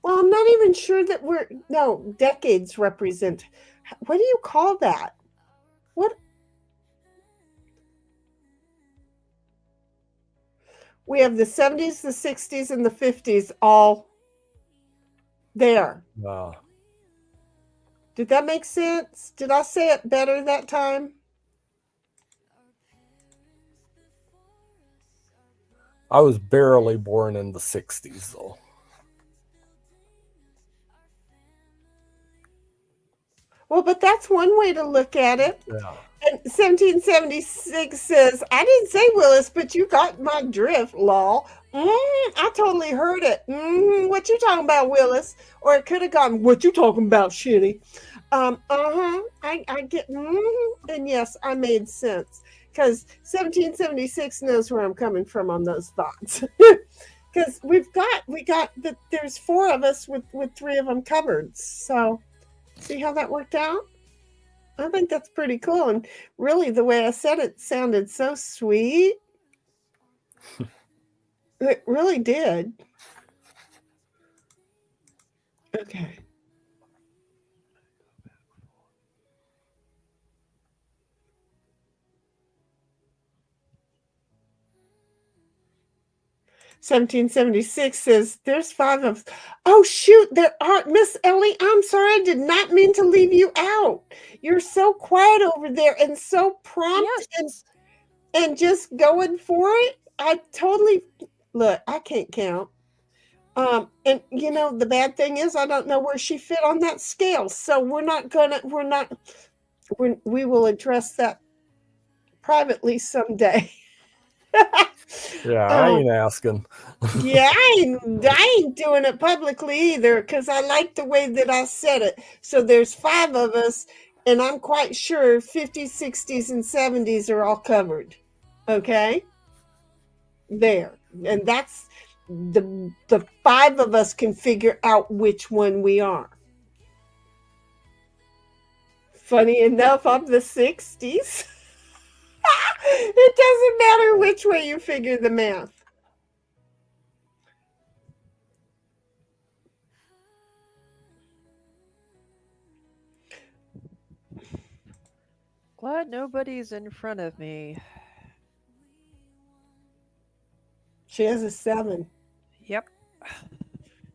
Well, I'm not even sure that decades represent. What do you call that? What? We have the 70s, the 60s, and the 50s all there. Wow. Did that make sense? Did I say it better that time? I was barely born in the 60s, though. Well, but that's one way to look at it. Yeah. And 1776 says, I didn't say Willis, but you got my drift, lol. I totally heard it. What you talking about, Willis? Or it could have gone, what you talking about, shitty? I get, and yes, I made sense. Because 1776 knows where I'm coming from on those thoughts. Because there's 4 of us with 3 of them covered. So see how that worked out? I think that's pretty cool. And really, the way I said it sounded so sweet. It really did. Okay. "1776 says there's 5 of. Oh shoot, there are Miss Ellie. I'm sorry, I did not mean to leave you out. You're so quiet over there and so prompt and just going for it. I totally look. I can't count. And the bad thing is I don't know where she fit on that scale. So we will address that privately someday. Yeah, I ain't asking. Yeah, I ain't doing it publicly either because I like the way that I said it. So there's 5 of us, and I'm quite sure 50s, 60s, and 70s are all covered. Okay? There. And the five of us can figure out which one we are. Funny enough, I'm the 60s. It doesn't matter which way you figure the math. Glad nobody's in front of me. She has a 7. Yep.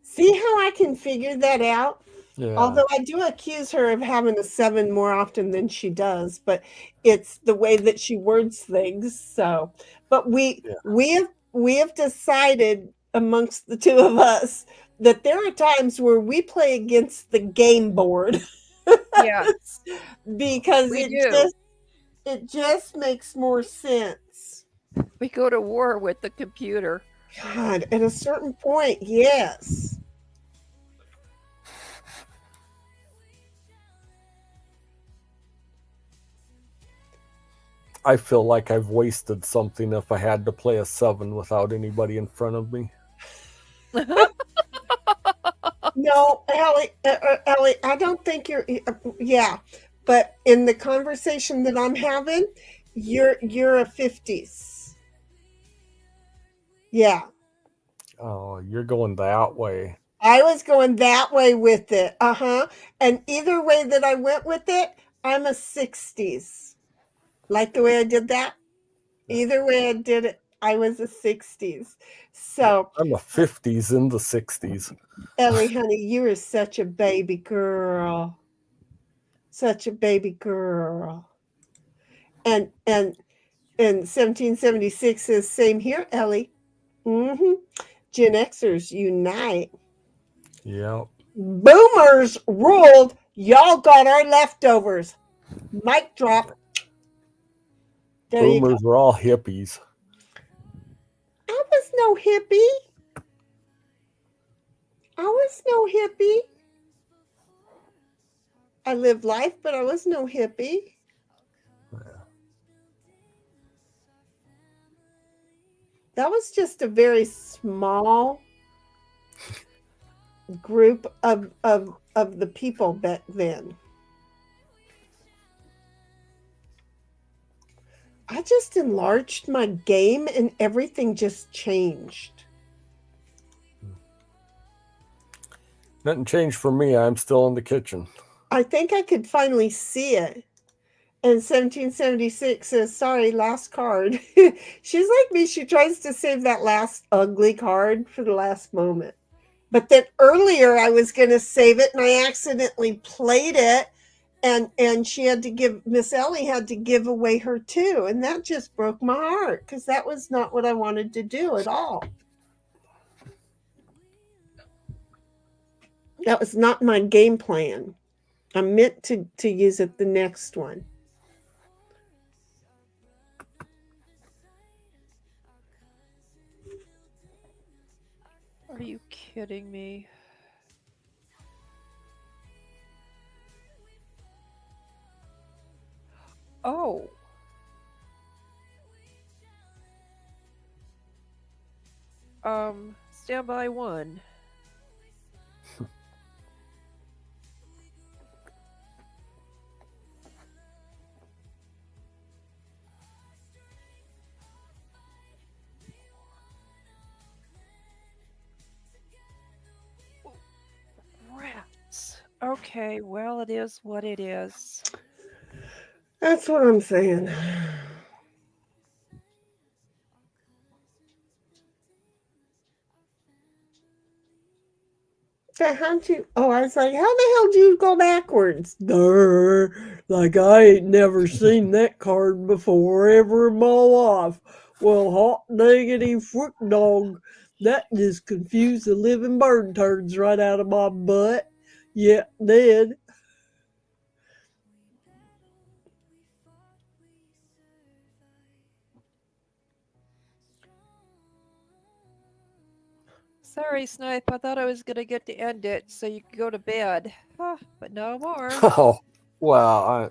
See how I can figure that out? Yeah. Although I do accuse her of having a 7 more often than she does, but it's the way that she words things. So, but we have decided amongst the two of us that there are times where we play against the game board. Yeah. Because We do. it just makes more sense. We go to war with the computer. God, at a certain point, yes. I feel like I've wasted something if I had to play a 7 without anybody in front of me. No, Ellie, I don't think you're. Yeah, but in the conversation that I'm having, you're a 50s. Yeah, Oh, you're going that way. I was going that way with it. And either way that I went with it, I'm a 60s. Like the way I did that. Either way I did it, I was a 60s. So I'm a 50s in the 60s. Ellie, honey, you are such a baby girl. Such a baby girl. And 1776 says, same here, Ellie. Gen Xers unite. Yep. Boomers ruled. Y'all got our leftovers. Mic drop. There you go. Boomers were all hippies. I was no hippie. I was no hippie. I lived life, but I was no hippie. That was just a very small group of the people back then. I just enlarged my game and everything just changed. Nothing changed for me. I'm still in the kitchen. I think I could finally see it. And 1776 says, sorry, last card. She's like me. She tries to save that last ugly card for the last moment. But then earlier I was going to save it and I accidentally played it. And she had to give, Miss Ellie had to give away her 2. And that just broke my heart because that was not what I wanted to do at all. That was not my game plan. I meant to use it the next one. Are you kidding me? Oh. Standby 1. Rats. Okay, well, it is what it is. That's what I'm saying. How'd you? Oh, I was like, how the hell did you go backwards? Like I ain't never seen that card before ever in my life. Well, hot diggity foot dog. That just confused the living bird turds right out of my butt. Yeah, it did. Sorry, Snipe. I thought I was going to get to end it so you could go to bed. But no more. Oh, well,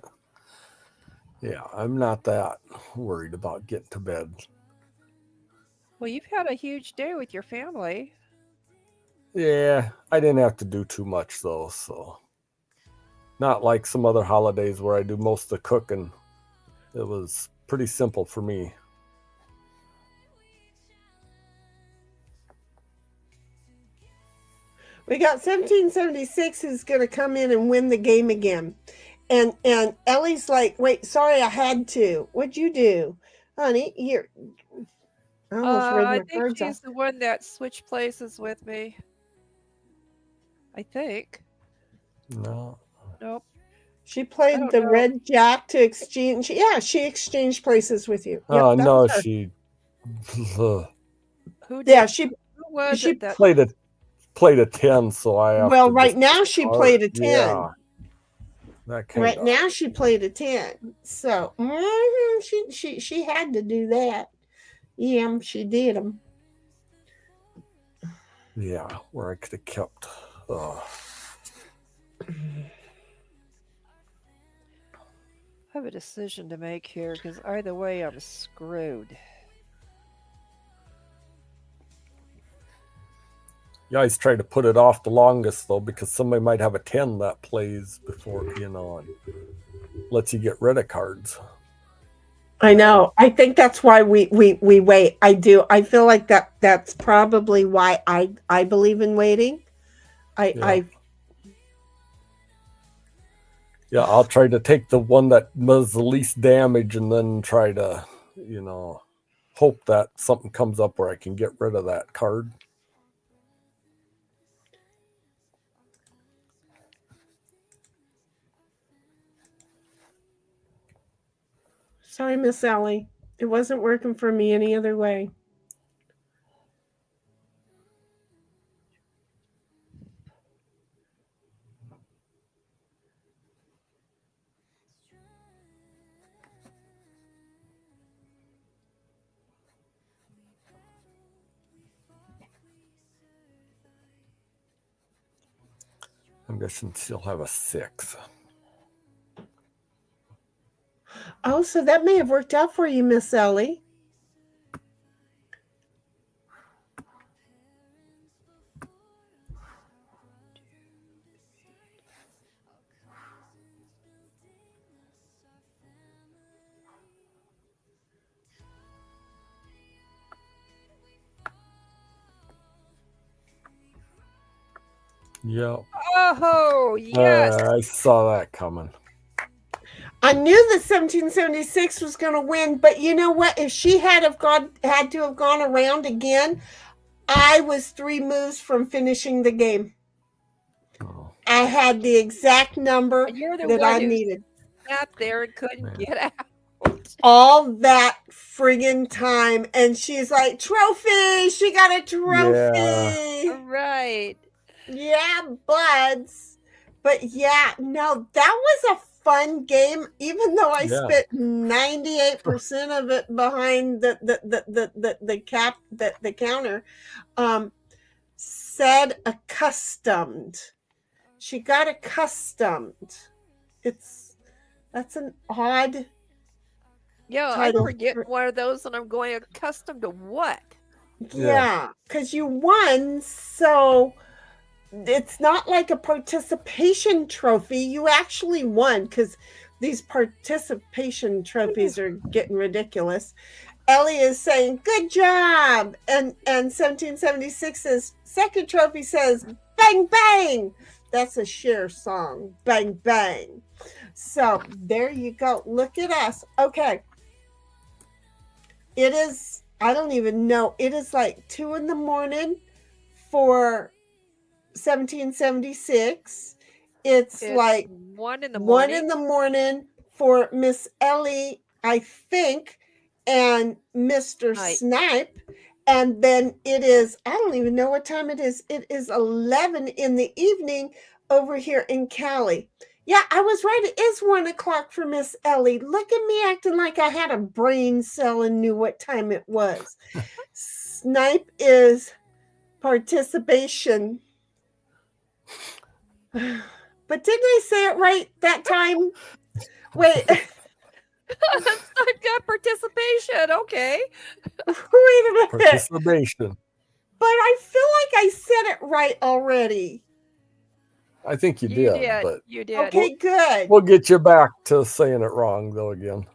I'm not that worried about getting to bed. Well, you've had a huge day with your family. Yeah, I didn't have to do too much though, so not like some other holidays where I do most of the cooking. It was pretty simple for me. We got 1776 who's going to come in and win the game again. And Ellie's like, wait, sorry, I had to. What'd you do? Honey, here. I almost read I my think cards she's off. the one that switched places with me. I think. No. Nope. She I played don't the know. red jack to exchange. Yeah, she exchanged places with you. Yep, Oh that no, was her. she Who did? Yeah, she Who was she it that? played a 10, so I have well, to right just now she discard. played a 10. Yeah. That kind Right of now she played a 10. So she had to do that. Yeah, she did them. yeah, where I could have kept I have a decision to make here because either way I'm screwed. you guys try to put it off the longest though, because somebody might have a 10 that plays before, and lets you get rid of cards. I know. I think that's why we wait. I do. I feel like that's probably why I believe in waiting. Yeah, I'll try to take the one that does the least damage and then try to, hope that something comes up where I can get rid of that card. Sorry, Miss Ellie. It wasn't working for me any other way. I'm guessing she'll have a 6. Oh, so that may have worked out for you, Miss Ellie. Yeah. Oh yes. I saw that coming. I knew that 1776 was going to win, but you know what? If she had to have gone around again, I was 3 moves from finishing the game. Oh. I had the exact number You're the that one I who needed. sat there and couldn't Man. get out. All that friggin' time, and she's like, trophy! She got a trophy! All right. Yeah, buds. But yeah, no, that was a fun game, even though I spent 98% of it behind the counter. Said accustomed. She got accustomed. That's an odd Yeah, title. I forget one of those, and I'm going accustomed to what? Yeah, because you won, so it's not like a participation trophy. You actually won, because these participation trophies are getting ridiculous. Ellie is saying, good job. And 1776's second trophy says, bang, bang. That's a Cher song, bang, bang. So there you go. Look at us. Okay. It is, I don't even know. It is like 2 in the morning for 1776. It's like 1 in the 1 morning. in the morning for Miss Ellie, I think, and Mr. Right. Snipe. And then it is, I don't even know what time it is. It is 11 in the evening over here in Cali. Yeah, I was right. It is 1 o'clock for Miss Ellie. Look at me acting like I had a brain cell and knew what time it was. Snipe is participation. But didn't I say it right that time? Wait. I've got participation. Okay. Wait a minute. Participation. But I feel like I said it right already. I think you You did, did. but You did. Okay, good. we'll get you back to saying it wrong though again.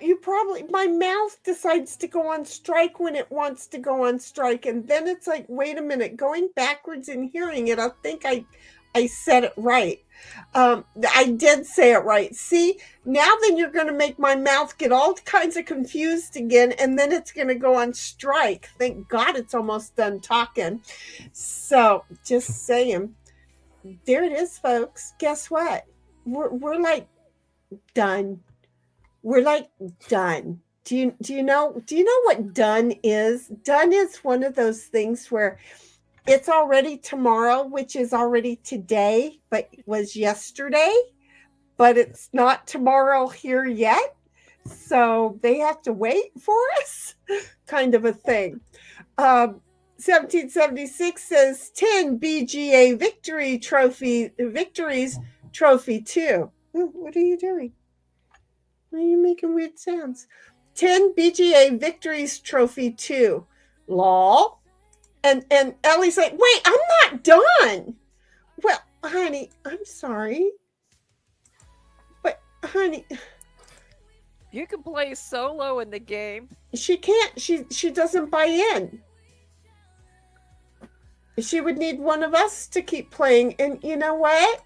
You probably, my mouth decides to go on strike when it wants to go on strike. And then it's like, wait a minute, going backwards and hearing it, I think I said it right. I did say it right. See, now then you're going to make my mouth get all kinds of confused again, and then it's going to go on strike. Thank God it's almost done talking. So just saying, there it is, folks. Guess what? We're like done. We're like done. Do you know what done is? Done is one of those things where it's already tomorrow, which is already today, but was yesterday, but it's not tomorrow here yet. So they have to wait for us, kind of a thing. 1776 says 10 BGA victories trophy 2. What are you doing? Why are you making weird sounds? 10 BGA victories trophy 2. Law. And Ellie's like, wait, I'm not done. Well, honey, I'm sorry. But honey, You can play solo in the game. she can't. She doesn't buy in. She would need one of us to keep playing. And you know what?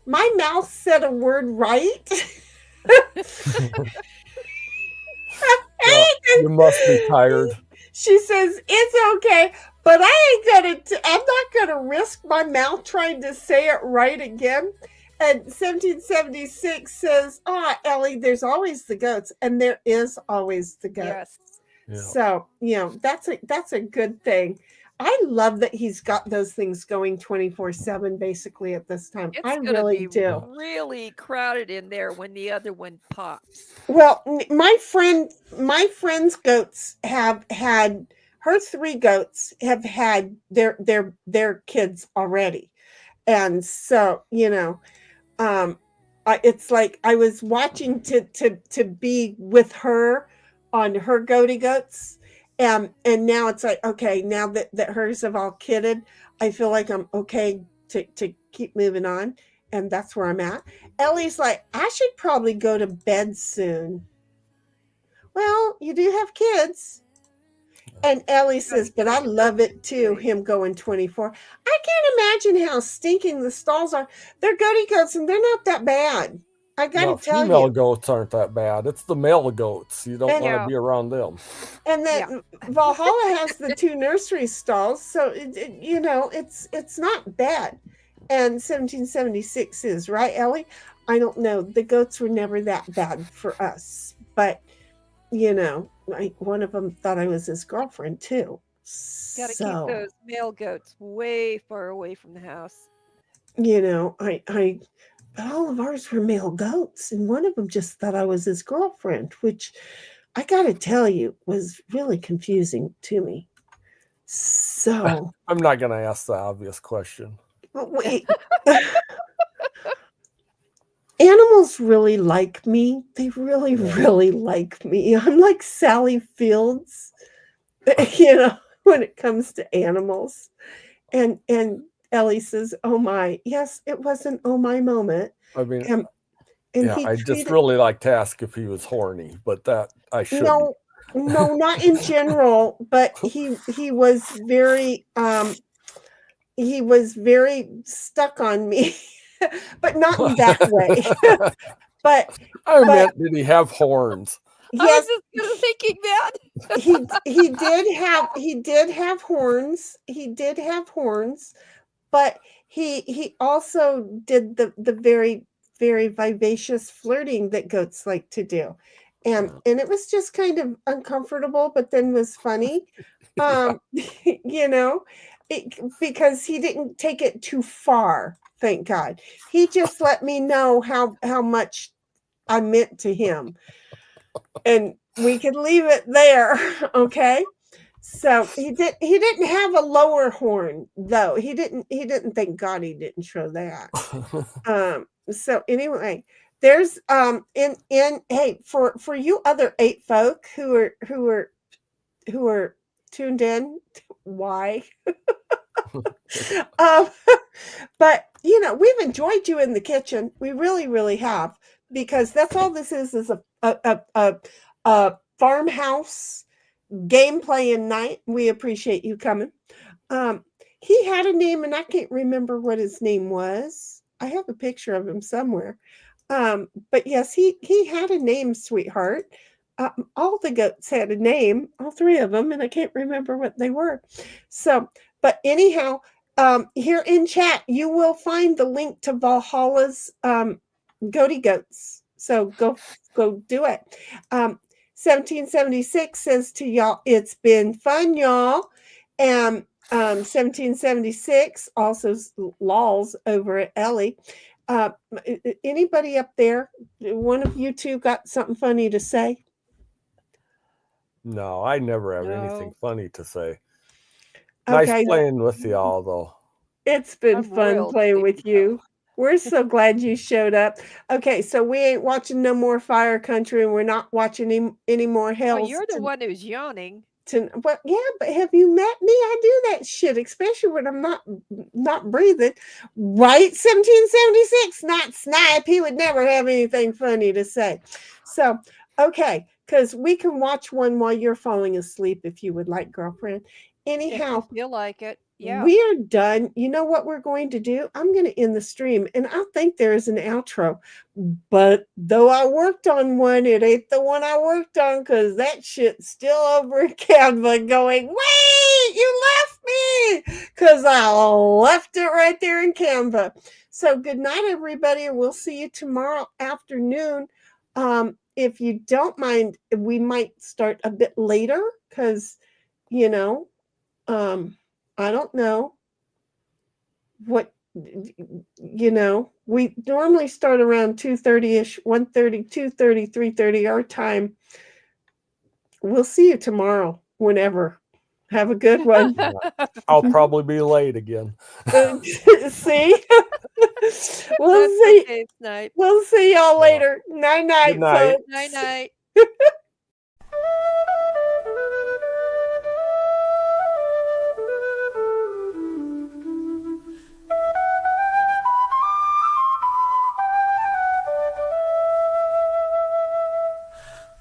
My mouth said a word right. Well, you must be tired. She says, it's okay, but I'm not gonna risk my mouth trying to say it right again. And 1776 says, Ellie, there's always the goats. And there is always the goats. Yes. Yeah. So, that's a good thing. I love that he's got those things going 24/7 basically at this time. It's I gonna really be do. really crowded in there when the other one pops. Well, my friend's goats have had, her 3 goats have had their kids already. And so, it's like I was watching to be with her on her goaty goats. And now it's like, okay, now that hers have all kidded, I feel like I'm okay to keep moving on. And that's where I'm at. Ellie's like, I should probably go to bed soon. Well, you do have kids. And Ellie says, but I love it too, him going 24. I can't imagine how stinking the stalls are. They're goaty goats and they're not that bad. I got to tell female you. goats aren't that bad. It's the male goats. You don't And- want to be around them. And then Valhalla has the 2 nursery stalls. So, it's not bad. And 1776 is, right, Ellie? I don't know. The goats were never that bad for us. But, one of them thought I was his girlfriend, too. Gotta keep those male goats way far away from the house. But all of ours were male goats. And one of them just thought I was his girlfriend, which I got to tell you was really confusing to me. So. I'm not going to ask the obvious question. Wait. Animals really like me. They really, really like me. I'm like Sally Fields, when it comes to animals. And Ellie says, oh my. Yes, it was an oh my moment. I mean, and I just really like to ask if he was horny, but that I should. No, not in general, but he was very stuck on me, but not in that way. but I meant, did he have horns? Yes, I was just thinking that. he did have horns. He did have horns, but he also did the very, very vivacious flirting that goats like to do. And it was just kind of uncomfortable, but then was funny, because he didn't take it too far. Thank God. He just let me know how much I meant to him, and we could leave it there. Okay. So he didn't have a lower horn though. He didn't, thank God he didn't show that. So anyway, There's in hey, for you other 8 folk who are tuned in, why? But we've enjoyed you in the kitchen. We really, really have, because that's all this is a farmhouse game playing night. We appreciate you coming. He had a name, and I can't remember what his name was. I have a picture of him somewhere. But yes, he had a name, sweetheart. All the goats had a name, all 3 of them, and I can't remember what they were. So, but anyhow, here in chat, you will find the link to Valhalla's goaty goats. So go do it. 1776 says to y'all, it's been fun, y'all. And 1776 also lols over at Ellie. Anybody up there? One of you two got something funny to say? No, I never have No. anything funny to say. Nice Okay. playing with y'all, though. It's been I'm fun real playing with sleepy you. We're so glad you showed up. Okay, so we ain't watching no more Fire Country, and we're not watching any more Well, Hells. you're the one who's yawning. Well, yeah, but have you met me? I do that shit, especially when I'm not breathing. Right, 1776, not Snipe. He would never have anything funny to say. So, okay, because we can watch one while you're falling asleep if you would like, girlfriend. If Anyhow, you feel like it. Yeah. we're done. You know what we're going to do? I'm going to end the stream, and I think there is an outro. But though I worked on one, it ain't the one I worked on, because that shit's still over in Canva going, wait, you left me, because I left it right there in Canva. So good night, everybody, and we'll see you tomorrow afternoon. If you don't mind, we might start a bit later, because, I don't know what, we normally start around 2:30ish, 1:30, 2:30, 3:30 our time. We'll see you tomorrow, whenever. Have a good one. I'll probably be late again. See? We'll That's see. okay, Snipe. We'll see y'all later. Night-night, Good night. folks. Night-night.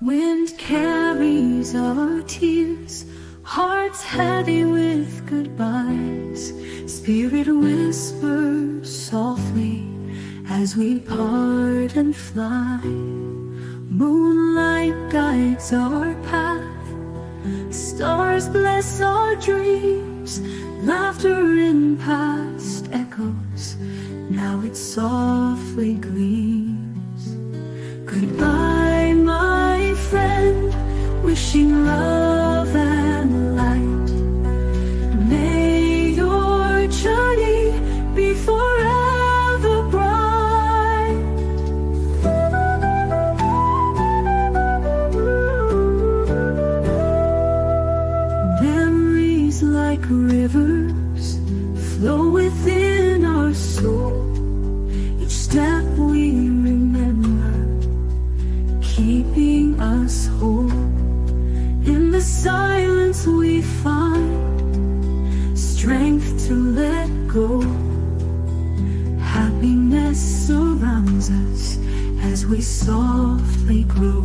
Wind carries our tears, hearts heavy with goodbyes. Spirit whispers softly as we part and fly. Moonlight guides our path, stars bless our dreams. Laughter in past echoes, now it softly gleams. Goodbye, my friend, wishing love and light. May your journey be forever bright. Memories like rivers flow within our soul. Each step we remember, keeping us whole. In the silence we find strength to let go. Happiness surrounds us as we softly grow.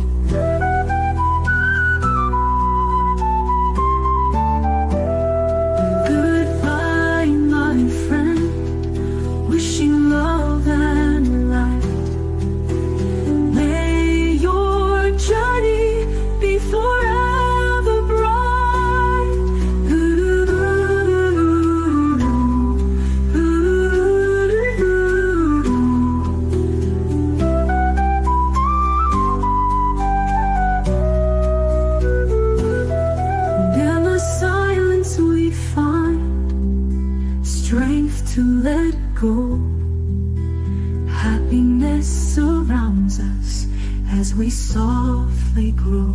Goodbye, my friend, wishing love and light. May your journey be forever bright. In the silence we find strength to let go. Happiness surrounds us as we softly grow.